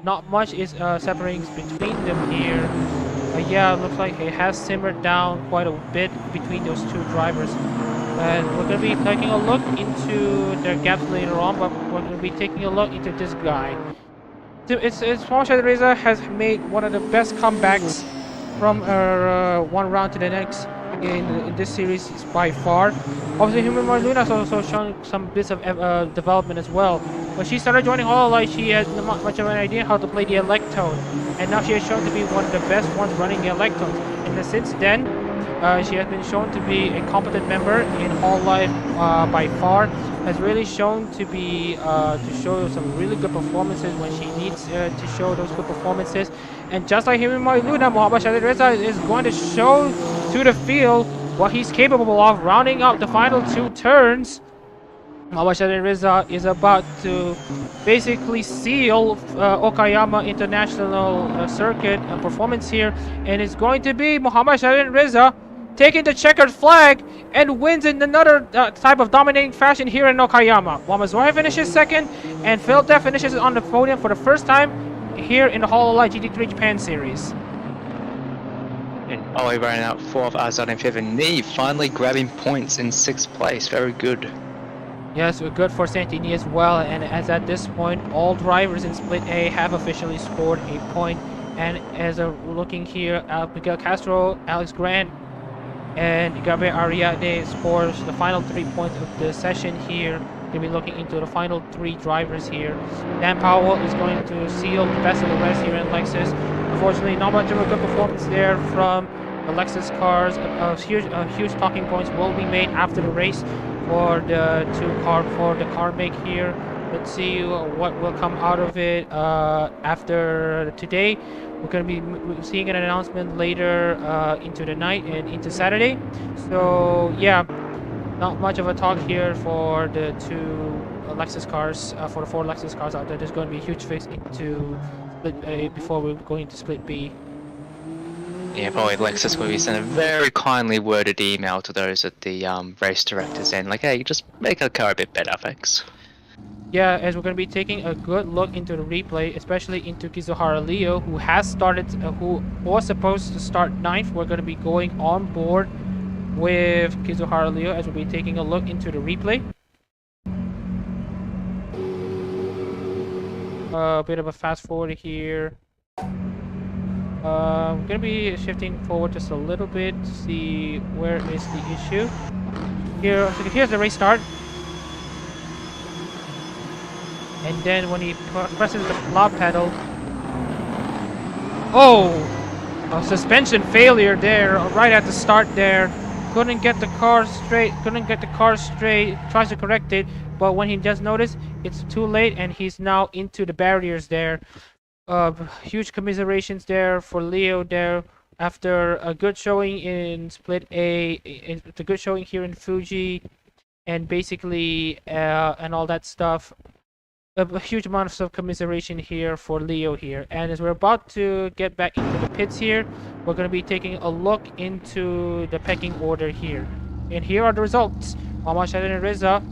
Not much is separating between them here. Yeah, it looks like it has simmered down quite a bit between those 2 drivers. And we're going to be taking a look into their gaps later on, but we're going to be taking a look into this guy. It's Porsche Reza has made one of the best comebacks from one round to the next. in this series by far. Obviously, Himura Luna has also shown some bits of development as well. When she started joining Hololive, she had not much of an idea how to play the Electone, and now she has shown to be one of the best ones running the Electones. And since then, she has been shown to be a competent member in Hololive by far. Has really shown to be to show some really good performances when she needs to show those good performances. And just like Himura Luna, Muhammad Shadid Reza is going to show to the field what he's capable of, rounding out the final 2 turns. Muhammad Shadid Reza is about to basically seal Okayama International Circuit performance here, and it's going to be Muhammad Shadid Reza taking the checkered flag and wins in another type of dominating fashion here in Okayama. Muhammad Zohar finishes second, and Phil Depp finishes on the podium for the first time here in the Hololive GT3 Japan Series.
And Ollie running out 4th, Azad in 5th, and Nee finally grabbing points in 6th place. Very good.
Yes, good for Santini as well, and as at this point, all drivers in Split A have officially scored a point. And as looking here, Miguel Castro, Alex Grant, and Gabriel Ariadne scores the final 3 points of the session here. We'll be looking into the final 3 drivers here. Dan Powell is going to seal the best of the rest here in Lexus. Unfortunately, not much of a good performance there from the Lexus cars. Huge talking points will be made after the race for the car make here. Let's see what will come out of it after today. We're going to be seeing an announcement later into the night and into Saturday. So yeah, not much of a talk here for the 2 Lexus cars, for the 4 Lexus cars out there. There's going to be a huge fix into Split A before we're going to Split B.
Yeah, probably Lexus will be sent a very kindly worded email to those at the race directors and like, hey, just make our car a bit better, thanks.
Yeah, as we're going to be taking a good look into the replay, especially into Kizuhara Leo, who has started, who was supposed to start 9th. We're going to be going on board with Kizuhara Leo as we'll be taking a look into the replay. A bit of a fast forward here. We're going to be shifting forward just a little bit to see where is the issue. Here's the race start. And then when he presses the flop pedal, oh, a suspension failure there right at the start there. Couldn't get the car straight. Tries to correct it, but when he just noticed, it's too late, and he's now into the barriers there. Huge commiserations there for Leo there after a good showing in Split A. It's a good showing here in Fuji, and basically and all that stuff. A huge amount of commiseration here for Leo here. And as we're about to get back into the pits here, we're going to be taking a look into the pecking order here. And here are the results. Muhammad Shadid Reza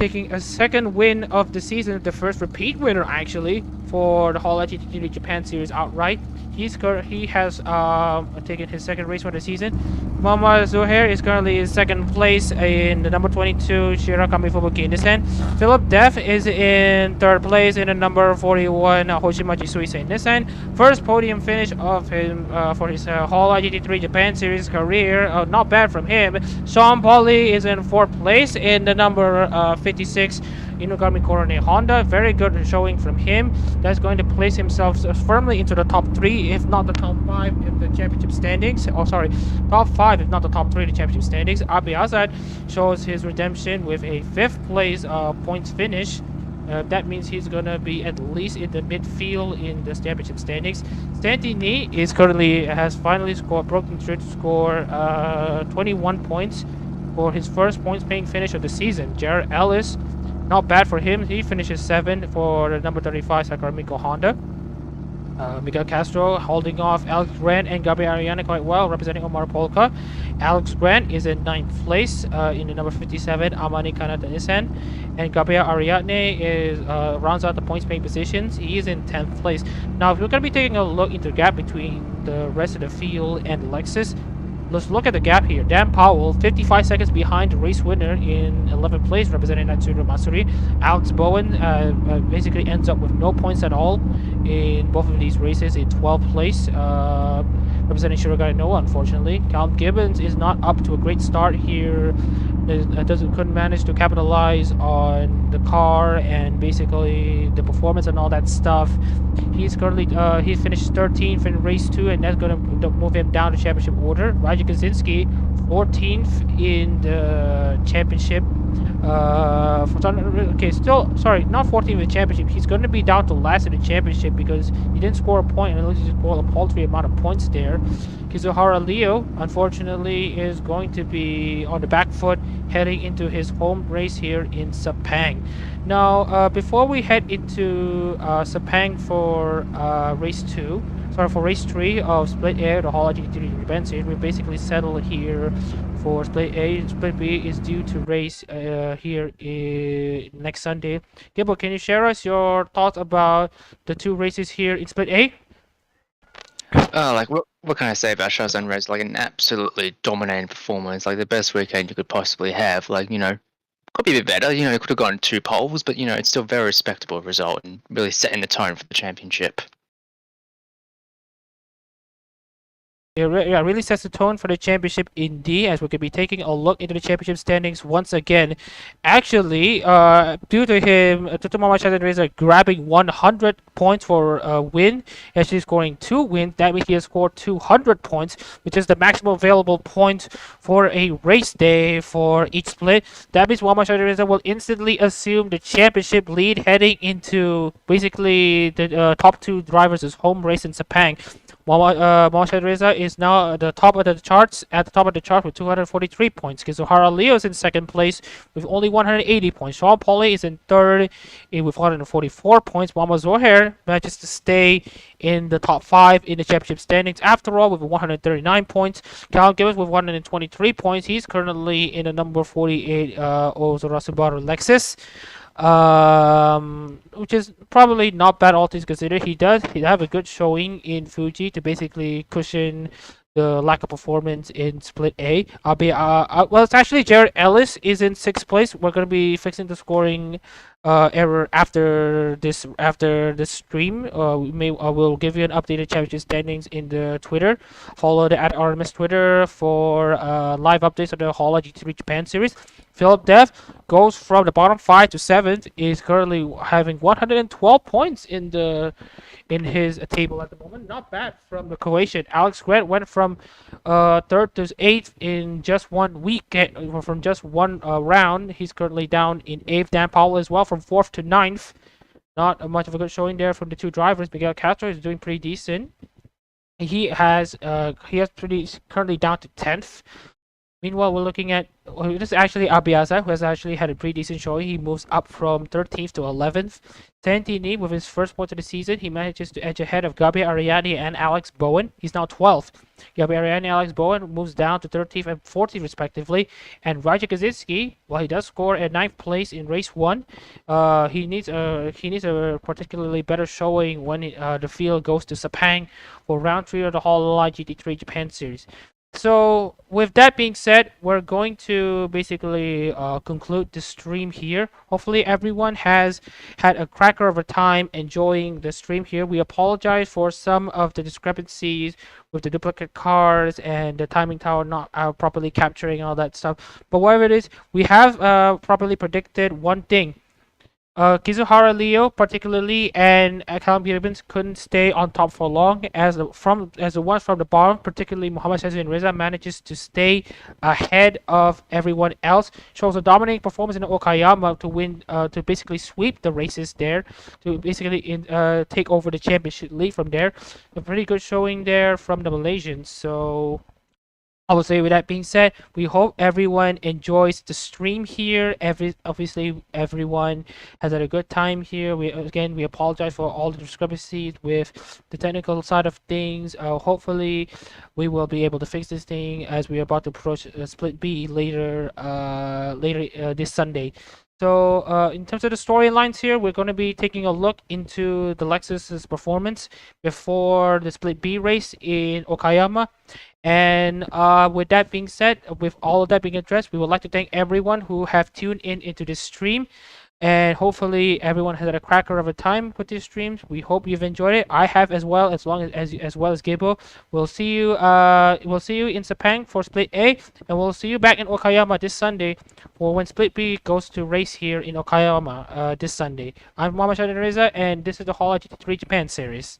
taking a 2nd win of the season, the first repeat winner actually for the Hololive GT3 Japan Series outright. He has taken his 2nd race for the season. Muhammad Zohair is currently in 2nd place in the number 22 Shirakami Fubuki Nissan. Philip Deff is in 3rd place in the number 41 Hoshimachi Suisei Nissan. First podium finish of him for his Hololive GT3 Japan Series career. Not bad from him. Sean Pauly is in 4th place in the number 56 Inugami Korone Honda. Very good showing from him. That's going to place himself firmly into the top 3, if not the top 5 in the championship standings. Oh, sorry, top 5, if not the top 3 in the championship standings. Abe Azad shows his redemption with a 5th place points finish. That means he's gonna be at least in the midfield in the championship standings. Santini is currently has finally broken through to score 21 points for his first points paying finish of the season. Jared Ellis, not bad for him. He finishes 7th for the number 35 Sakaramiko Honda. Miguel Castro holding off Alex Grant and Gabriel Ariana quite well, representing Omar Polka. Alex Grant is in 9th place in the number 57 Amani Kanata Nissan. And Gabriel Ariadne is rounds out the points paying positions. He is in 10th place. Now, if we're going to be taking a look into the gap between the rest of the field and Lexus, let's look at the gap here. Dan Powell, 55 seconds behind the race winner in 11th place, representing Natsuro Matsuri. Alex Bowen basically ends up with no points at all in both of these races in 12th place, representing Shirogane Noah. Unfortunately, Callum Gibbons is not up to a great start here. Couldn't manage to capitalize on the car and basically the performance and all that stuff. He's currently he finished 13th in race 2, and that's gonna move him down to championship order. Raja Kaczynski 14th in the championship. Okay, still sorry, not 14th in the championship. He's going to be down to last in the championship because he didn't score a point, and at least he scored a paltry amount of points there. Kizuhara Leo, unfortunately, is going to be on the back foot heading into his home race here in Sepang. Now, before we head into Sepang for race 3 of Split A, the Hololive GT3 event series, we basically settled here for Split A. Split B is due to race here next Sunday. Gibbo, can you share us your thoughts about the 2 races here in Split A?
Like what can I say about Shazan Rez? Like an absolutely dominating performance, like the best weekend you could possibly have. Like, you know, could be a bit better. You know, it could have gotten 2 poles, but you know, it's still a very respectable result and really setting the tone for the championship.
It really sets the tone for the championship indeed, as we could be taking a look into the championship standings once again. Actually, due to Mama Shazan Reza grabbing 100 points for a win, actually scoring 2 wins, that means he has scored 200 points, which is the maximum available point for a race day for each split. That means Mama Shazan Reza will instantly assume the championship lead heading into basically the top 2 drivers' home race in Sepang. Mohamed Reza is now at the top of the charts, with 243 points. Kizuhara Leo is in 2nd place with only 180 points. Sean Pauly is in 3rd with 144 points. Mohamed Zohair manages to stay in the top 5 in the championship standings after all with 139 points. Callum Gibbons with 123 points. He's currently in the number 48 Ozora Subaru Lexus. Which is probably not bad all things considered. He have a good showing in Fuji to basically cushion the lack of performance in Split A. Well, it's actually Jared Ellis is in 6th place. We're going to be fixing the scoring error after this stream. We'll give you an updated championship standings in the Twitter. Follow the Adak-RMS Twitter for live updates on the Hololive GT3 Japan series. Philip Dev goes from the bottom 5 to 7th. Is currently having 112 points in his table at the moment. Not bad from the Croatian. Alex Grant went from 3rd to 8th in just 1 week, from just one round. He's currently down in 8th. Dan Powell as well from 4th to 9th. Not much of a good showing there from the 2 drivers. Miguel Castro is doing pretty decent. He has currently down to 10th. Meanwhile, we're looking at this is actually Abiaza, who has actually had a pretty decent showing. He moves up from 13th to 11th. Santini, with his first point of the season, he manages to edge ahead of Gabi Ariani and Alex Bowen. He's now 12th. Gabi Ariani and Alex Bowen moves down to 13th and 14th respectively. And Raja Kaczynski, while he does score at 9th place in race 1, he needs a particularly better showing when the field goes to Sepang for round 3 of the Hololive GT3 Japan series. So with that being said, we're going to basically conclude the stream here. Hopefully everyone has had a cracker of a time enjoying the stream here. We apologize for some of the discrepancies with the duplicate cars and the timing tower not properly capturing all that stuff. But whatever it is, we have properly predicted one thing. Kizuhara Leo particularly and Callum Gibbons couldn't stay on top for long as the ones from the bottom, particularly Mohamed Shazin Reza, manages to stay ahead of everyone else. Shows a dominating performance in Okayama to win, to basically sweep the races there, to basically take over the championship lead from there. A pretty good showing there from the Malaysians. So I would say with that being said, we hope everyone enjoys the stream here. Obviously everyone has had a good time here. We apologize for all the discrepancies with the technical side of things. Hopefully we will be able to fix this thing as we are about to approach Split B later this Sunday. So in terms of the storylines here, we're going to be taking a look into the Lexus's performance before the Split B race in Okayama. And with that being said, with all of that being addressed, we would like to thank everyone who have tuned in into this stream. And hopefully everyone has had a cracker of a time with these streams. We hope you've enjoyed it. I have as well, as well as Gabo. We'll see you in Sepang for Split A, and we'll see you back in Okayama this Sunday for when Split B goes to race here in Okayama this Sunday. I'm Mama Reza, and this is the Hololive GT3 Japan series.